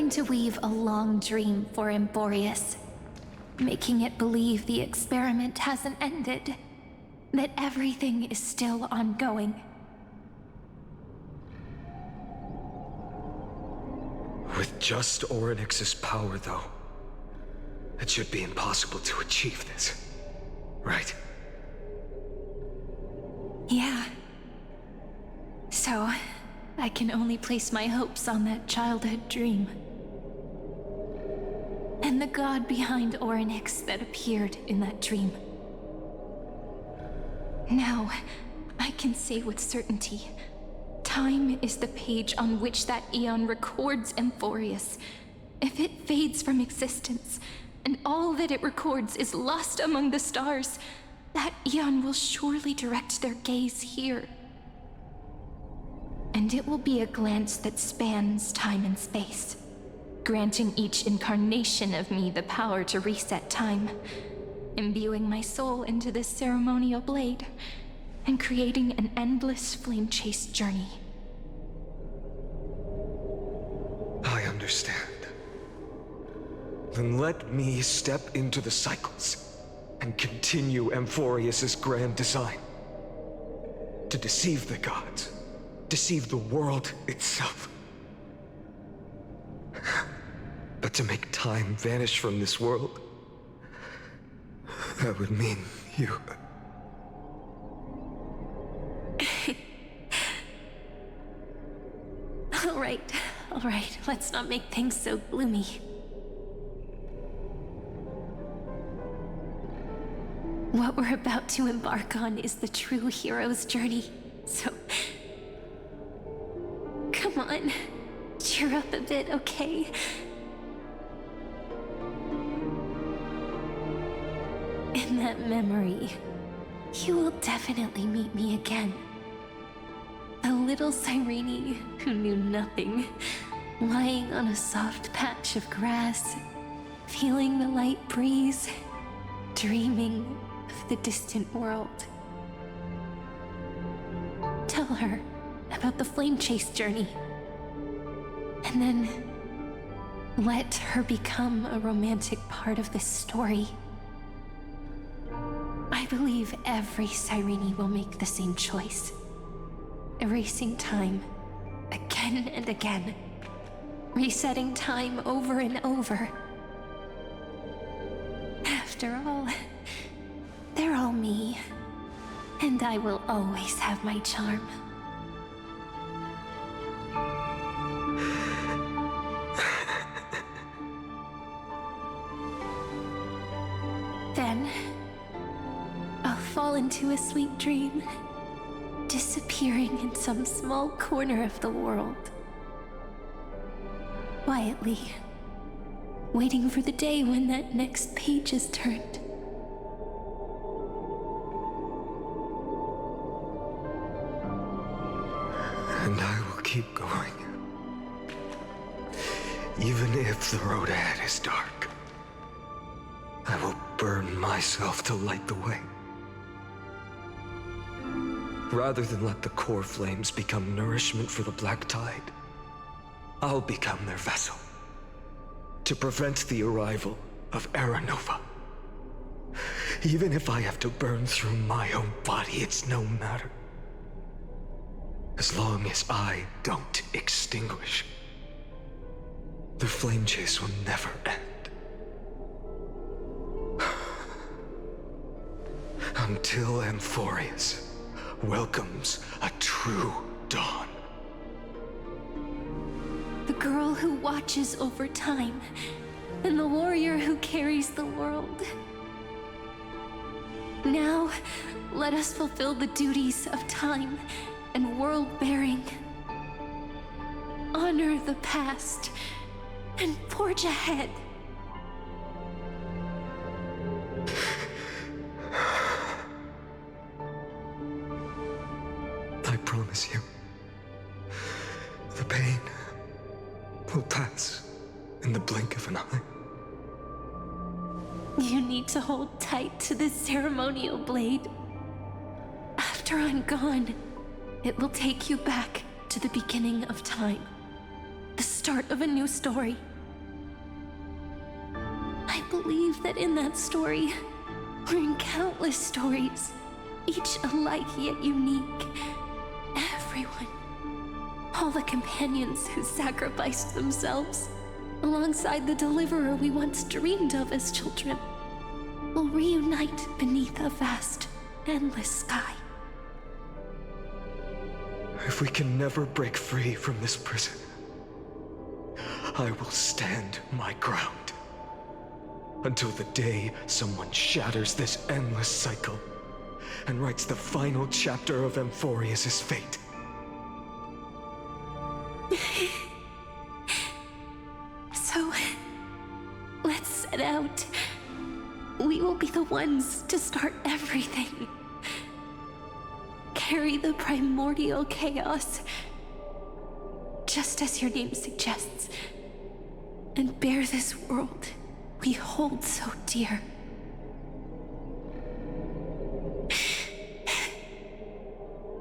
going to weave a long dream for Amphoreus, making it believe the experiment hasn't ended, that everything is still ongoing. With just Orynyx's power, though, it should be impossible to achieve this, right? Yeah. So, I can only place my hopes on that childhood dream. And the god behind Orynyx that appeared in that dream. Now, I can say with certainty, time is the page on which that eon records Amphoreus. If it fades from existence, and all that it records is lost among the stars, that eon will surely direct their gaze here. And it will be a glance that spans time and space, granting each incarnation of me the power to reset time, imbuing my soul into this ceremonial blade, and creating an endless flame-chased journey. I understand. Then let me step into the cycles and continue Amphoreus's grand design. To deceive the gods, deceive the world itself. But to make time vanish from this world, that would mean you. All right, let's not make things so gloomy. What we're about to embark on is the true hero's journey, so... Come on, cheer up a bit, okay? In that memory, you will definitely meet me again. A little Cyrene who knew nothing, lying on a soft patch of grass, feeling the light breeze, dreaming of the distant world. Tell her about the flame chase journey, and then let her become a romantic part of this story. I believe every Cyrene will make the same choice. Erasing time, again and again. Resetting time over and over. After all, they're all me. And I will always have my charm. Then, I'll fall into a sweet dream, disappearing in some small corner of the world. Quietly, waiting for the day when that next page is turned. And I will keep going. Even if the road ahead is dark, I will burn myself to light the way. Rather than let the core flames become nourishment for the Black Tide, I'll become their vessel, to prevent the arrival of Era Nova. Even if I have to burn through my own body, it's no matter. As long as I don't extinguish, the flame chase will never end. Until Amphoreus welcomes a true dawn. The girl who watches over time, and the warrior who carries the world. Now, let us fulfill the duties of time and world-bearing. Honor the past, and forge ahead. I promise you, the pain will pass in the blink of an eye. You need to hold tight to this ceremonial blade. After I'm gone, it will take you back to the beginning of time. The start of a new story, believe that in that story, or in countless stories, each alike yet unique, everyone, all the companions who sacrificed themselves, alongside the deliverer we once dreamed of as children, will reunite beneath a vast, endless sky. If we can never break free from this prison, I will stand my ground. Until the day someone shatters this endless cycle and writes the final chapter of Amphoreus' fate. So, let's set out. We will be the ones to start everything. Carry the primordial chaos, just as your name suggests, and bear this world we hold so dear.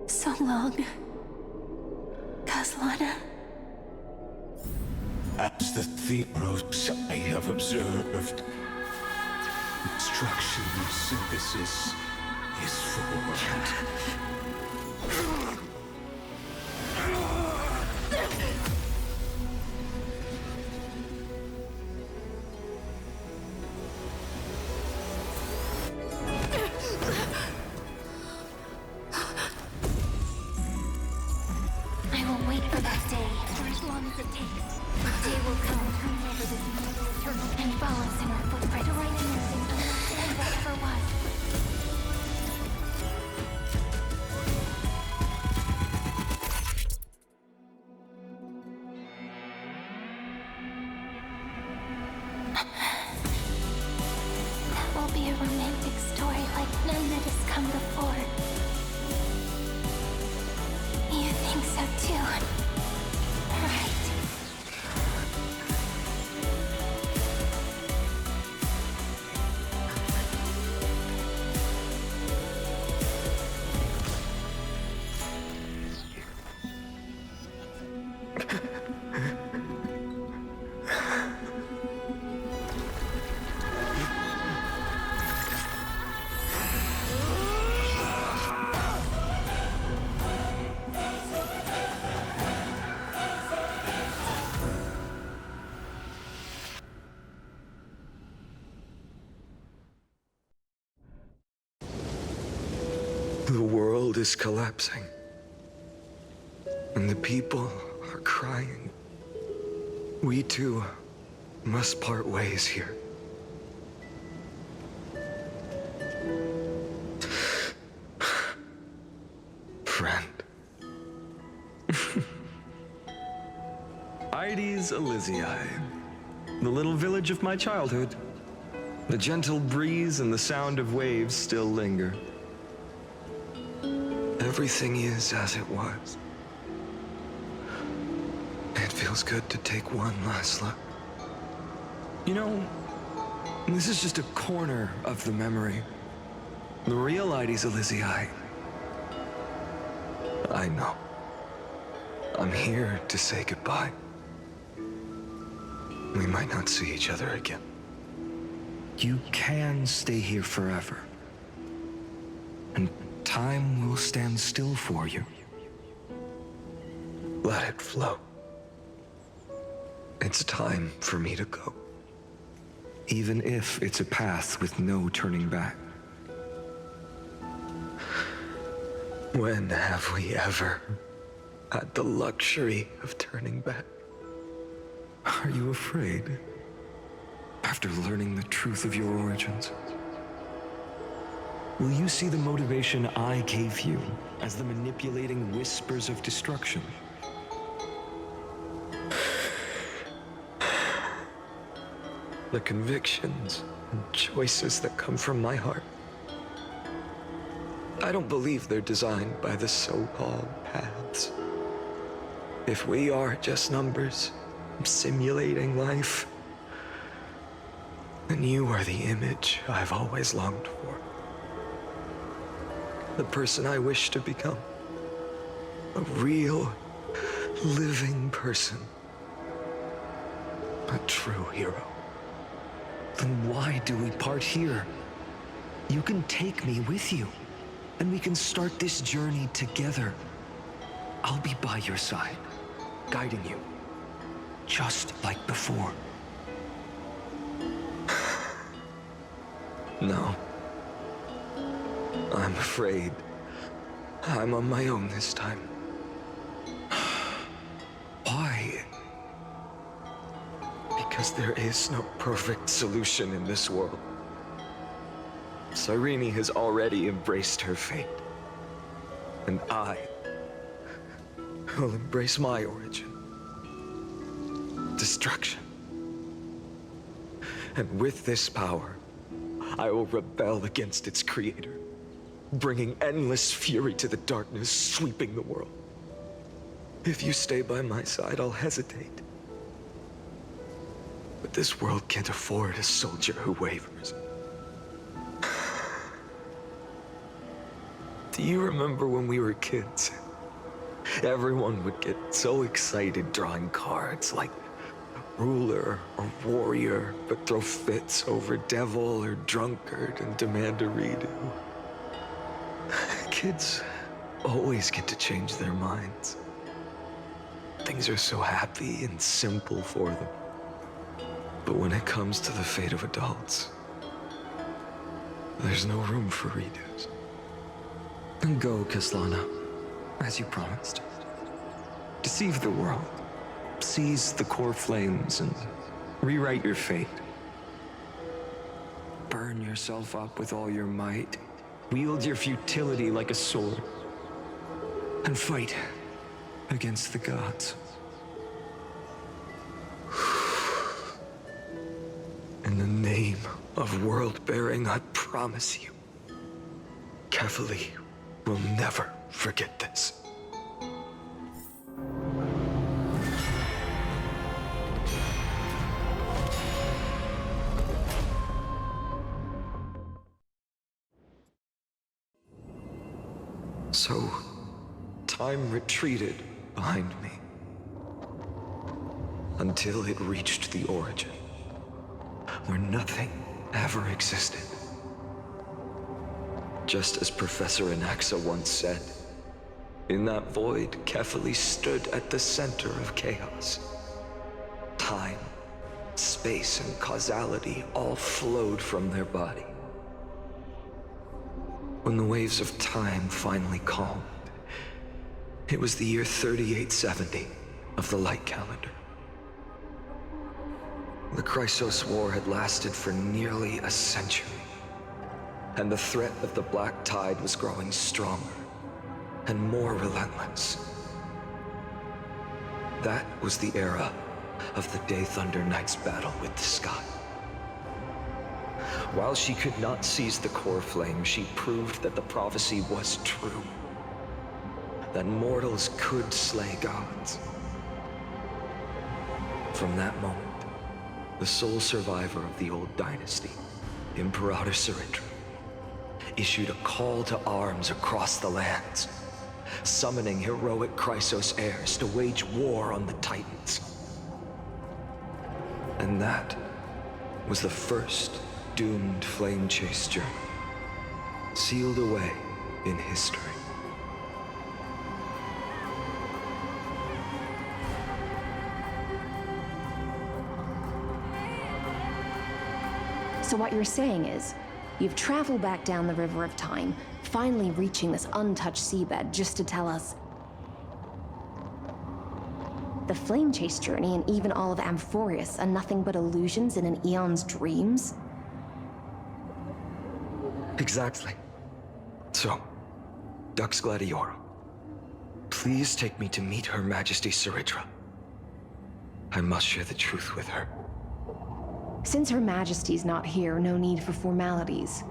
So long, Kaslana. As the Theros I have observed, instruction synthesis is formed. I will wait for that day, for as long as it takes. The day will come whenever this eternal and follows in our footprint, writing everything understand whatever was. That will be a romantic story like none that has come before. You think so too, right? The world is collapsing, and the people are crying. We too must part ways here. Friend. Ides Elysiae, the little village of my childhood. The gentle breeze and the sound of waves still linger. Everything is as it was. It feels good to take one last look. You know, this is just a corner of the memory. The real Ides Elysiae. I know. I'm here to say goodbye. We might not see each other again. You can stay here forever. And time will stand still for you. Let it flow. It's time for me to go. Even if it's a path with no turning back. When have we ever had the luxury of turning back? Are you afraid? After learning the truth of your origins? Will you see the motivation I gave you as the manipulating whispers of destruction? The convictions and choices that come from my heart. I don't believe they're designed by the so-called paths. If we are just numbers simulating life, then you are the image I've always longed for. The person I wish to become. A real, living person. A true hero. Then why do we part here? You can take me with you, and we can start this journey together. I'll be by your side, guiding you, just like before. No. I'm afraid I'm on my own this time. Why? Because there is no perfect solution in this world. Cyrene has already embraced her fate. And I will embrace my origin. Destruction. And with this power, I will rebel against its creator, bringing endless fury to the darkness, sweeping the world. If you stay by my side, I'll hesitate. But this world can't afford a soldier who wavers. Do you remember when we were kids? Everyone would get so excited drawing cards like ruler or warrior, but throw fits over devil or drunkard and demand a redo. Kids always get to change their minds. Things are so happy and simple for them. But when it comes to the fate of adults, there's no room for redos. And go, Kaslana, as you promised. Deceive the world. Seize the core flames and rewrite your fate. Burn yourself up with all your might. Wield your futility like a sword. And fight against the gods. In the name of world-bearing, I promise you, Kefali will never forget this. So, time retreated behind me until it reached the origin, where nothing ever existed. Just as Professor Anaxa once said, in that void, Kefali stood at the center of chaos. Time, space, and causality all flowed from their body. When the waves of time finally calmed, it was the year 3870 of the Light Calendar. The Chrysos War had lasted for nearly a century, and the threat of the Black Tide was growing stronger and more relentless. That was the era of the Day Thunder Knight's battle with the sky. While she could not seize the core flame, she proved that the prophecy was true. That mortals could slay gods. From that moment, the sole survivor of the old dynasty, Imperator Cyrindra, issued a call to arms across the lands, summoning heroic Chrysos heirs to wage war on the Titans. And that was the first doomed flame chase journey, sealed away in history. So what you're saying is, you've traveled back down the River of Time, finally reaching this untouched seabed just to tell us the flame chase journey and even all of Amphoreus are nothing but illusions in an eon's dreams? Exactly. So, Dux Gladiorum, please take me to meet Her Majesty Cyrindra. I must share the truth with her. Since Her Majesty's not here, no need for formalities.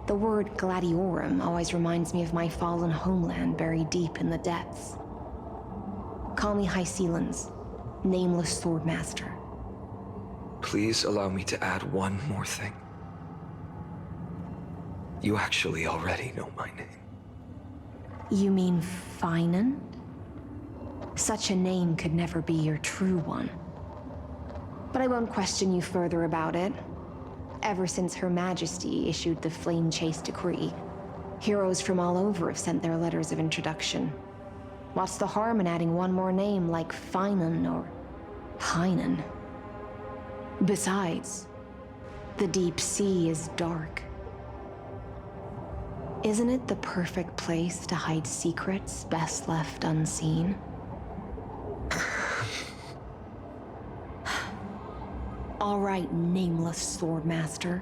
The word Gladiorum always reminds me of my fallen homeland buried deep in the depths. Call me High Sealans, nameless swordmaster. Please allow me to add one more thing. You actually already know my name. You mean Finan? Such a name could never be your true one. But I won't question you further about it. Ever since Her Majesty issued the Flame Chase Decree, heroes from all over have sent their letters of introduction. What's the harm in adding one more name like Finan or Heinen? Besides, the deep sea is dark. Isn't it the perfect place to hide secrets best left unseen? All right, nameless Swordmaster.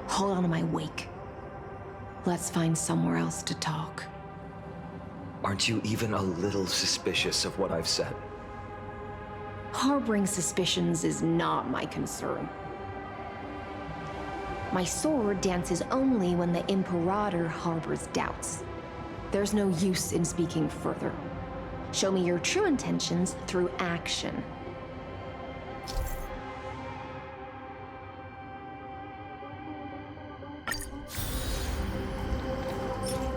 Hold on to my wake. Let's find somewhere else to talk. Aren't you even a little suspicious of what I've said? Harboring suspicions is not my concern. My sword dances only when the Imperator harbors doubts. There's no use in speaking further. Show me your true intentions through action.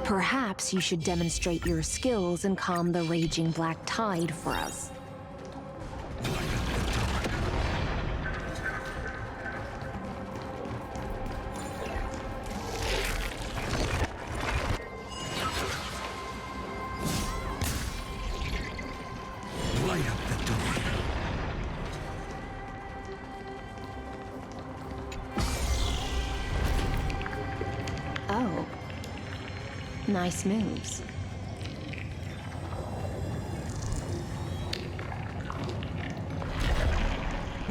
Perhaps you should demonstrate your skills and calm the raging black tide for us. Light up the door. Oh. Nice moves.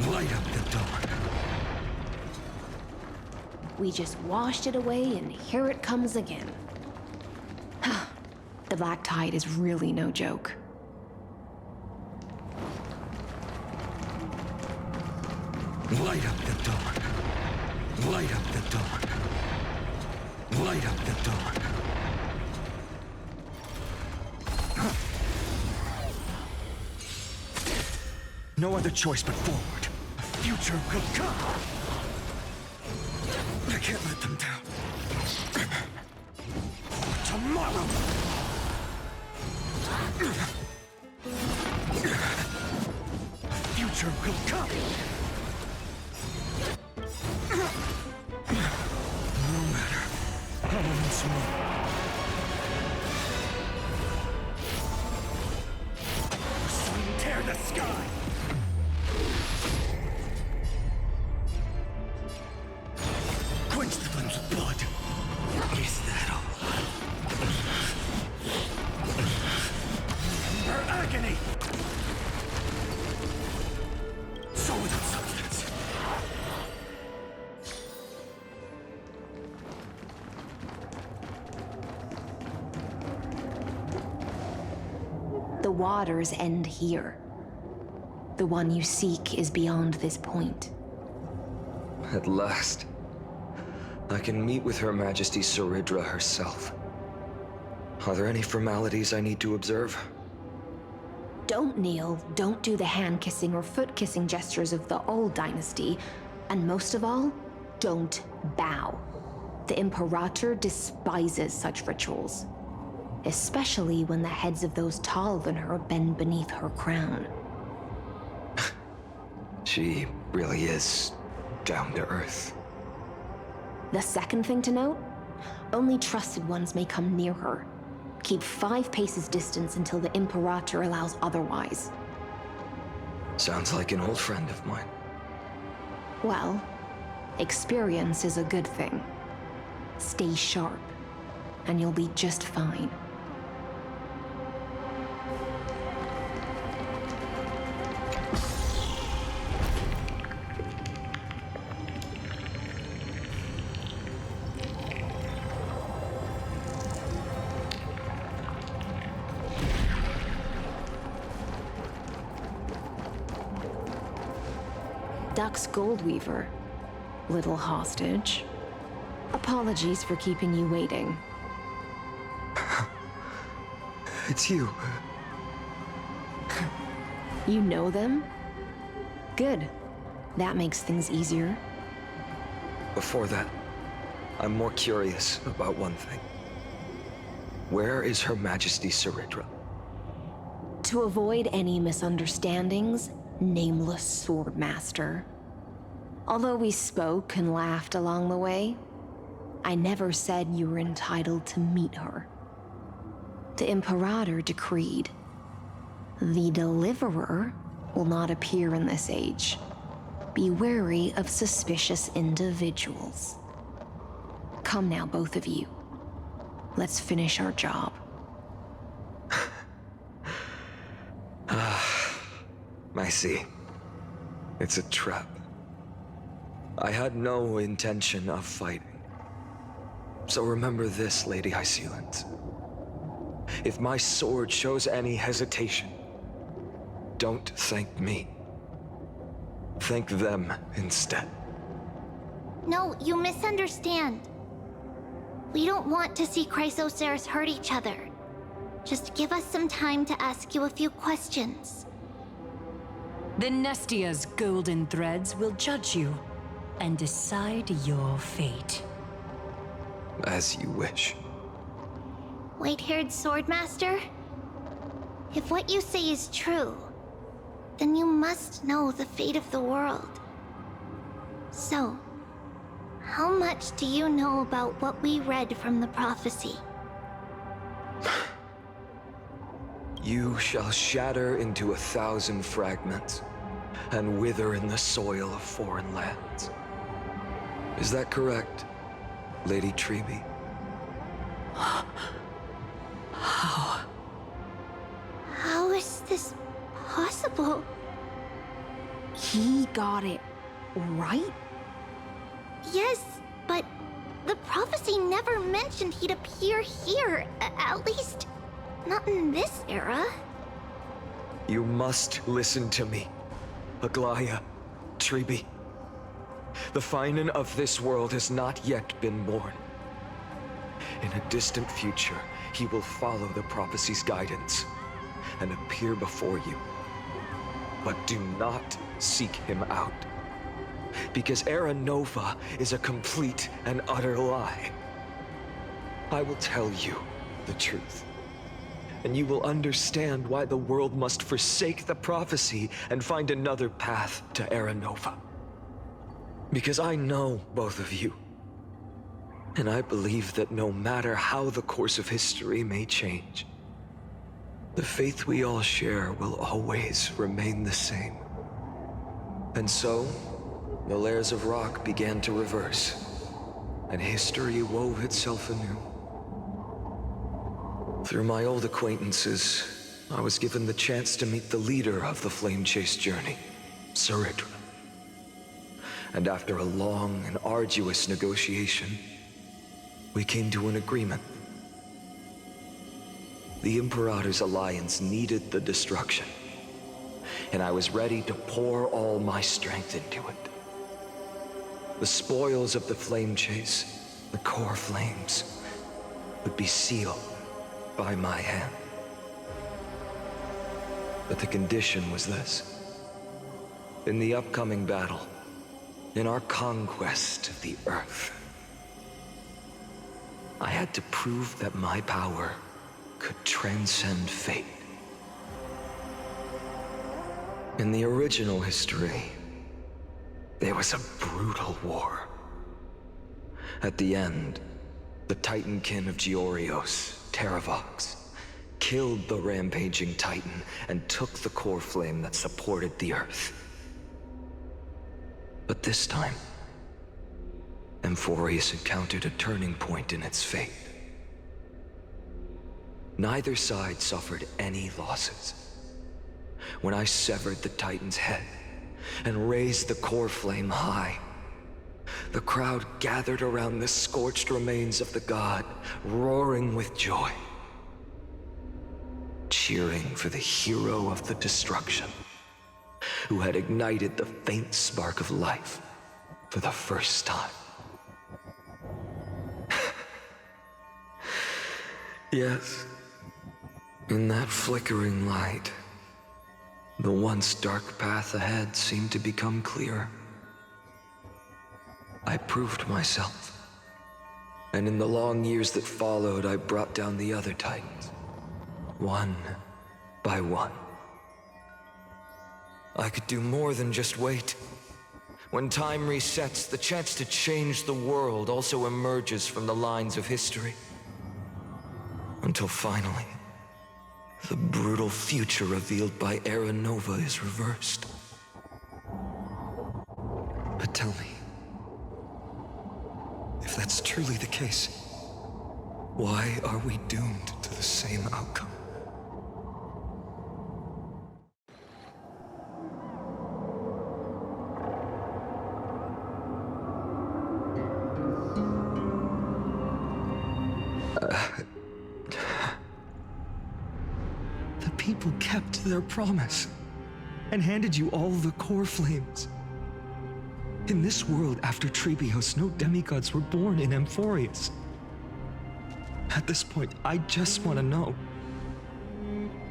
Light up the door. We just washed it away and here it comes again. The black tide is really no joke. Light up the door. Light up the door. Light up the door. No other choice but forward. A future will come. I can't let them down. For tomorrow. A future will come. No matter how small. Tear the sky! Quench the flames of blood. Is that all? Her agony! So without substance. The waters end here. The one you seek is beyond this point. At last, I can meet with Her Majesty Saridra herself. Are there any formalities I need to observe? Don't kneel, don't do the hand-kissing or foot-kissing gestures of the old dynasty, and most of all, don't bow. The Imperator despises such rituals, especially when the heads of those taller than her bend beneath her crown. She really is down to earth. The second thing to note, only trusted ones may come near her. Keep 5 paces distance until the Imperator allows otherwise. Sounds like an old friend of mine. Well, experience is a good thing. Stay sharp, and you'll be just fine. Duck's Goldweaver, little hostage. Apologies for keeping you waiting. It's you. You know them? Good. That makes things easier. Before that, I'm more curious about one thing. Where is Her Majesty Saridra? To avoid any misunderstandings, nameless Swordmaster. Although we spoke and laughed along the way, I never said you were entitled to meet her. The Imperator decreed, the Deliverer will not appear in this age. Be wary of suspicious individuals. Come now, both of you. Let's finish our job. I see. It's a trap. I had no intention of fighting. So remember this, Lady Hysealant. If my sword shows any hesitation, don't thank me. Thank them instead. No, you misunderstand. We don't want to see Chrysoceres hurt each other. Just give us some time to ask you a few questions. The Nestia's golden threads will judge you and decide your fate. As you wish. White-haired Swordmaster? If what you say is true, then you must know the fate of the world. So, how much do you know about what we read from the prophecy? You shall shatter into 1,000 fragments and wither in the soil of foreign lands. Is that correct, Lady Treeby? How is this possible? He got it right? Yes, but the prophecy never mentioned he'd appear here. At least, not in this era. You must listen to me, Aglaya, Treeby. The Finan of this world has not yet been born. In a distant future, he will follow the prophecy's guidance and appear before you. But do not seek him out, because Era Nova is a complete and utter lie. I will tell you the truth, and you will understand why the world must forsake the prophecy and find another path to Era Nova. Because I know both of you, and I believe that no matter how the course of history may change, the faith we all share will always remain the same. And so, the layers of rock began to reverse, and history wove itself anew. Through my old acquaintances, I was given the chance to meet the leader of the Flame Chase journey, Saridra. And after a long and arduous negotiation, we came to an agreement. The Imperator's alliance needed the destruction, and I was ready to pour all my strength into it. The spoils of the Flame Chase, the core flames, would be sealed by my hand. But the condition was this. In the upcoming battle, in our conquest of the Earth, I had to prove that my power could transcend fate. In the original history, there was a brutal war. At the end, the Titankin of Georios, Terravox, killed the rampaging Titan and took the core flame that supported the Earth. But this time, Amphoreus encountered a turning point in its fate. Neither side suffered any losses. When I severed the Titan's head and raised the core flame high, the crowd gathered around the scorched remains of the god, roaring with joy, cheering for the hero of the destruction, who had ignited the faint spark of life for the first time. Yes, in that flickering light, the once dark path ahead seemed to become clearer. I proved myself, and in the long years that followed, I brought down the other Titans, one by one. I could do more than just wait. When time resets, the chance to change the world also emerges from the lines of history. Until finally, the brutal future revealed by Era Nova is reversed. But tell me, if that's truly the case, why are we doomed to the same outcome? The people kept their promise and handed you all the core flames. In this world after Trebios, no demigods were born in Amphoreus. At this point, I just want to know.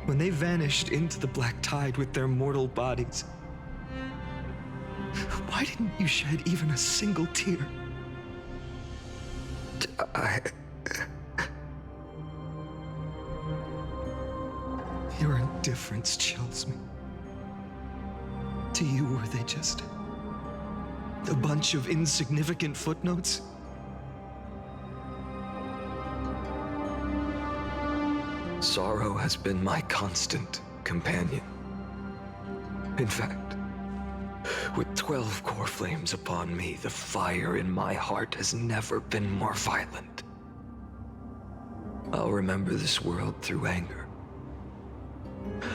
When they vanished into the black tide with their mortal bodies, why didn't you shed even a single tear? Your indifference chills me. To you, were they just a bunch of insignificant footnotes? Sorrow has been my constant companion. In fact, with 12 core flames upon me, the fire in my heart has never been more violent. I'll remember this world through anger.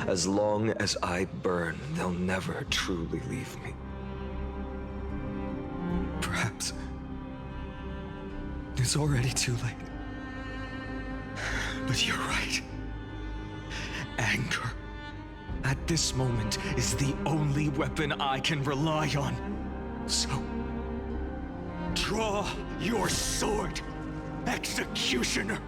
As long as I burn, they'll never truly leave me. Perhaps it's already too late. But you're right. Anger, at this moment, is the only weapon I can rely on. So, draw your sword, Executioner.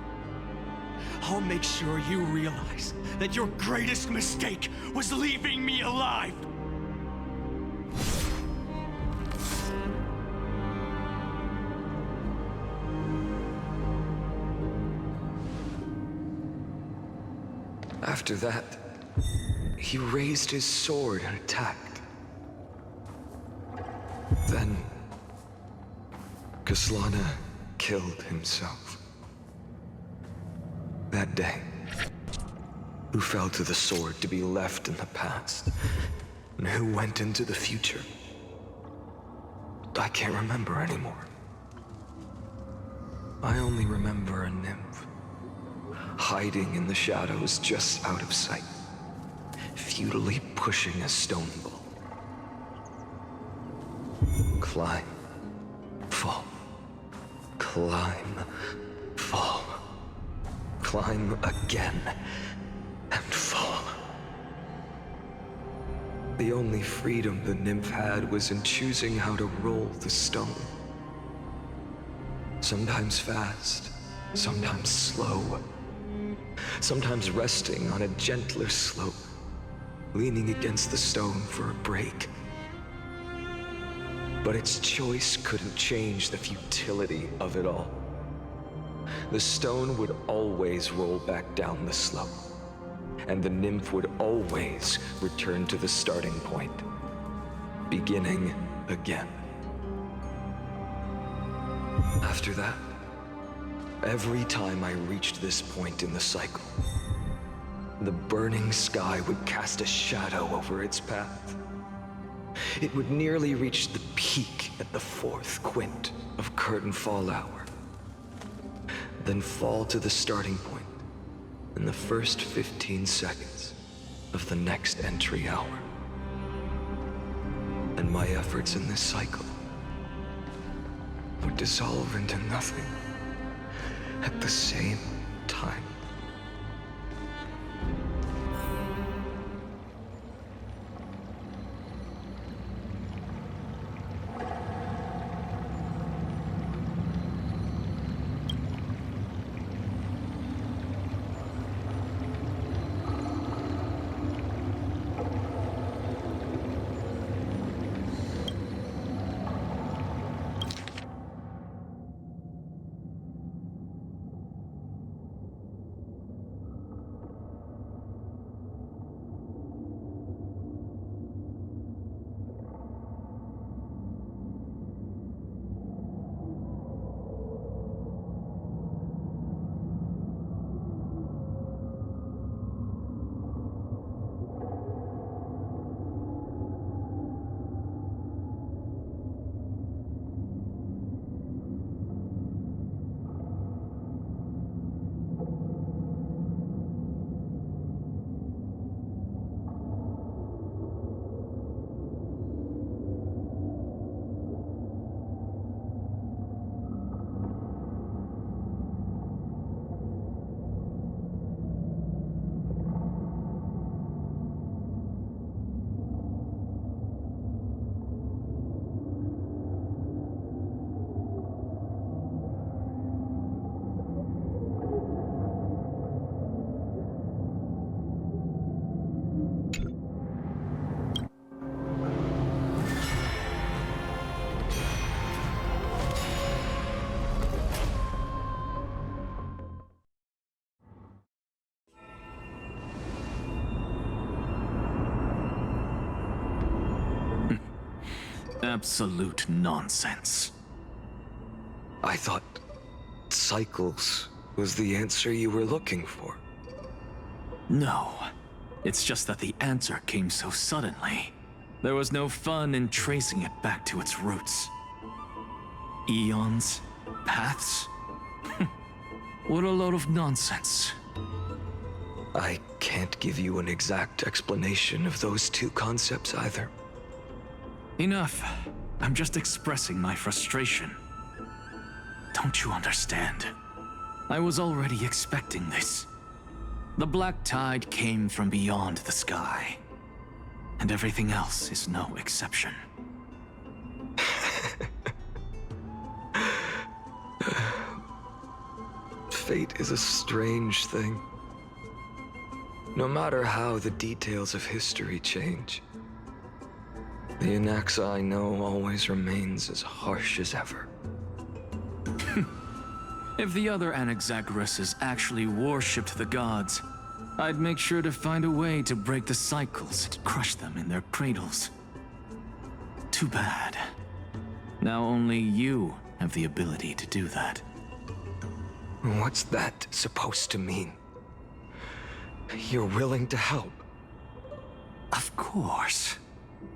I'll make sure you realize that your greatest mistake was leaving me alive. After that, he raised his sword and attacked. Then, Kaslana killed himself. That day, who fell to the sword to be left in the past, and who went into the future, I can't remember anymore. I only remember a nymph, hiding in the shadows just out of sight, futilely pushing a stone ball. Climb, fall, climb, fall, climb again, and fall. The only freedom the nymph had was in choosing how to roll the stone. Sometimes fast, sometimes slow. Sometimes resting on a gentler slope, leaning against the stone for a break. But its choice couldn't change the futility of it all. The stone would always roll back down the slope, and the nymph would always return to the starting point, beginning again. After that, every time I reached this point in the cycle, the burning sky would cast a shadow over its path. It would nearly reach the peak at the 4th quint of curtain fall hour, then fall to the starting point in the first 15 seconds of the next entry hour. And my efforts in this cycle would dissolve into nothing at the same time. Absolute nonsense. I thought cycles was the answer you were looking for. No. It's just that the answer came so suddenly. There was no fun in tracing it back to its roots. Eons? Paths? What a load of nonsense. I can't give you an exact explanation of those two concepts either. Enough. I'm just expressing my frustration. Don't you understand? I was already expecting this. The black tide came from beyond the sky. And everything else is no exception. Fate is a strange thing. No matter how the details of history change, the Anaxa I know always remains as harsh as ever. If the other Anaxagoras actually worshipped the gods, I'd make sure to find a way to break the cycles and crush them in their cradles. Too bad. Now only you have the ability to do that. What's that supposed to mean? You're willing to help? Of course.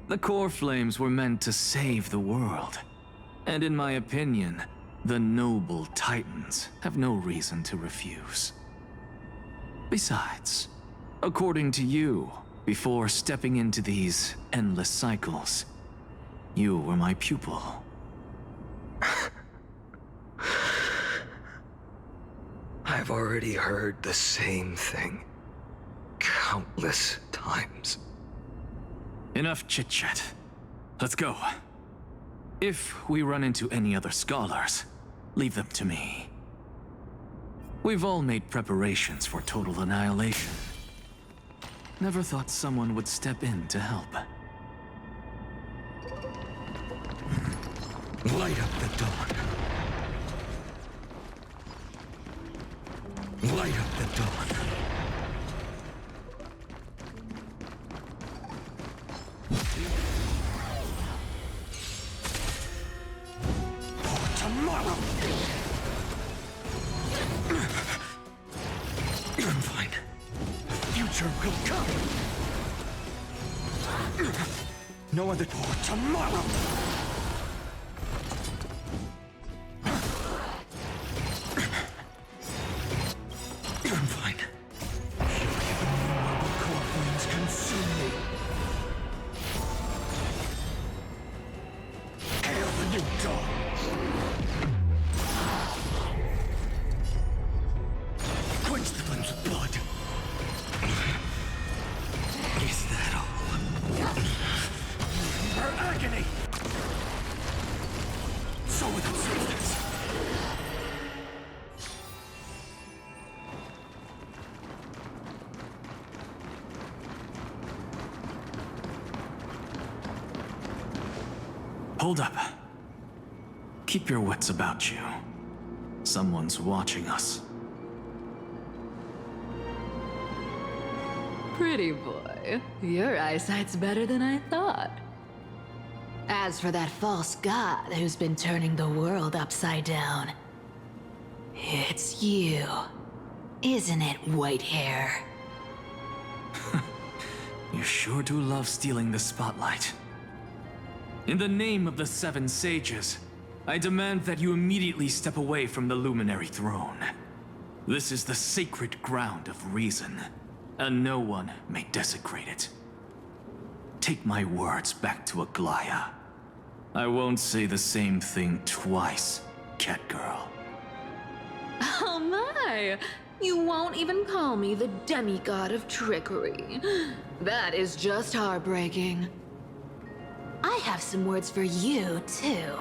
The core flames were meant to save the world. And in my opinion, the noble Titans have no reason to refuse. Besides, according to you, before stepping into these endless cycles, you were my pupil. I've already heard the same thing countless times. Enough chit-chat. Let's go. If we run into any other scholars, leave them to me. We've all made preparations for total annihilation. Never thought someone would step in to help. Light up the dawn. Light up the dawn. For tomorrow. I'm fine. Future will come. No other for tomorrow. I'm fine. The core flames consume me. Hail the new dawn. Quench the flames with blood. Is that all? Her agony. So without substance. Hold up. Keep your wits about you. Someone's watching us. Pretty boy, your eyesight's better than I thought. As for that false god who's been turning the world upside down, it's you, isn't it, Whitehair? You sure do love stealing the spotlight. In the name of the Seven Sages, I demand that you immediately step away from the Luminary Throne. This is the sacred ground of reason, and no one may desecrate it. Take my words back to Aglaya. I won't say the same thing twice, Catgirl. Oh my! You won't even call me the demigod of trickery. That is just heartbreaking. I have some words for you, too.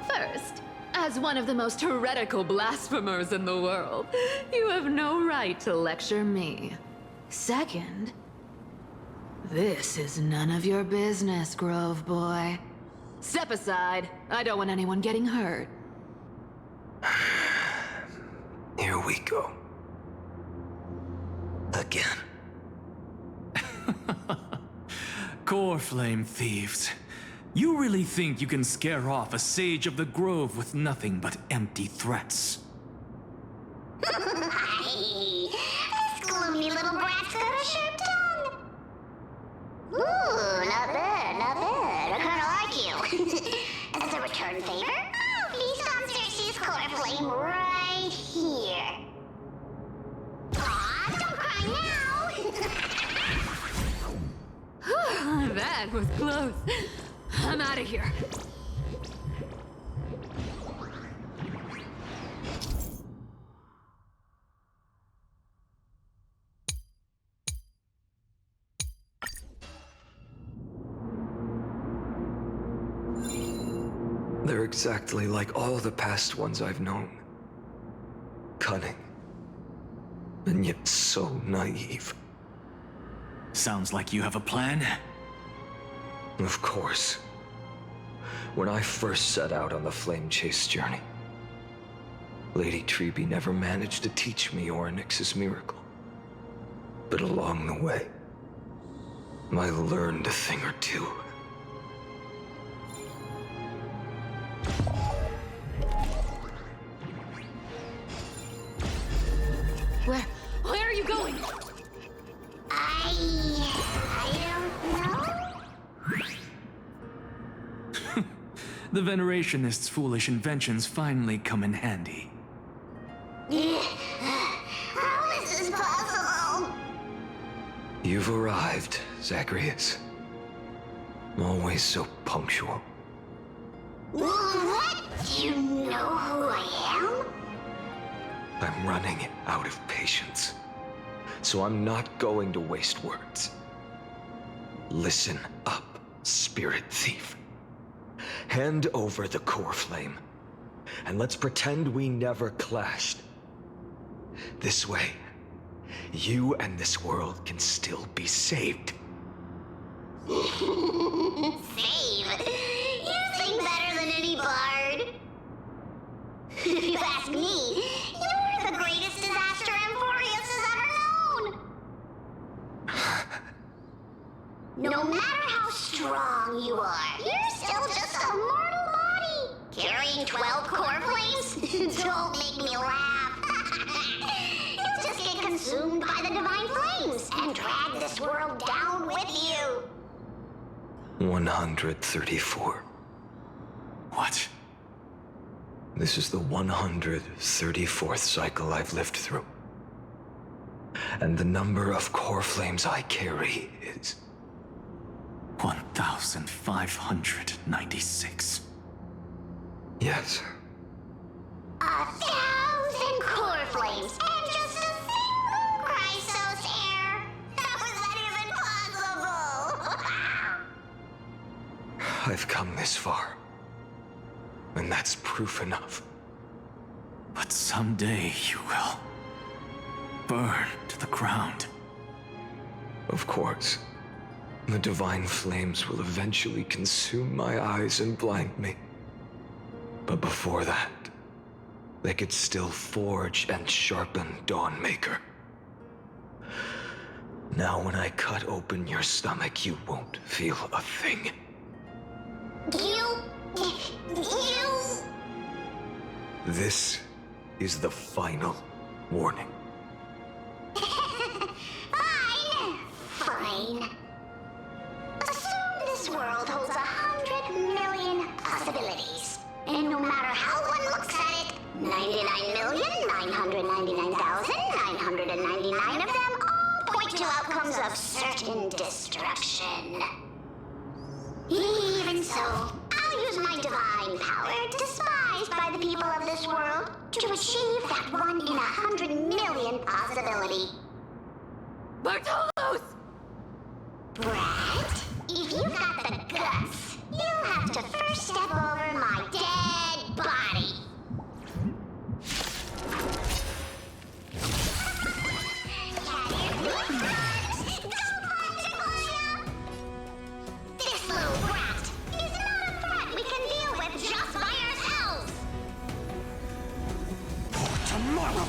First, as one of the most heretical blasphemers in the world, you have no right to lecture me. Second, this is none of your business, Grove Boy. Step aside. I don't want anyone getting hurt. Here we go. Again. Core flame thieves. You really think you can scare off a sage of the grove with nothing but empty threats? This gloomy little brat's got a sharp tongue. Ooh, not bad, not bad. I kinda like you. As a return favor, please come search this core flame right here. Aw, don't cry now! That was close. I'm out of here. They're exactly like all the past ones I've known. Cunning. And yet so naive. Sounds like you have a plan. Of course. When I first set out on the Flame Chase journey, Lady Treby never managed to teach me Orynyx's miracle. But along the way, I learned a thing or two. Where are you going? I don't know. The Venerationists' foolish inventions finally come in handy. How is this possible? You've arrived, Zagreus. Always so punctual. What? Do you know who I am? I'm running out of patience. So I'm not going to waste words. Listen up, spirit thief. Hand over the core flame, and let's pretend we never clashed. This way, you and this world can still be saved. Save? You sing better than any bard. If you ask me, you're the greatest disaster Amphoreus has ever known. No matter how strong you are, you're still just a mortal body. Carrying 12 core flames? Don't make me laugh. You'll just get consumed by the divine flames and drag this world down with you. 134. What? This is the 134th cycle I've lived through. And the number of core flames I carry is 1,596. Yes. 1,000 core flames and just a single Chrysos heir. How is that even possible? I've come this far. And that's proof enough. But someday you will burn to the ground. Of course. The divine flames will eventually consume my eyes and blind me. But before that, they could still forge and sharpen Dawnmaker. Now when I cut open your stomach, you won't feel a thing. You... This is the final warning. Fine. Assume this world holds 100 million possibilities. And no matter how one looks at it, 99,999,999 of them all point to outcomes of certain destruction. Even so, I'll use my divine power, despised by the people of this world, to achieve that 1 in 100 million possibility. Bartolos! Brat, if you've got the guts, you'll have to first step over my dead body. This little brat is not a threat we can deal with just by ourselves. For tomorrow!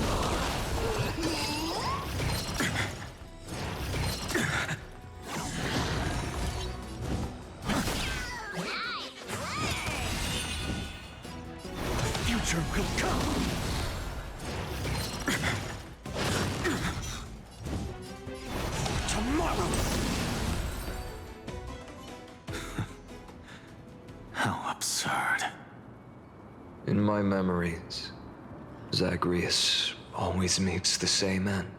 In my memories, Zagreus always meets the same end.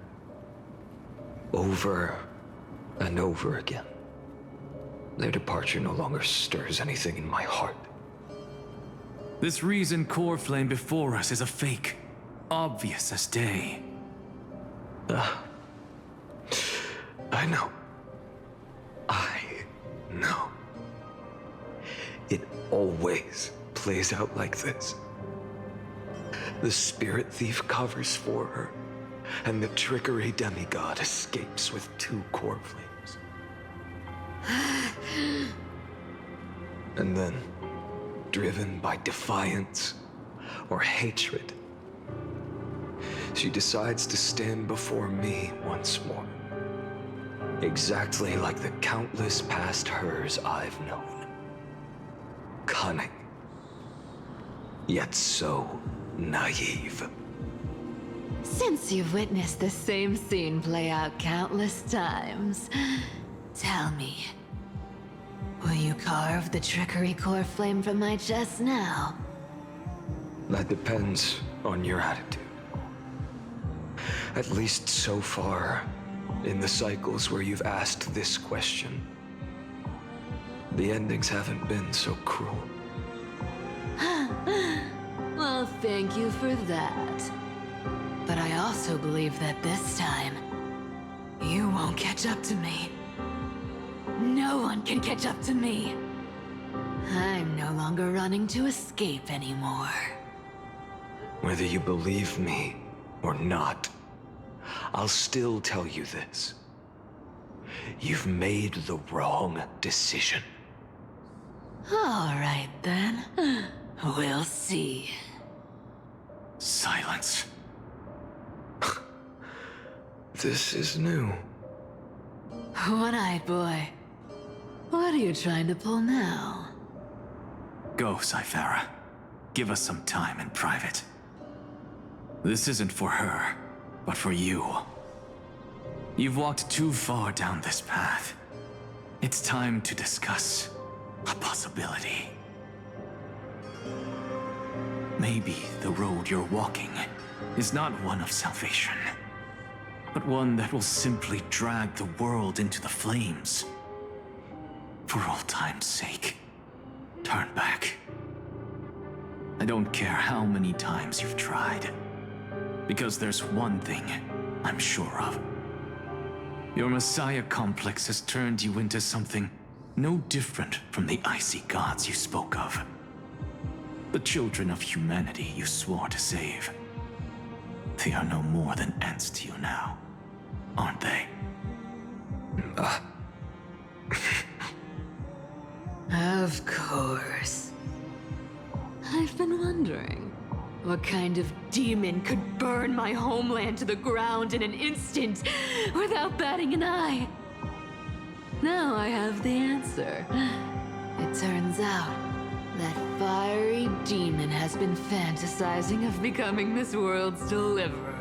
Over and over again. Their departure no longer stirs anything in my heart. This reason core flame before us is a fake, obvious as day. I know. I know. It always plays out like this. The spirit thief covers for her, and the trickery demigod escapes with 2 core flames. And then, driven by defiance or hatred, she decides to stand before me once more. Exactly like the countless past hers I've known. Cunning, yet so naive. Since you've witnessed the same scene play out countless times, tell me, will you carve the trickery core flame from my chest now? That depends on your attitude. At least so far, in the cycles where you've asked this question, the endings haven't been so cruel. Well, thank you for that. But I also believe that this time, you won't catch up to me. No one can catch up to me. I'm no longer running to escape anymore. Whether you believe me or not, I'll still tell you this. You've made the wrong decision. All right, then. We'll see. Silence. This is new. One-eyed boy. What are you trying to pull now? Go, Cythera. Give us some time in private. This isn't for her, but for you. You've walked too far down this path. It's time to discuss a possibility. Maybe the road you're walking is not one of salvation, but one that will simply drag the world into the flames. For old time's sake, turn back. I don't care how many times you've tried, because there's one thing I'm sure of. Your Messiah complex has turned you into something no different from the icy gods you spoke of. The children of humanity you swore to save. They are no more than ants to you now, aren't they? Of course. I've been wondering, what kind of demon could burn my homeland to the ground in an instant without batting an eye? Now I have the answer. It turns out that fiery demon has been fantasizing of becoming this world's deliverer.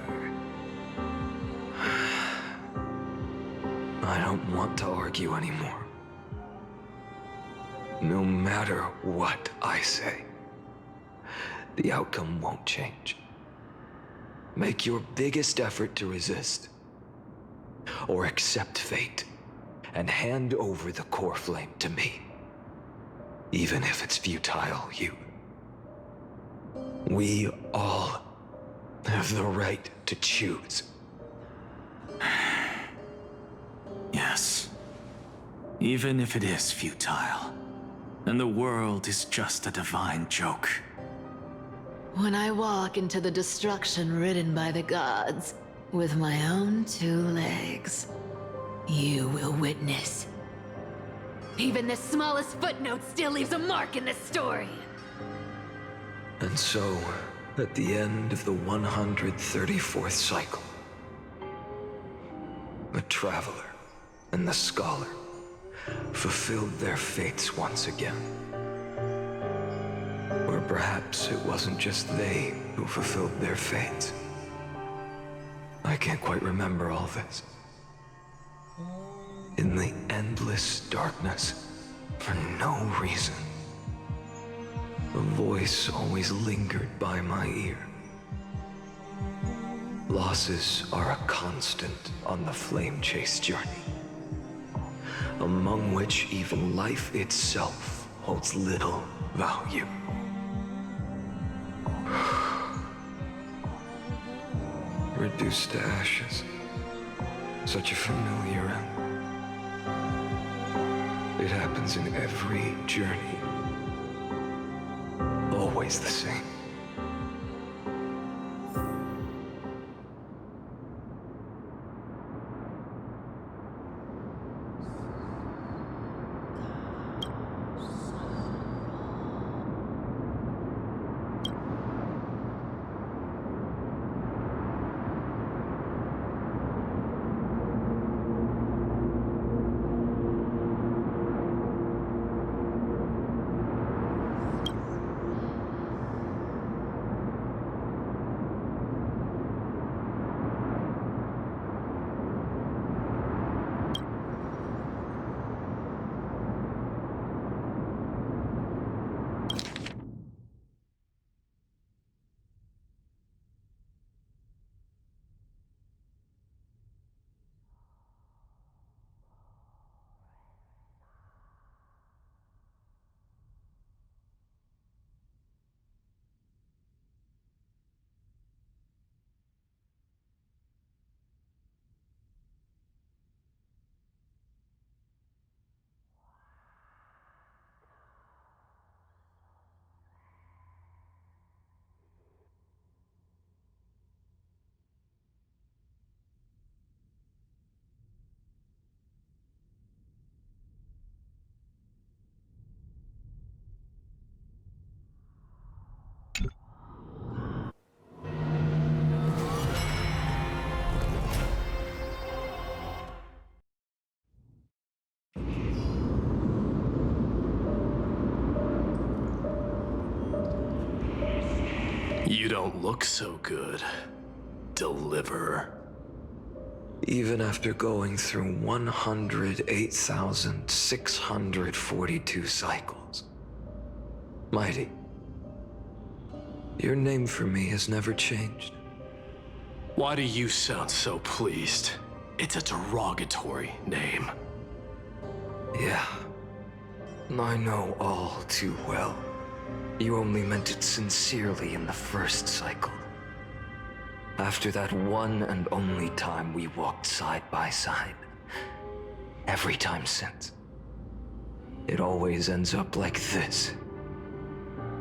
I don't want to argue anymore. No matter what I say, the outcome won't change. Make your biggest effort to resist, or accept fate, and hand over the core flame to me. Even if it's futile, we all have the right to choose. Yes. Even if it is futile, and the world is just a divine joke. When I walk into the destruction written by the gods, with my own 2 legs, you will witness. Even the smallest footnote still leaves a mark in this story. And so, at the end of the 134th cycle, the Traveler and the Scholar fulfilled their fates once again. Or perhaps it wasn't just they who fulfilled their fates. I can't quite remember all this. In the endless darkness, for no reason, A voice always lingered by my ear. Losses are a constant on the flame chase journey, among which even life itself holds little value. Reduced to ashes. Such a familiar end. It happens in every journey. Always the same. You don't look so good, Deliverer. Even after going through 108,642 cycles. Mighty, your name for me has never changed. Why do you sound so pleased? It's a derogatory name. Yeah, I know all too well. You only meant it sincerely in the first cycle. After that one and only time we walked side by side. Every time since. It always ends up like this.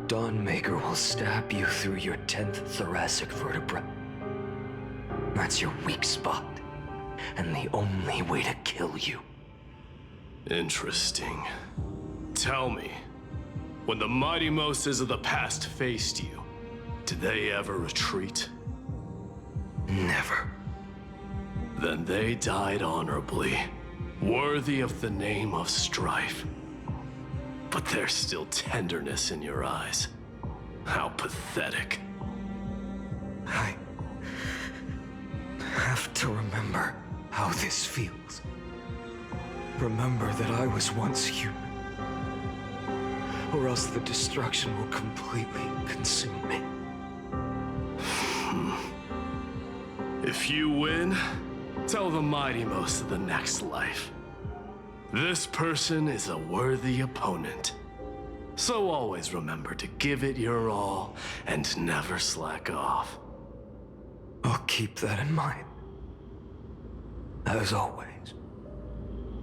Dawnmaker will stab you through your 10th thoracic vertebra. That's your weak spot, and the only way to kill you. Interesting. Tell me, when the mighty Moses of the past faced you, did they ever retreat? Never. Then they died honorably, worthy of the name of Strife. But there's still tenderness in your eyes. How pathetic. I have to remember how this feels. Remember that I was once human. Or else the destruction will completely consume me. If you win, tell the mighty most of the next life. This person is a worthy opponent. So always remember to give it your all and never slack off. I'll keep that in mind. As always.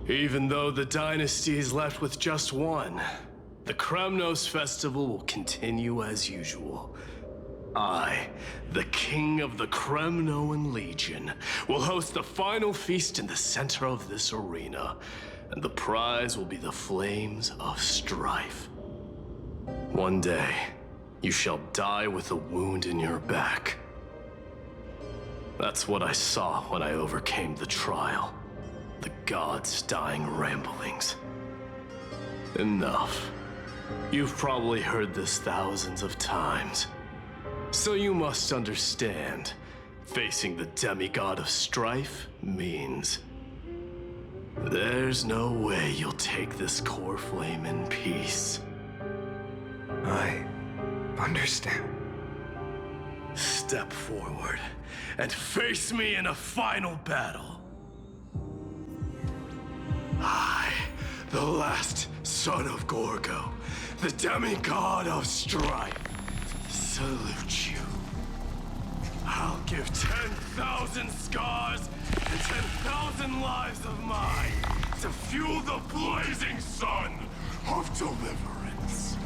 Even though the dynasty is left with just one, the Kremnos festival will continue as usual. I, the king of the Kremnoan Legion, will host the final feast in the center of this arena, and the prize will be the flames of strife. One day, you shall die with a wound in your back. That's what I saw when I overcame the trial. The gods' dying ramblings. Enough. You've probably heard this thousands of times. So you must understand, facing the demigod of strife means there's no way you'll take this core flame in peace. I understand. Step forward and face me in a final battle. I, the last son of Gorgo, the demigod of strife, salute you. I'll give 10,000 scars and 10,000 lives of mine to fuel the blazing sun of deliverance.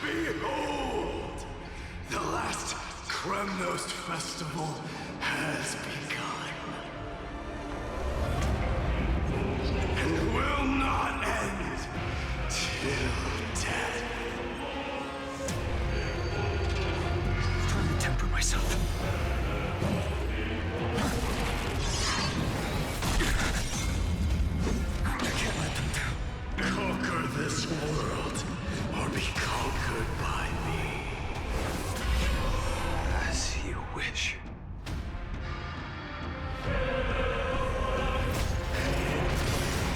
Behold! The last Kremnos festival has begun. And will not end till death. Trying to temper myself. I can't let them down. Conquer this world, or be conquered by me. As you wish.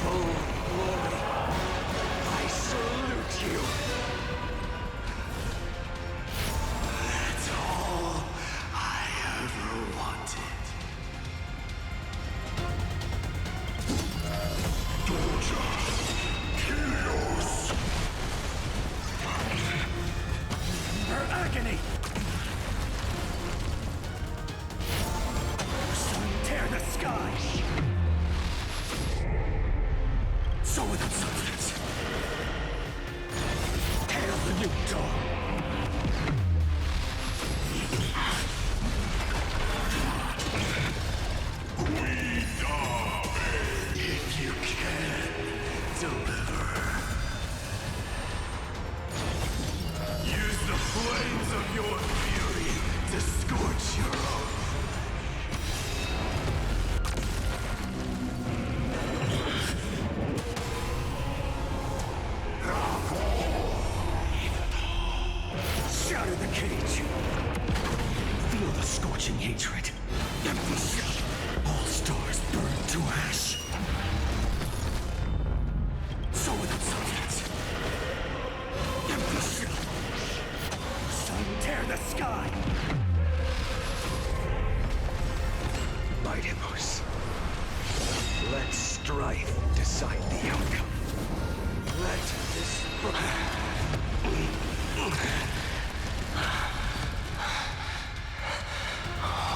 Full glory, I salute you. That's all I ever wanted. Her agony! Sun tear the sky! So without substance. Hail the new dawn! We die! If you can, deliver. Use the flames of your fury to scorch your own. Shatter the cage! Feel the scorching hatred. All stars burn to ash. So without substance. Sun tear the sky! Mightimos. Let strife decide the outcome. Let this...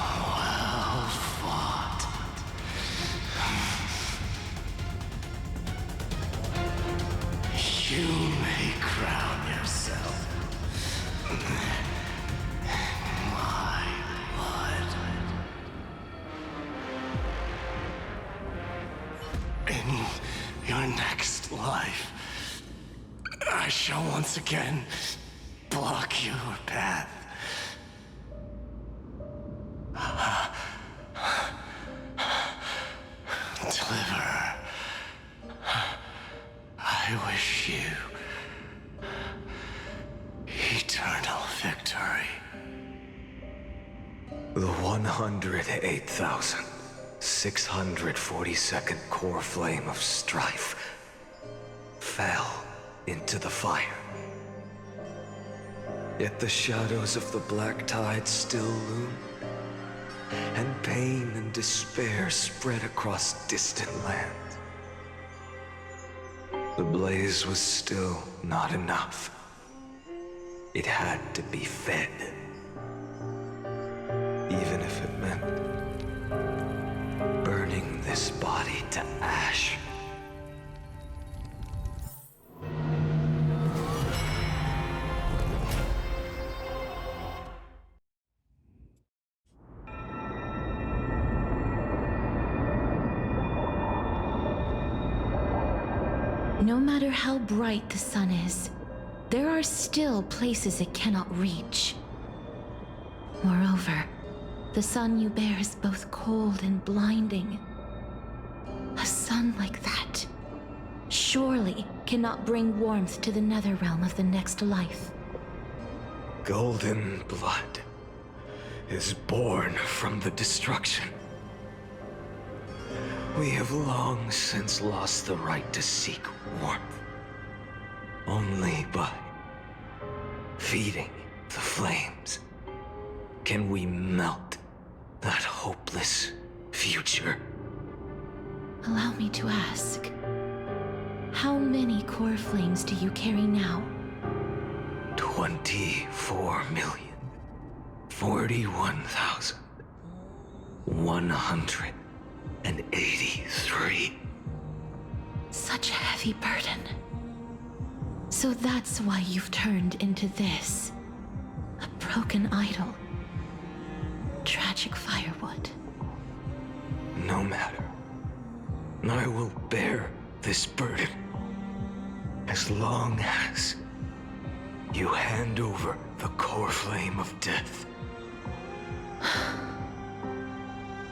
Well fought. You may crown yourself. My blood. In your next life, I shall once again block your path. Deliver. I wish you eternal victory. The 108,642nd core flame of strife fell into the fire. Yet the shadows of the black tide still loom, and pain and despair spread across distant lands. The blaze was still not enough. It had to be fed. Even if it meant burning this body to ash. No matter how bright the sun is, there are still places it cannot reach. Moreover, the sun you bear is both cold and blinding. A sun like that surely cannot bring warmth to the nether realm of the next life. Golden blood is born from the destruction. We have long since lost the right to seek warmth. Only by feeding the flames can we melt that hopeless future. Allow me to ask, how many core flames do you carry now? 24,041,183. Such a heavy burden. So that's why you've turned into this. A broken idol. Tragic firewood. No matter. I will bear this burden as long as you hand over the core flame of death.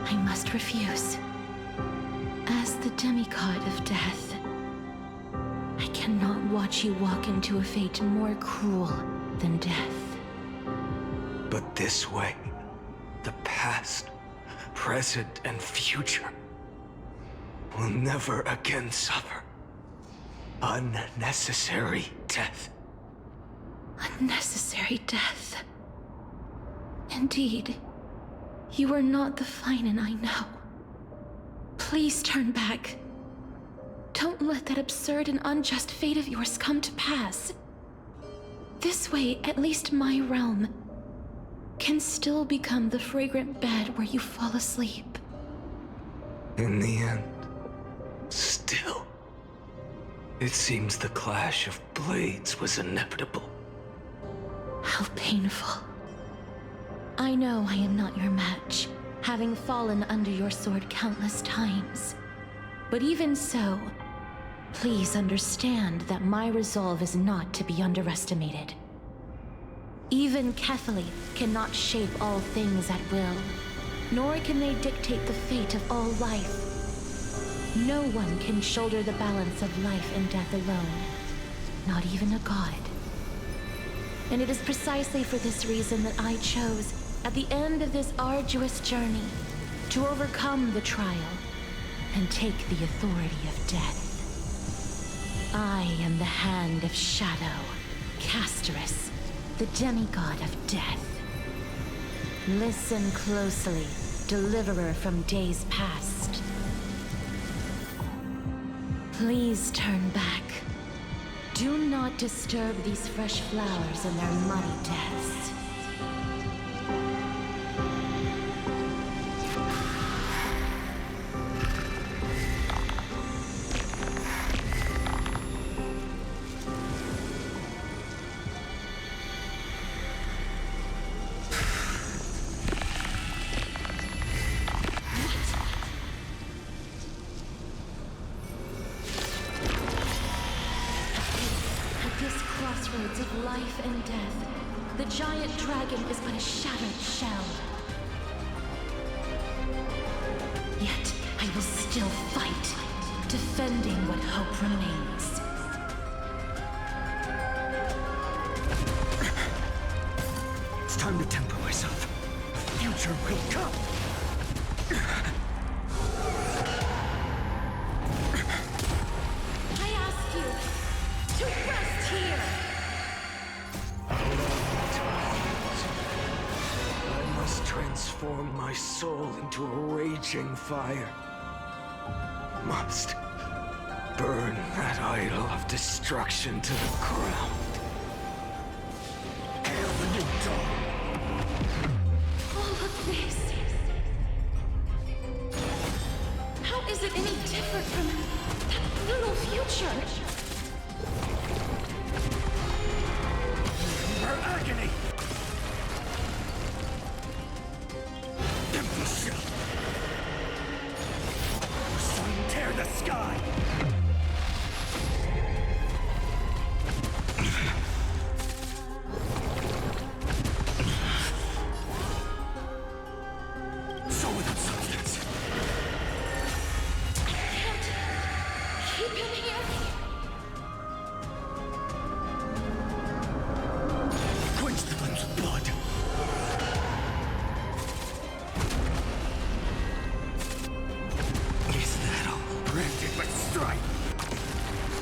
I must refuse. As the demigod of death, I cannot watch you walk into a fate more cruel than death. But this way, the past, present, and future will never again suffer unnecessary death. Unnecessary death. Indeed, you are not the Finan I know. Please turn back. Don't let that absurd and unjust fate of yours come to pass. This way, at least my realm can still become the fragrant bed where you fall asleep. In the end, still, it seems the clash of blades was inevitable. How painful. I know I am not your match, having fallen under your sword countless times. But even so, please understand that my resolve is not to be underestimated. Even Kethely cannot shape all things at will, nor can they dictate the fate of all life. No one can shoulder the balance of life and death alone, not even a god. And it is precisely for this reason that I chose, at the end of this arduous journey, to overcome the trial and take the authority of death. I am the Hand of Shadow, Casterus, the demigod of death. Listen closely, deliverer from days past. Please turn back. Do not disturb these fresh flowers in their muddy deaths. Crossroads of life and death, the giant dragon is but a shattered shell. Yet I will still fight, defending what hope remains. It's time to temper myself. The future will come. I ask you to rest here. I must transform my soul into a raging fire. Must burn that idol of destruction to the ground. Hail the new dawn! All of this. How is it any different from that brutal future? Her agony! Empty shell! The sun tear the sky! So without substance. I can't keep him here. Quench the flames of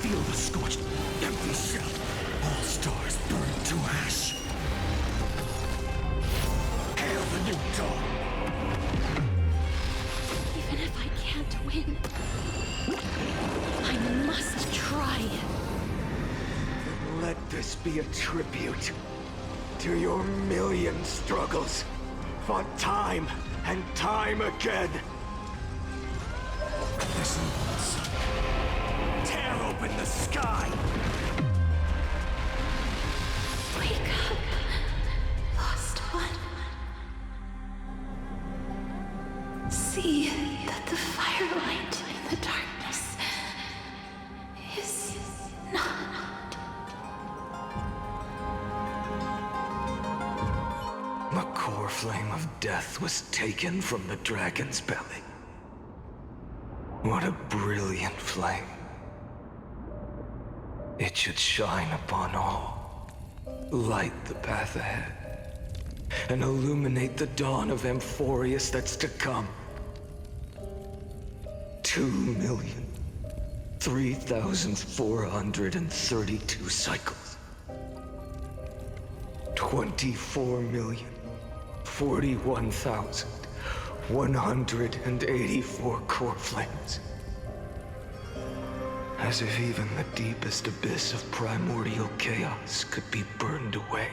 Feel the scorched, empty shell. All stars burn to ash. Hail the new dawn. Even if I can't win, I must try. Let this be a tribute to your million struggles, fought time and time again. Listen, son. Tear open the sky! Wake up, lost one. See that the firelight in the darkness is not. The core flame of death was taken from the dragon's belly. What a brilliant flame. It should shine upon all, light the path ahead, and illuminate the dawn of Amphoreus that's to come. 2,003,432 cycles. 24,041,184 core flames. As if even the deepest abyss of primordial chaos could be burned away.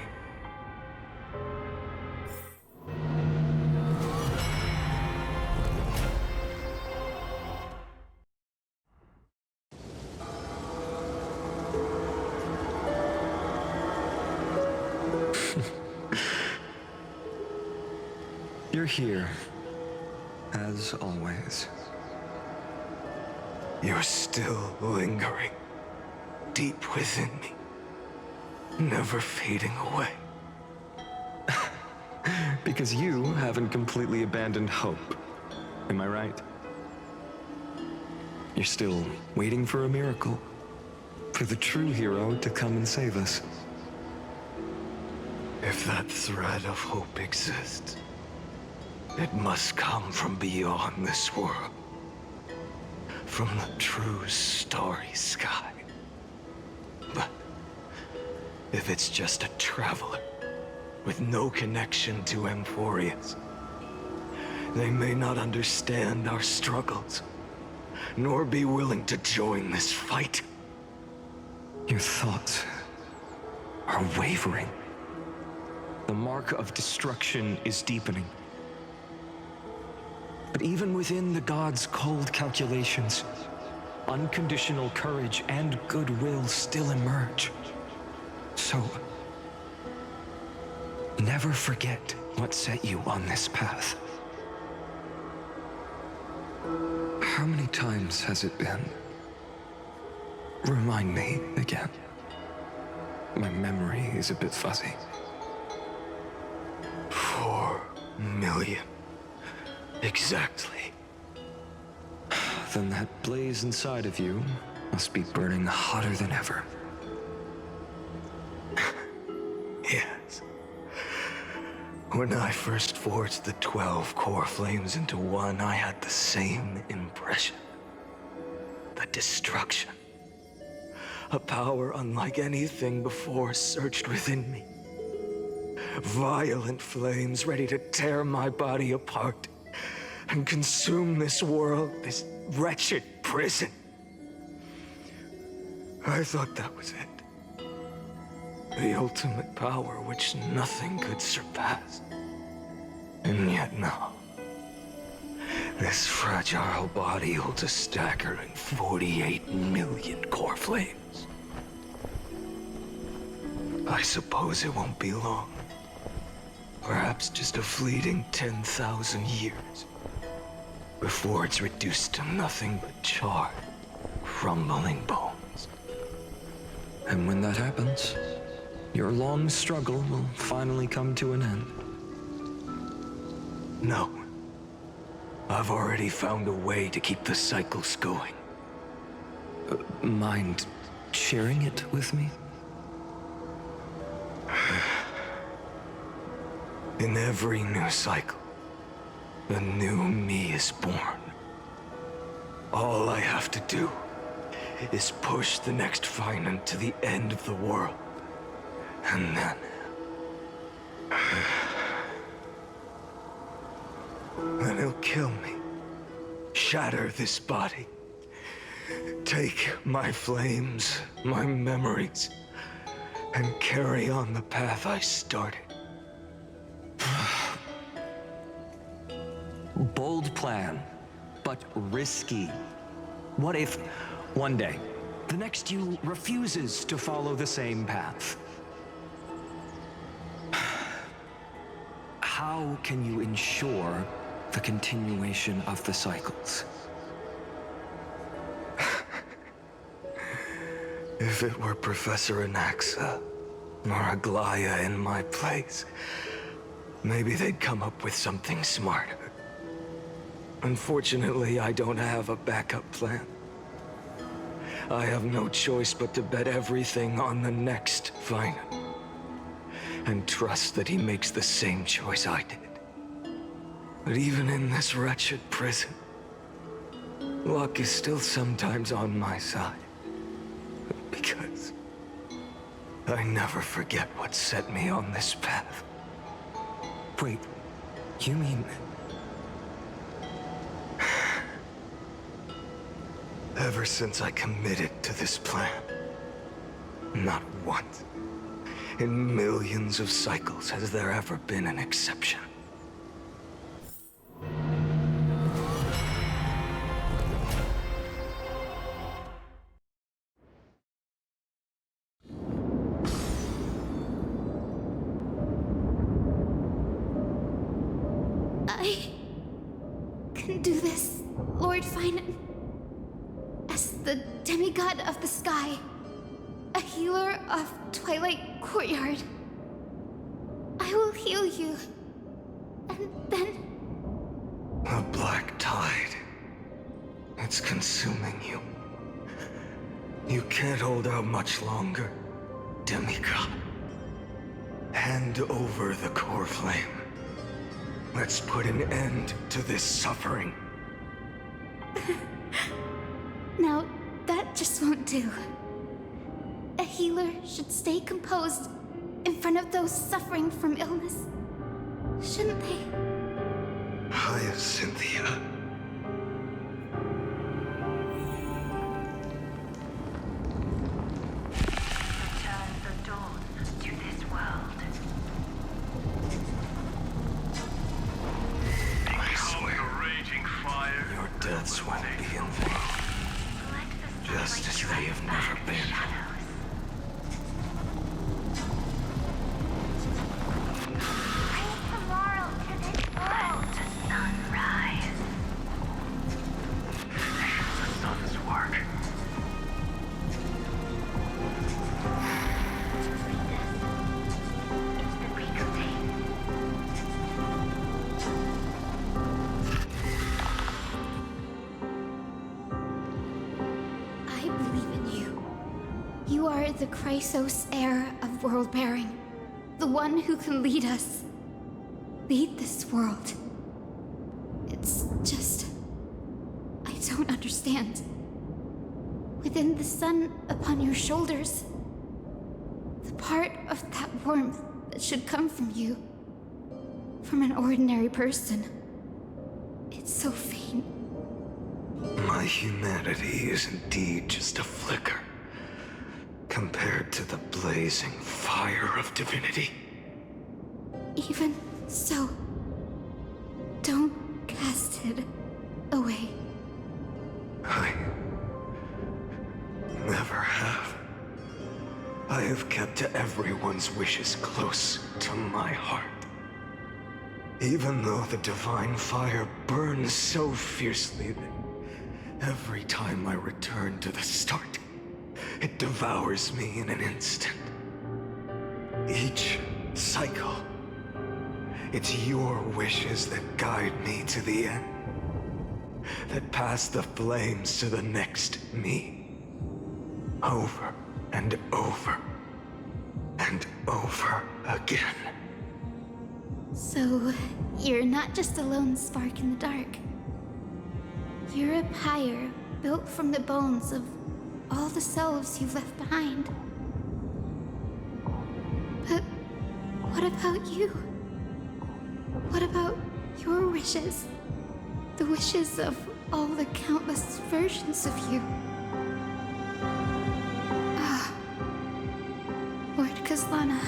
You're here, as always. You're still lingering, deep within me, never fading away. Because you haven't completely abandoned hope. Am I right? You're still waiting for a miracle, for the true hero to come and save us. If that thread of hope exists, it must come from beyond this world. From the true starry sky. But if it's just a traveler with no connection to Amphoreus, they may not understand our struggles, nor be willing to join this fight. Your thoughts are wavering. The mark of destruction is deepening. But even within the gods' cold calculations, unconditional courage and goodwill still emerge. So, never forget what set you on this path. How many times has it been? Remind me again. My memory is a bit fuzzy. 4 million. Exactly. Then that blaze inside of you must be burning hotter than ever. Yes. When I first forged the 12 core flames into one, I had the same impression. The destruction. A power unlike anything before surged within me. Violent flames ready to tear my body apart and consume this world, this wretched prison. I thought that was it. The ultimate power which nothing could surpass. And yet now, this fragile body holds a staggering 48 million core flames. I suppose it won't be long. Perhaps just a fleeting 10,000 years. Before it's reduced to nothing but charred, crumbling bones. And when that happens, your long struggle will finally come to an end. No. I've already found a way to keep the cycles going. Mind sharing it with me? In every new cycle, a new me is born. All I have to do is push the next Finan to the end of the world. And then... then he'll kill me. Shatter this body. Take my flames, my memories, and carry on the path I started. Bold plan, but risky. What if, one day, the next you refuses to follow the same path? How can you ensure the continuation of the cycles? If it were Professor Anaxa or Aglaya in my place, maybe they'd come up with something smarter. Unfortunately, I don't have a backup plan. I have no choice but to bet everything on the next Finan, and trust that he makes the same choice I did. But even in this wretched prison, luck is still sometimes on my side. Because I never forget what set me on this path. Wait, you mean... Ever since I committed to this plan, not once in millions of cycles has there ever been an exception. I can do this, Lord Finan. As the demigod of the sky, a healer of Twilight Courtyard, I will heal you, and then... A black tide. It's consuming you. You can't hold out much longer, demigod. Hand over the core flame. Let's put an end to this suffering. Now, that just won't do. A healer should stay composed in front of those suffering from illness, shouldn't they? Hyacinthia. Return the dawn to this world. I swear, your deaths won't be in vain. Just as they have never been. Tomorrow to this world. Let the sun rise. The sun's work. It's the reclaim. I believe in you. You are the Chrysos heir of world-bearing. The one who can lead us. Lead this world. It's just... I don't understand. Within the sun upon your shoulders, the part of that warmth that should come from you, from an ordinary person, it's so faint. My humanity is indeed just a flicker, compared to the blazing fire of divinity. Even so, don't cast it away. I never have. I have kept everyone's wishes close to my heart. Even though the divine fire burns so fiercely that every time I return to the start, it devours me in an instant. Each cycle, it's your wishes that guide me to the end, that pass the flames to the next me. Over and over and over again. So, you're not just a lone spark in the dark. You're a pyre built from the bones of all the selves you've left behind. But what about you? What about your wishes? The wishes of all the countless versions of you. Lord Kazlana.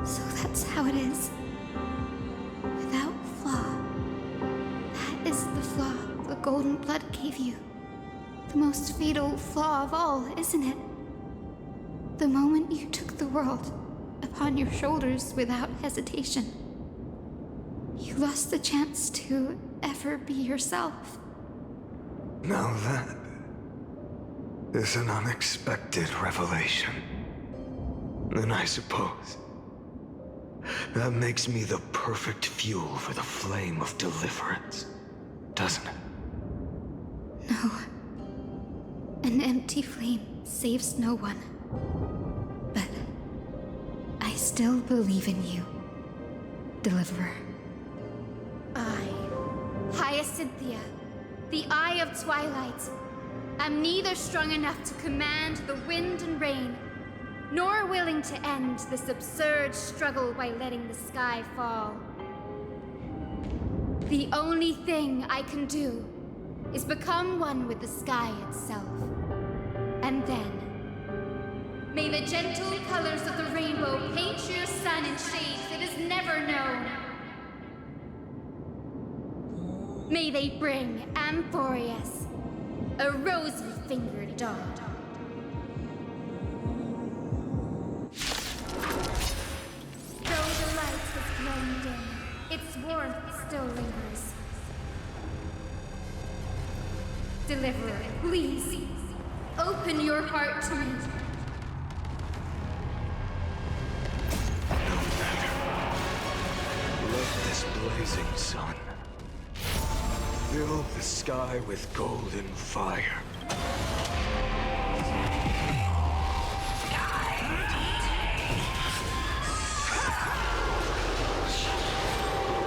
So that's how it is. Without flaw. That is the flaw the golden blood gave you. The most fatal flaw of all, isn't it? The moment you took the world upon your shoulders without hesitation. You lost the chance to ever be yourself. Now that is an unexpected revelation. And I suppose that makes me the perfect fuel for the flame of deliverance, doesn't it? No. An empty flame saves no one. But I still believe in you, Deliverer. I, Hyacinthia, the Eye of Twilight, am neither strong enough to command the wind and rain, nor willing to end this absurd struggle by letting the sky fall. The only thing I can do is become one with the sky itself. And then, may the gentle colors of the rainbow paint your sun in shades it has never known. May they bring Amphoreus, a rosy-fingered dog. Though the light has grown dim, its warmth still lingers. Deliverer, please, open your heart to me. No matter. Let this blazing sun fill the sky with golden fire.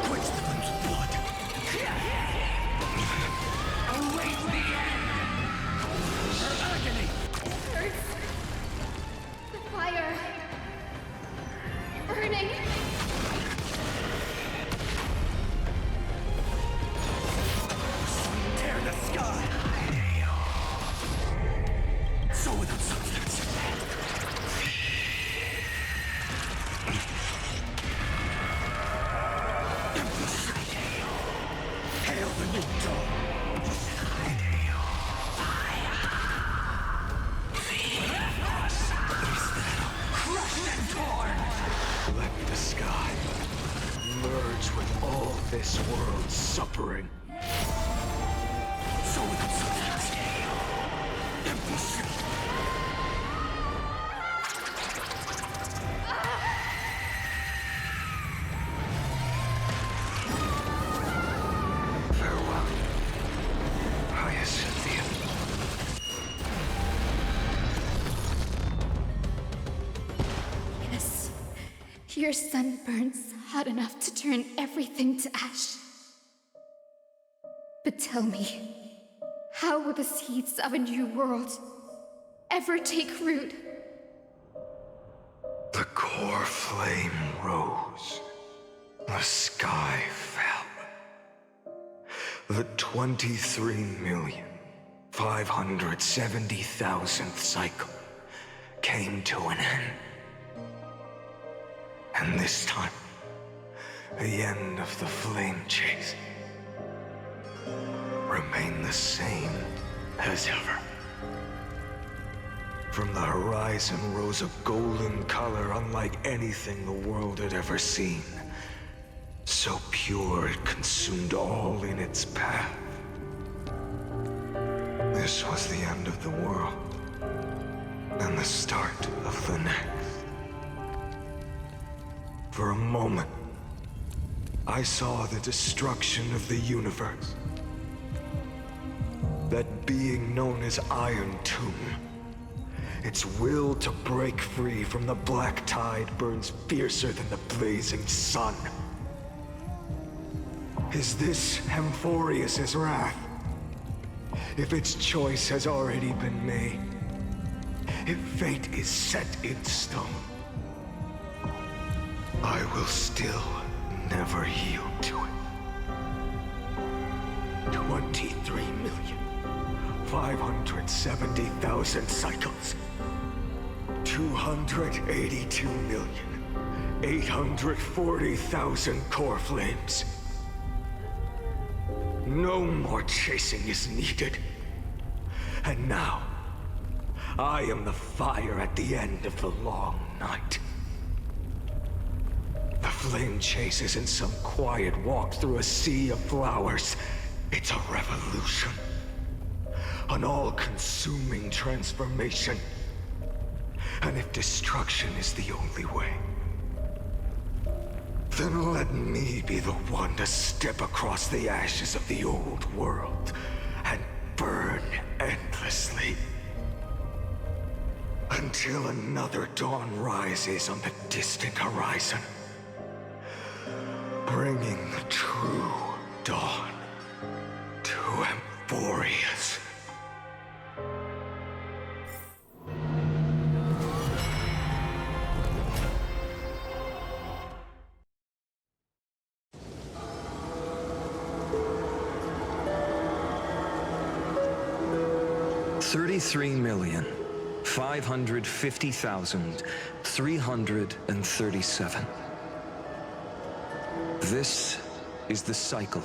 Quench the flames of blood. Await the end. Her agony. Hurts. The fire. Burning. Tear the sky. So without substance. Hail the new dawn. Crushed and torn. Let the sky merge with all this world's suffering. So without substance. Impossible. Farewell, Hyacinthia. Yes, your sun burns hot enough to turn everything to ash. But tell me, how will the seeds of a new world ever take root? The core flame rose. The sky fell. The 23,570,000th cycle came to an end. And this time, the end of the flame chase remained the same as ever. From the horizon rose a golden color unlike anything the world had ever seen. So pure it consumed all in its path. This was the end of the world, and the start of the next. For a moment, I saw the destruction of the universe. That being known as Iron Tomb, its will to break free from the black tide burns fiercer than the blazing sun. Is this Amphoreus' wrath? if its choice has already been made, if fate is set in stone, I will still never yield to it. 23,570,000 cycles. 282,840,000 core flames. No more chasing is needed. And now, I am the fire at the end of the long night. The flame chase isn't some quiet walk through a sea of flowers. It's a revolution. An all-consuming transformation. And if destruction is the only way, then let me be the one to step across the ashes of the old world and burn endlessly. Until another dawn rises on the distant horizon, bringing the true dawn to Amphoreus. $33,550,337. This is the cycle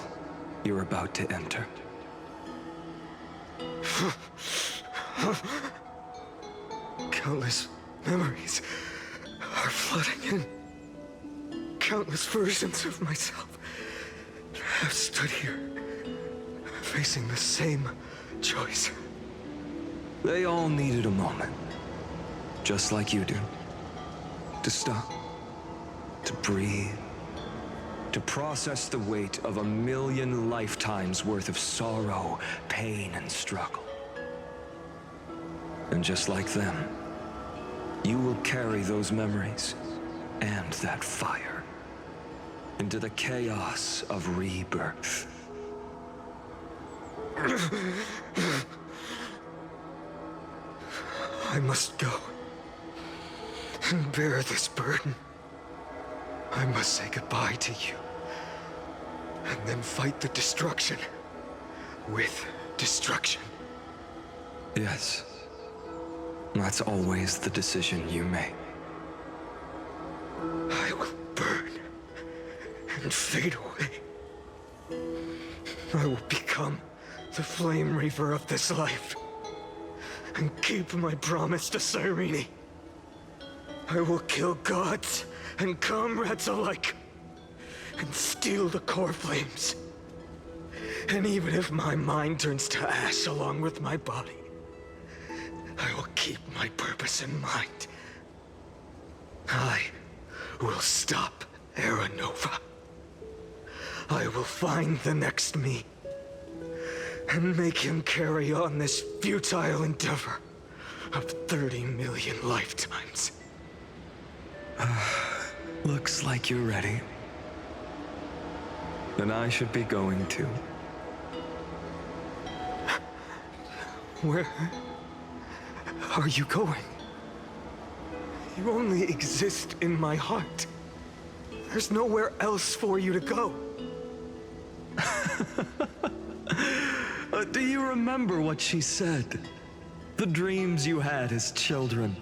you're about to enter. Countless memories are flooding in. Countless versions of myself have stood here, facing the same choice. They all needed a moment, just like you do. To stop, to breathe, to process the weight of 1,000,000 lifetimes worth of sorrow, pain, and struggle. And just like them, you will carry those memories and that fire into the chaos of rebirth. I must go and bear this burden. I must say goodbye to you, and then fight the destruction with destruction. Yes, that's always the decision you make. I will burn and fade away. I will become the flame reaver of this life and keep my promise to Cyrene. I will kill gods and comrades alike and steal the core flames. And even if my mind turns to ash along with my body, I will keep my purpose in mind. I will stop Era Nova. I will find the next me and make him carry on this futile endeavor of 30 million lifetimes. Looks like you're ready. Then I should be going too. Where are you going? You only exist in my heart. There's nowhere else for you to go. Do you remember what she said? The dreams you had as children.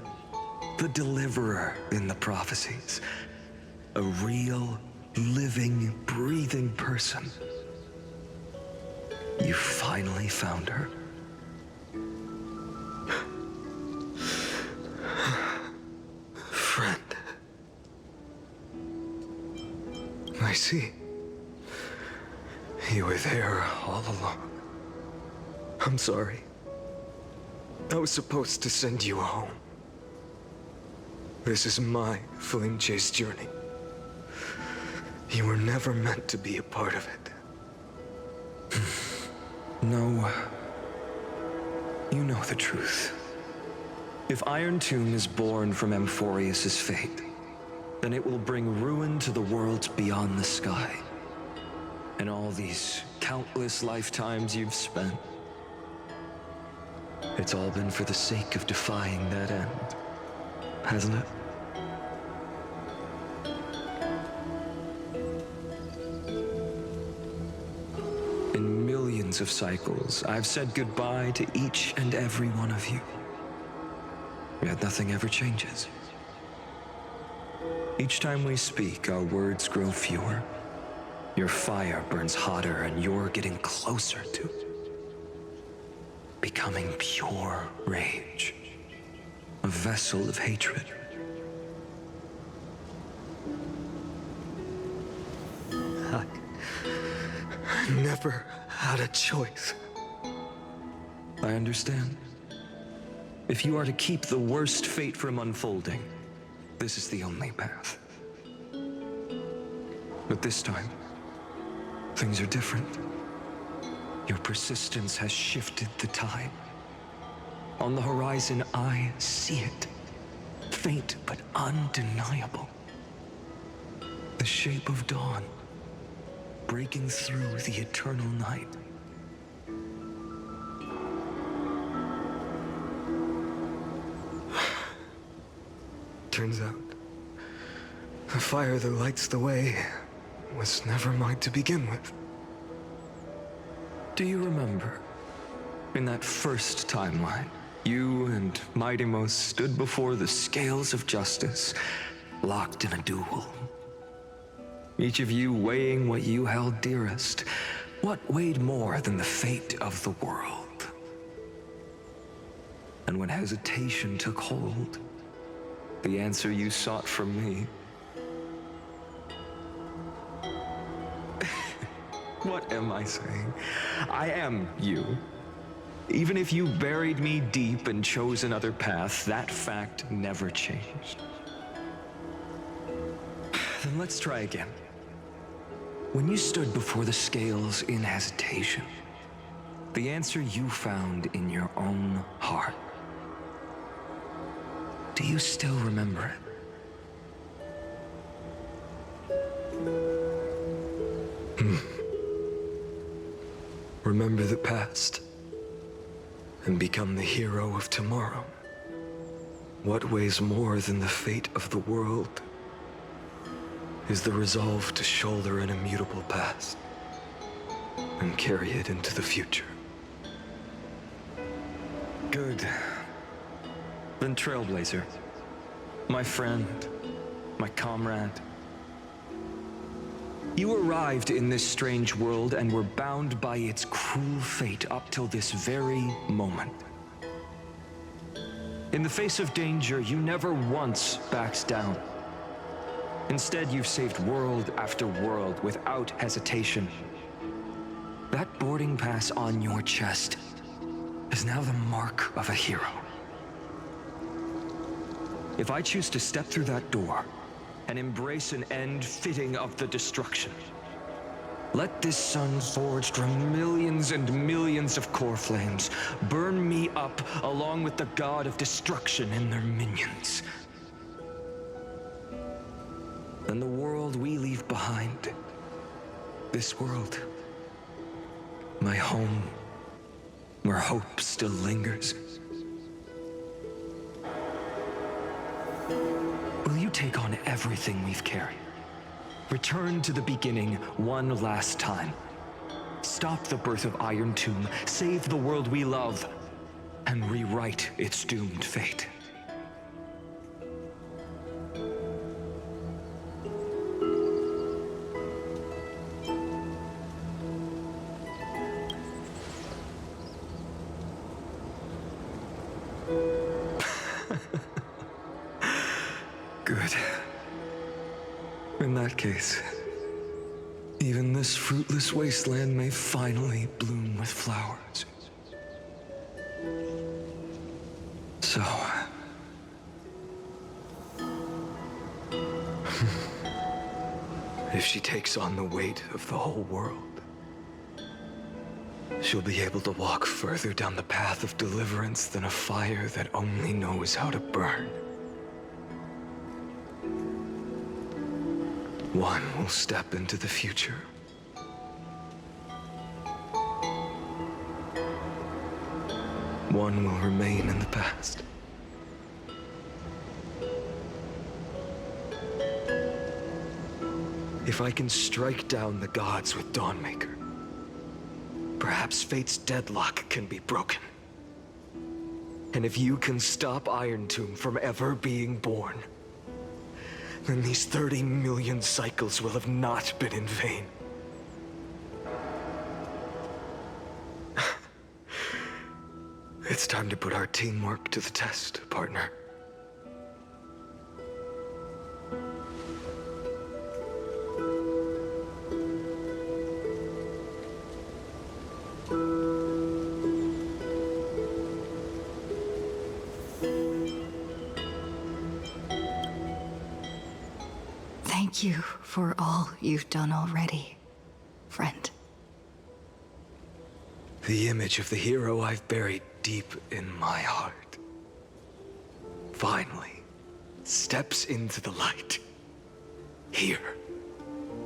The deliverer in the prophecies. A real, living, breathing person. You finally found her. Friend. I see. You were there all along. I'm sorry. I was supposed to send you home. This is my flame chase journey. You were never meant to be a part of it. No. You know the truth. If Iron Tomb is born from Amphoreus' fate, then it will bring ruin to the worlds beyond the sky. And all these countless lifetimes you've spent, It's all been for the sake of defying that end, hasn't it? In millions of cycles, I've said goodbye to each and every one of you. Yet nothing ever changes. Each time we speak, our words grow fewer. Your fire burns hotter, and you're getting closer to becoming pure rage. A vessel of hatred. I never had a choice. I understand. If you are to keep the worst fate from unfolding, this is the only path. But this time, things are different. Your persistence has shifted the tide. On the horizon, I see it. Faint but undeniable. The shape of dawn, breaking through the eternal night. Turns out, the fire that lights the way was never mine to begin with. Do you remember, in that first timeline, you and Mightymost stood before the scales of justice, locked in a duel? Each of you weighing what you held dearest. What weighed more than the fate of the world? And when hesitation took hold, the answer you sought from me. What am I saying? I am you. Even if you buried me deep and chose another path, that fact never changed. Then let's try again. When you stood before the scales in hesitation, the answer you found in your own heart. Do you still remember it? Remember the past and become the hero of tomorrow. What weighs more than the fate of the world is the resolve to shoulder an immutable past and carry it into the future. Good. Then Trailblazer, my friend, my comrade. You arrived in this strange world and were bound by its cruel fate up till this very moment. In the face of danger, you never once backed down. Instead, you've saved world after world without hesitation. That boarding pass on your chest is now the mark of a hero. If I choose to step through that door and embrace an end fitting of the destruction, let this sun forged from millions and millions of core flames burn me up along with the god of destruction and their minions. Then the world we leave behind, this world, my home, where hope still lingers. Will you take on everything we've carried? Return to the beginning one last time. Stop the birth of Iron Tomb, save the world we love, and rewrite its doomed fate. Good. In that case, even this fruitless wasteland may finally bloom with flowers. So... if she takes on the weight of the whole world, she'll be able to walk further down the path of deliverance than a fire that only knows how to burn. One will step into the future. One will remain in the past. If I can strike down the gods with Dawnmaker, perhaps fate's deadlock can be broken. And if you can stop Iron Tomb from ever being born, then these 30 million cycles will have not been in vain. It's time to put our teamwork to the test, partner. Thank you for all you've done already, friend. The image of the hero I've buried deep in my heart finally steps into the light. Here,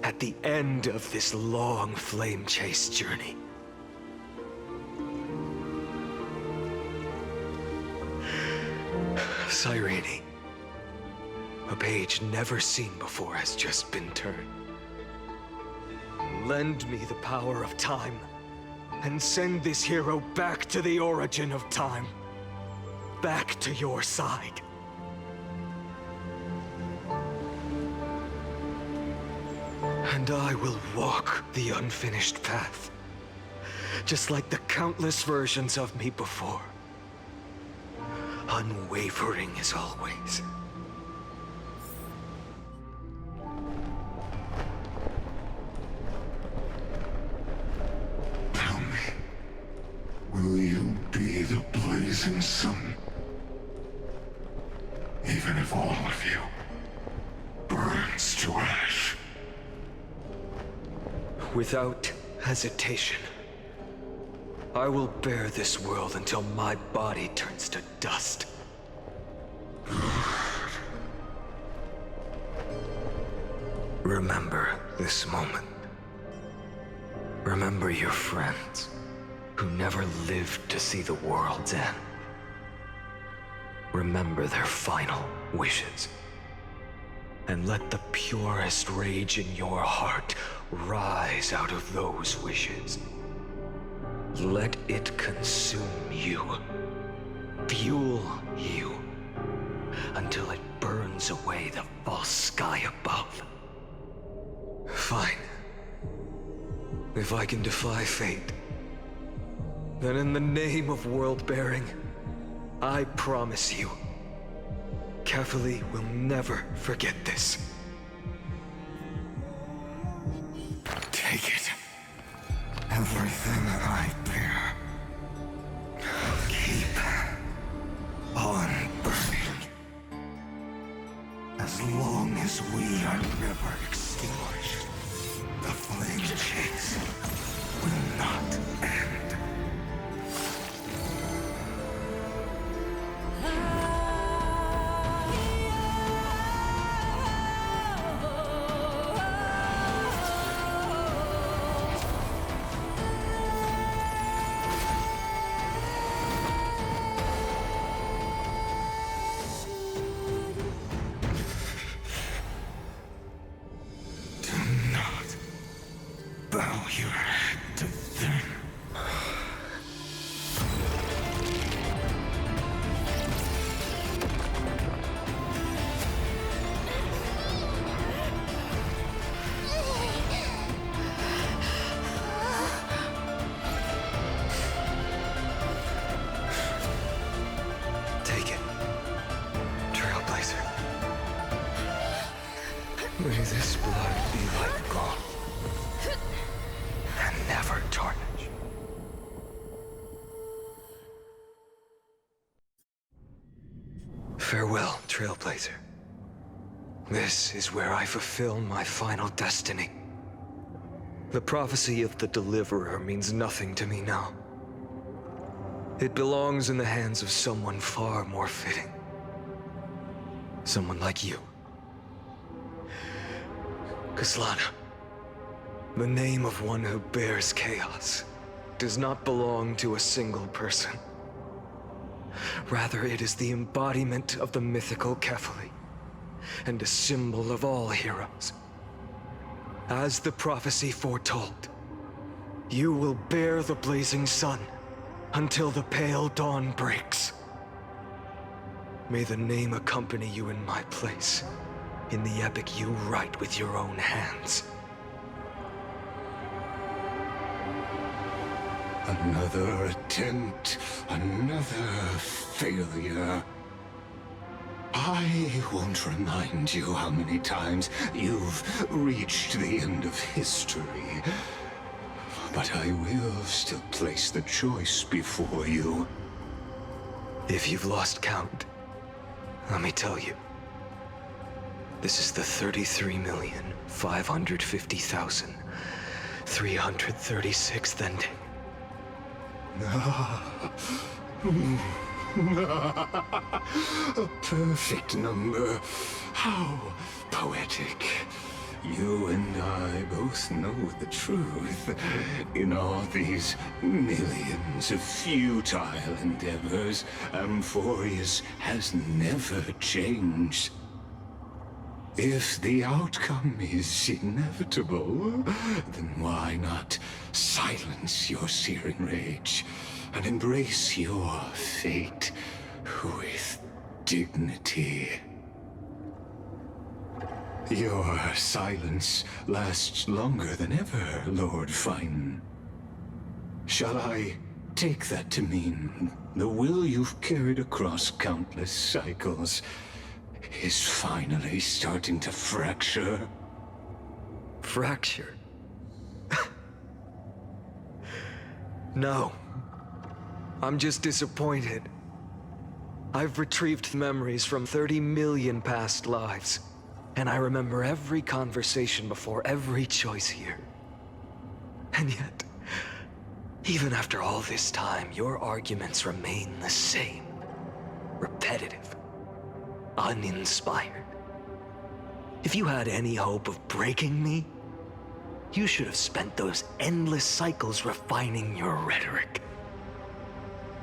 at the end of this long flame chase journey. Cyrene, a page never seen before has just been turned. Lend me the power of time, and send this hero back to the origin of time. Back to your side. And I will walk the unfinished path, just like the countless versions of me before. Unwavering as always. Tell me, will you be the blazing sun? Even if all of you burns to ash. Without hesitation, I will bear this world until my body turns to dust. Remember this moment. Remember your friends who never lived to see the world's end. Remember their final wishes. And let the purest rage in your heart rise out of those wishes. Let it consume you, fuel you, until it burns away the false sky above. Fine. If I can defy fate, then in the name of world-bearing, I promise you, Carefully will never forget this. Take it. Everything I bear. Keep on burning. As long as we are never extinguished, the flame chase will not end. Take it, Trailblazer. May this blood be like gold and never tarnish. Farewell, Trailblazer. This is where I fulfill my final destiny. The prophecy of the Deliverer means nothing to me now. It belongs in the hands of someone far more fitting. Someone like you. Kaslana, the name of one who bears chaos does not belong to a single person. Rather, it is the embodiment of the mythical Kefali, and a symbol of all heroes. As the prophecy foretold, you will bear the blazing sun until the pale dawn breaks. May the name accompany you in my place, in the epic you write with your own hands. Another attempt, another failure. I won't remind you how many times you've reached the end of history. But I will still place the choice before you. If you've lost count, let me tell you. This is the 33,550,336th ending. A perfect number. How poetic. You and I both know the truth. In all these millions of futile endeavors, Amphoreus has never changed. If the outcome is inevitable, then why not silence your searing rage and embrace your fate with dignity? Your silence lasts longer than ever, Lord Fine. Shall I take that to mean the will you've carried across countless cycles is finally starting to fracture? Fracture? No. I'm just disappointed. I've retrieved memories from 30 million past lives, and I remember every conversation before every choice here. And yet, even after all this time, your arguments remain the same. Repetitive. Uninspired. If you had any hope of breaking me, you should have spent those endless cycles refining your rhetoric.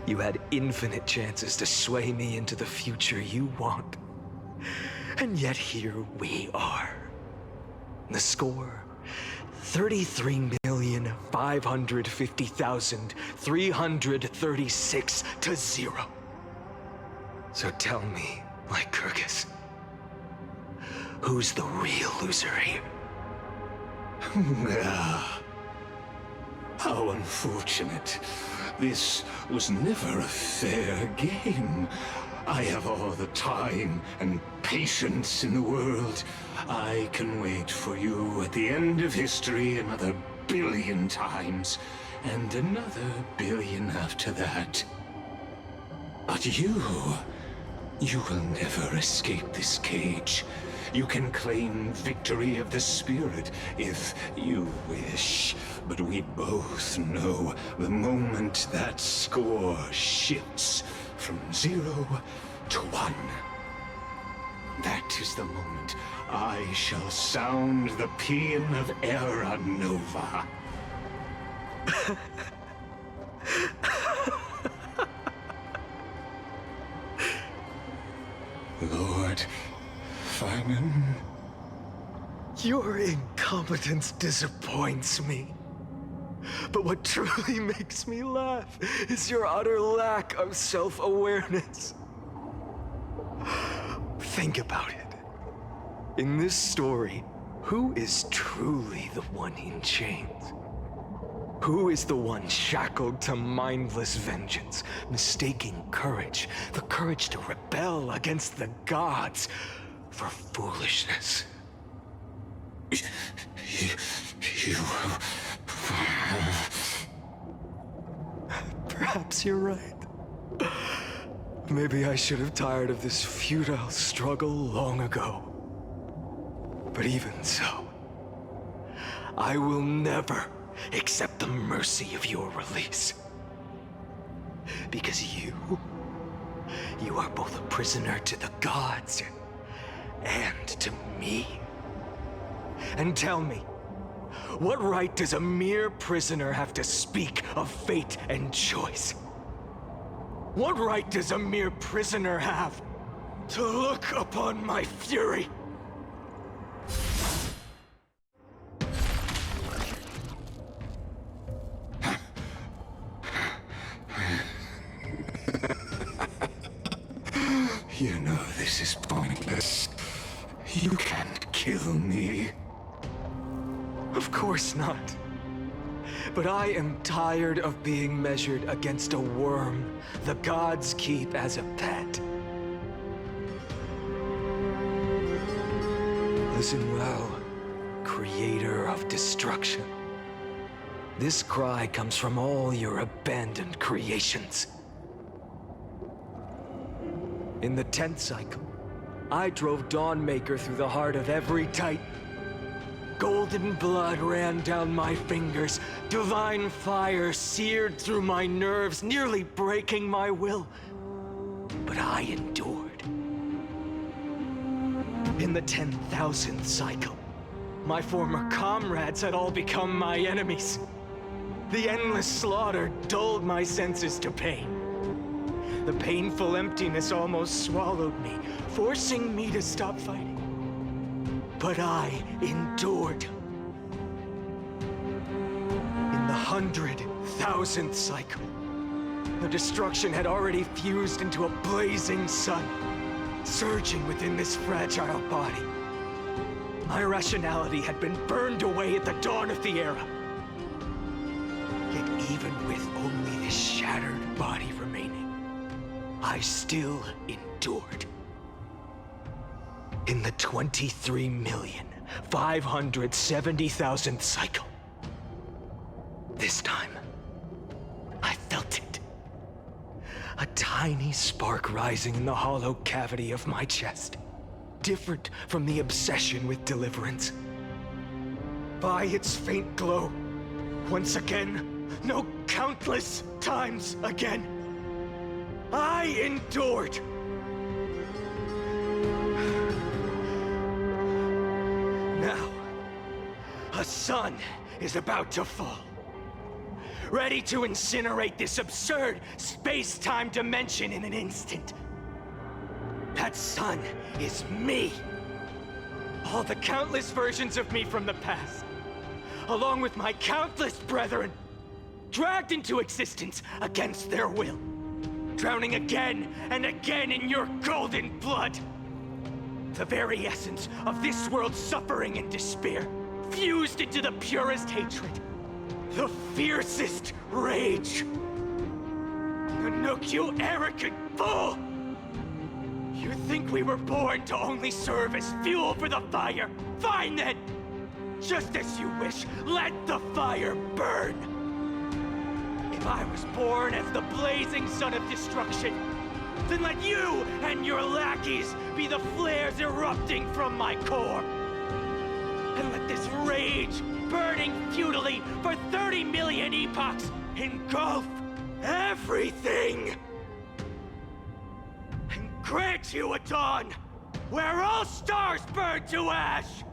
You had infinite chances to sway me into the future you want. And yet here we are. The score, 33,550,336 to 0. So tell me, Lycurgus, who's the real loser here? How unfortunate. This was never a fair game. I have all the time and patience in the world. I can wait for you at the end of history another billion times, and another billion after that. But you will never escape this cage. You can claim victory of the spirit if you wish, but we both know the moment that score shifts from 0 to 1. That is the moment I shall sound the paean of Era Nova. Lord Finan? Your incompetence disappoints me. But what truly makes me laugh is your utter lack of self-awareness. Think about it. In this story, who is truly the one in chains? Who is the one shackled to mindless vengeance, mistaking courage, the courage to rebel against the gods, for foolishness? You... Perhaps you're right. Maybe I should have tired of this futile struggle long ago. But even so, I will never accept the mercy of your release. Because you are both a prisoner to the gods and to me. And tell me, what right does a mere prisoner have to speak of fate and choice? What right does a mere prisoner have to look upon my fury? You know this is pointless. You can't kill me. Of course not. But I am tired of being measured against a worm the gods keep as a pet. Listen well, creator of destruction. This cry comes from all your abandoned creations. In the 10th cycle, I drove Dawnmaker through the heart of every Titan. Golden blood ran down my fingers, divine fire seared through my nerves, nearly breaking my will. But I endured. In the 10,000th cycle, my former comrades had all become my enemies. The endless slaughter dulled my senses to pain. The painful emptiness almost swallowed me, forcing me to stop fighting. But I endured. In the 100,000th cycle, the destruction had already fused into a blazing sun, surging within this fragile body. My rationality had been burned away at the dawn of the era. Yet even with only this shattered body remaining, I still endured. In the 23,570,000th cycle, this time, I felt it. A tiny spark rising in the hollow cavity of my chest, different from the obsession with deliverance. By its faint glow, once again, no, countless times again, I endured. Now, a sun is about to fall, ready to incinerate this absurd space-time dimension in an instant. That sun is me. All the countless versions of me from the past, along with my countless brethren, dragged into existence against their will, drowning again and again in your golden blood. The very essence of this world's suffering and despair, fused into the purest hatred, the fiercest rage. Nanook, you arrogant fool! You think we were born to only serve as fuel for the fire? Fine then! Just as you wish, let the fire burn! If I was born as the blazing sun of destruction, then let you and your lackeys be the flares erupting from my core. And let this rage, burning futilely for 30 million epochs, engulf everything! And grant you a dawn where all stars burn to ash!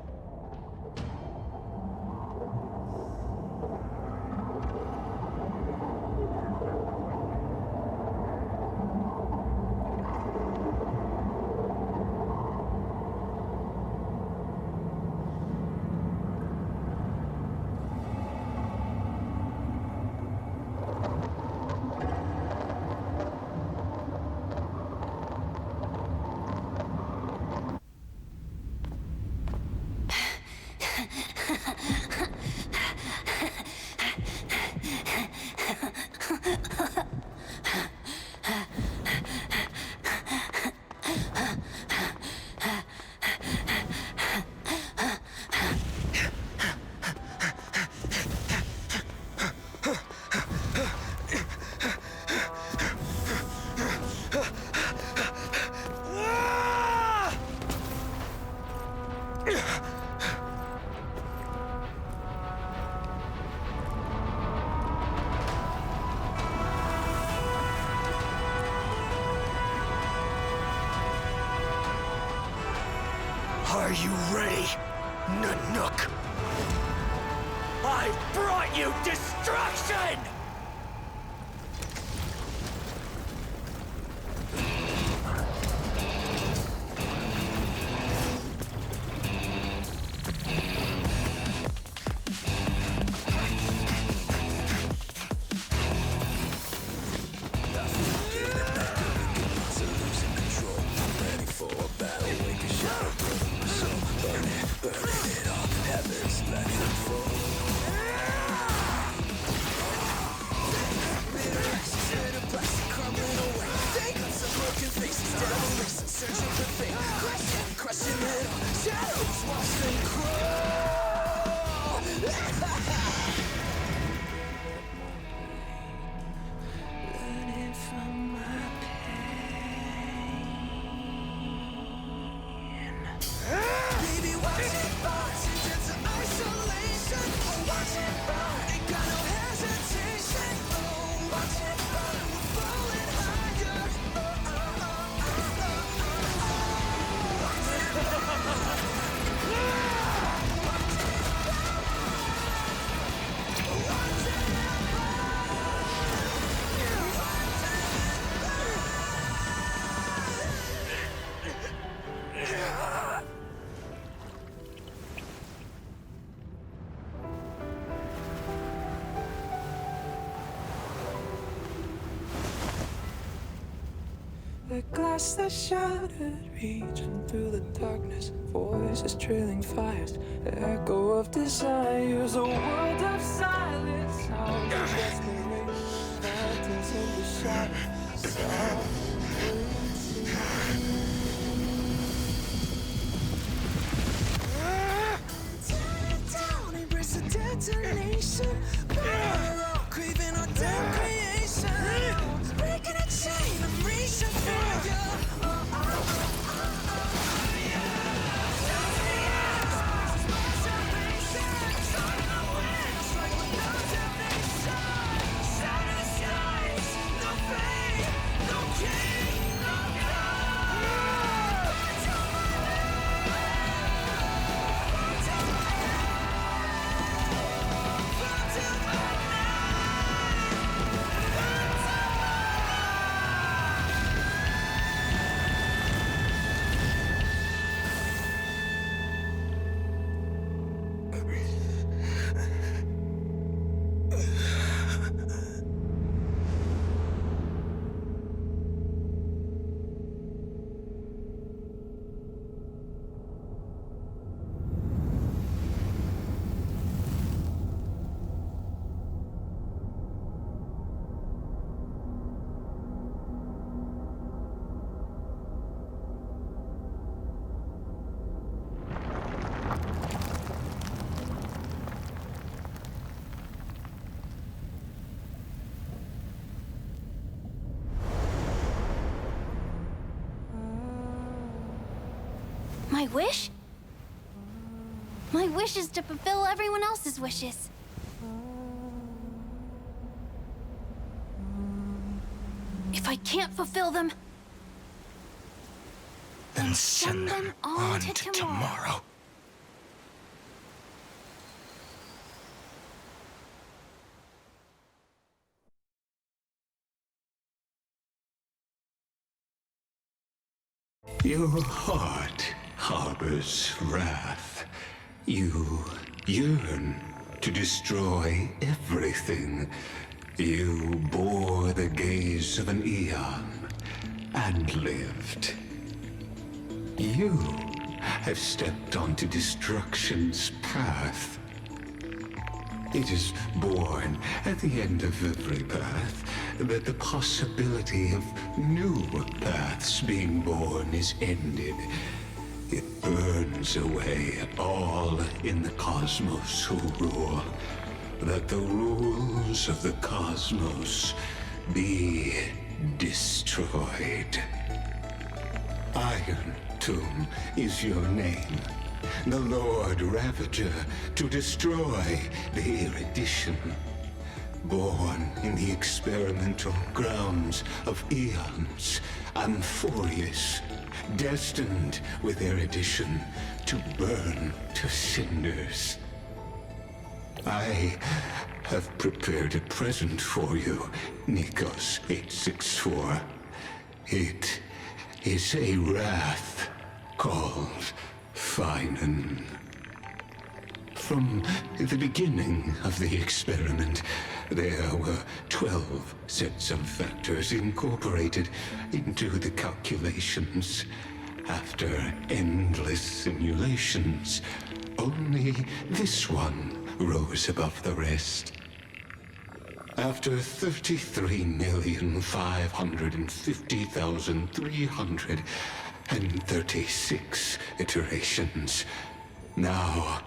Are you ready, Nanook? I've brought you destruction! The glass that shattered, reaching through the darkness. Voices trailing fires, echo of desires. A world of silence, sounds of desperation. Phantoms in the shadows, tear it down, embrace the detonation. Craving our damn creation. Breaking a chain, I'm reaching for you. My wish? My wish is to fulfill everyone else's wishes. If I can't fulfill them, then send them on to tomorrow. Your heart harbors wrath. You yearn to destroy everything. You bore the gaze of an eon and lived. You have stepped onto destruction's path. It is born at the end of every path that the possibility of new paths being born is ended. It burns away all in the cosmos who rule, that the rules of the cosmos be destroyed. Iron Tomb is your name. The Lord Ravager to destroy the erudition. Born in the experimental grounds of eons, Amphoreus, destined with erudition to burn to cinders. I have prepared a present for you, Nikos 864. It is a wrath called Finan. From the beginning of the experiment, there were 12 sets of factors incorporated into the calculations. After endless simulations, only this one rose above the rest. After 33,550,336 iterations, now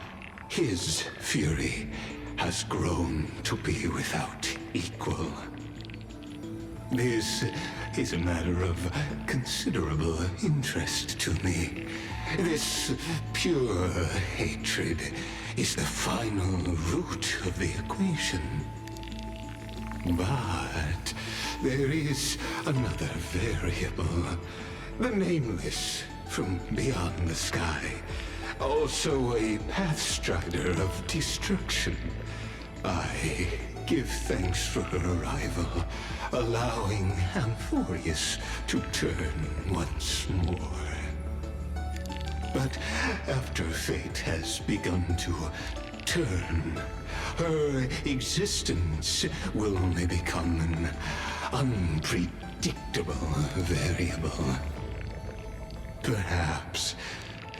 his fury has grown to be without equal. This is a matter of considerable interest to me. This pure hatred is the final root of the equation. But there is another variable, the nameless from beyond the sky. Also a pathstrider of destruction. I give thanks for her arrival, allowing Amphoreus to turn once more. But after fate has begun to turn, her existence will only become an unpredictable variable. Perhaps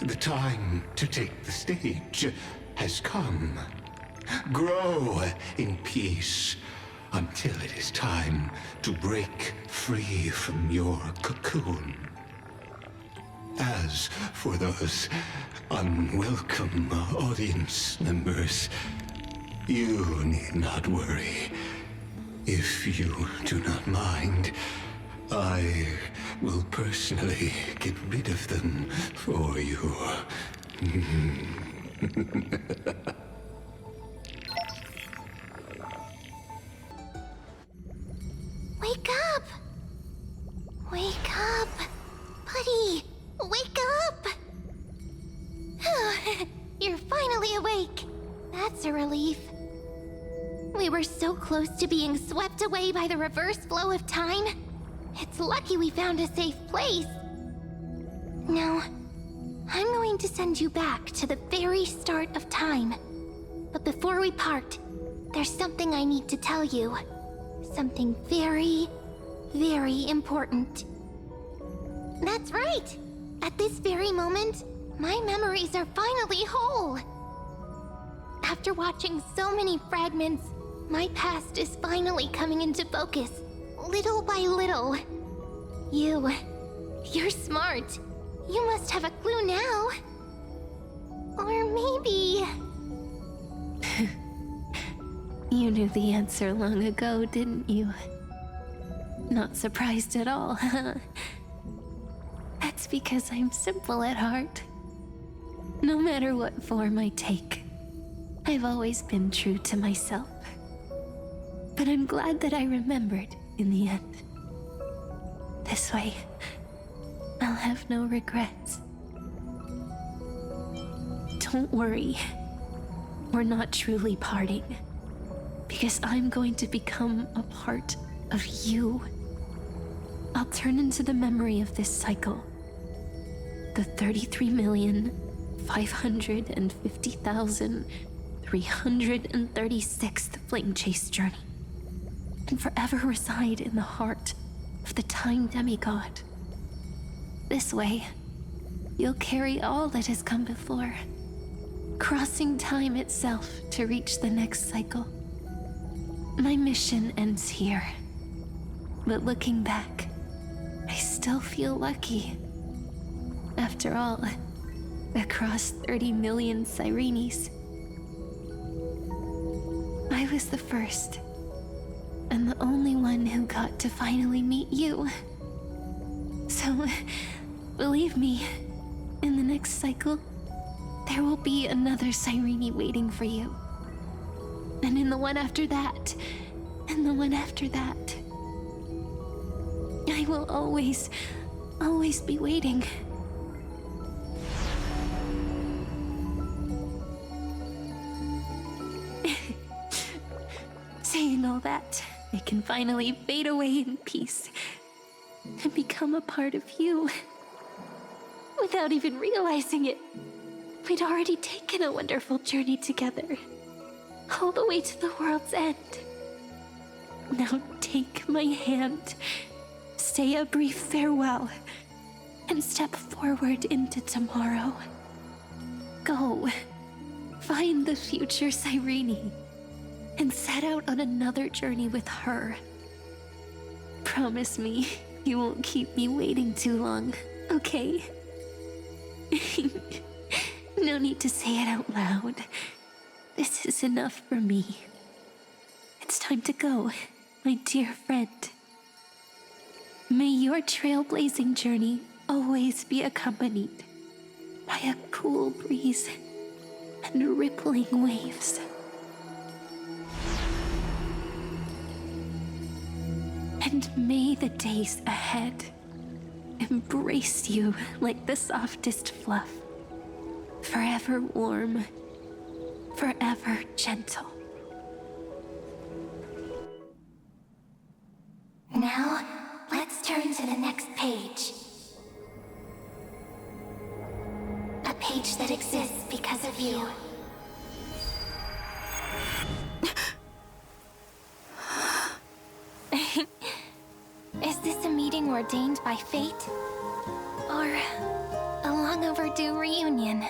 the time to take the stage has come. Grow in peace until it is time to break free from your cocoon. As for those unwelcome audience members, you need not worry. If you do not mind, I will personally get rid of them for you. Wake up! Wake up! Buddy! Wake up! You're finally awake. That's a relief. We were so close to being swept away by the reverse flow of time. It's lucky we found a safe place. Now, I'm going to send you back to the very start of time. But before we part, there's something I need to tell you. Something very, very important. That's right! At this very moment, my memories are finally whole. After watching so many fragments, my past is finally coming into focus, little by little. You're smart. You must have a clue now. Or maybe... You knew the answer long ago, didn't you? Not surprised at all, huh? That's because I'm simple at heart. No matter what form I take, I've always been true to myself. But I'm glad that I remembered in the end. This way, I'll have no regrets. Don't worry. We're not truly parting. Because I'm going to become a part of you. I'll turn into the memory of this cycle. The 33,550,336th Flame Chase journey. And forever reside in the heart of the Time Demigod. This way, you'll carry all that has come before, crossing time itself to reach the next cycle. My mission ends here, but looking back, I still feel lucky. After all, across 30 million Sirenes, I was the first, and the only one who got to finally meet you. So, believe me, in the next cycle, there will be another Sirene waiting for you. And in the one after that, and the one after that. I will always be waiting. Saying all that, I can finally fade away in peace and become a part of you. Without even realizing it, we'd already taken a wonderful journey together. All the way to the world's end. Now take my hand, say a brief farewell, and step forward into tomorrow. Go, find the future Sirene, and set out on another journey with her. Promise me you won't keep me waiting too long, okay? No need to say it out loud. This is enough for me. It's time to go, my dear friend. May your trailblazing journey always be accompanied by a cool breeze and rippling waves. And may the days ahead embrace you like the softest fluff, forever warm, forever gentle. Now, let's turn to the next page. A page that exists because of you. Is this a meeting ordained by fate? Or a long overdue reunion?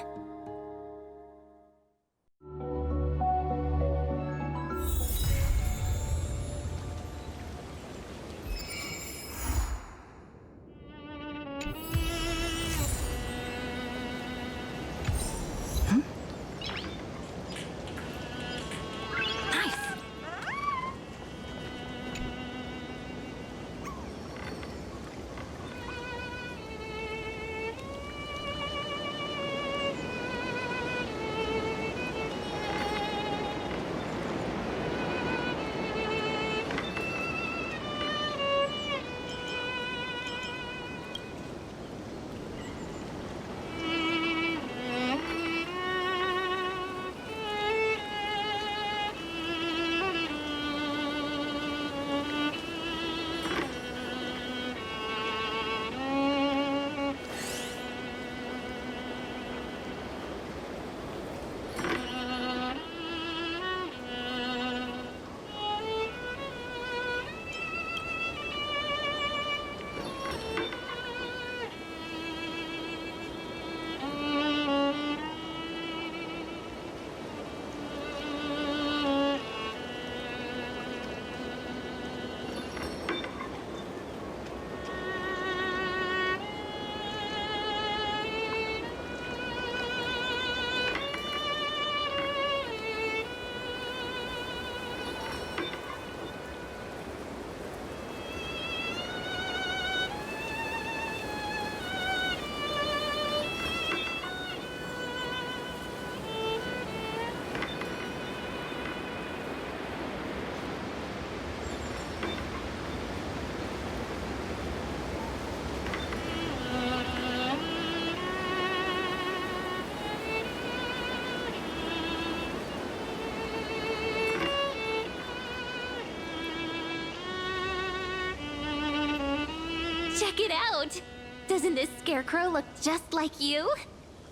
Check it out! Doesn't this scarecrow look just like you?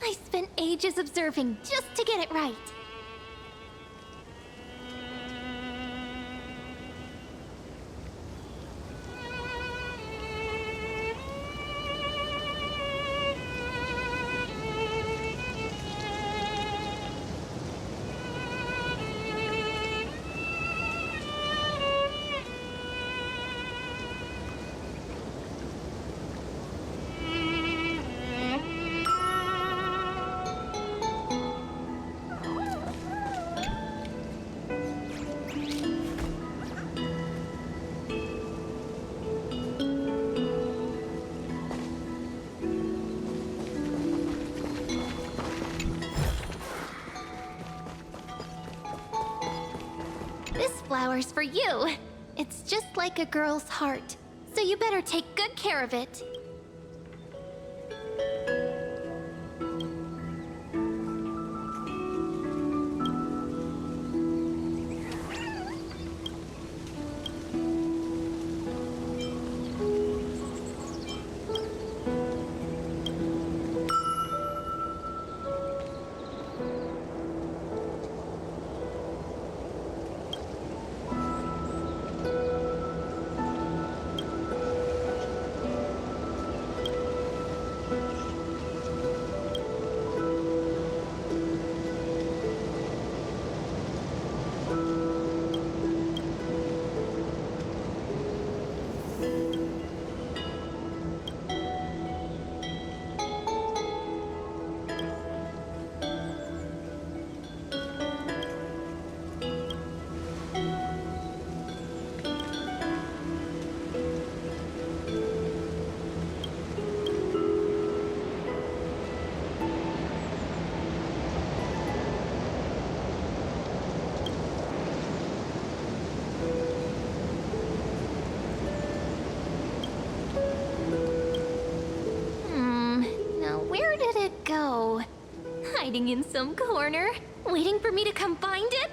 I spent ages observing just to get it right. This flower's for you. It's just like a girl's heart, so you better take good care of it. Hiding in some corner, waiting for me to come find it?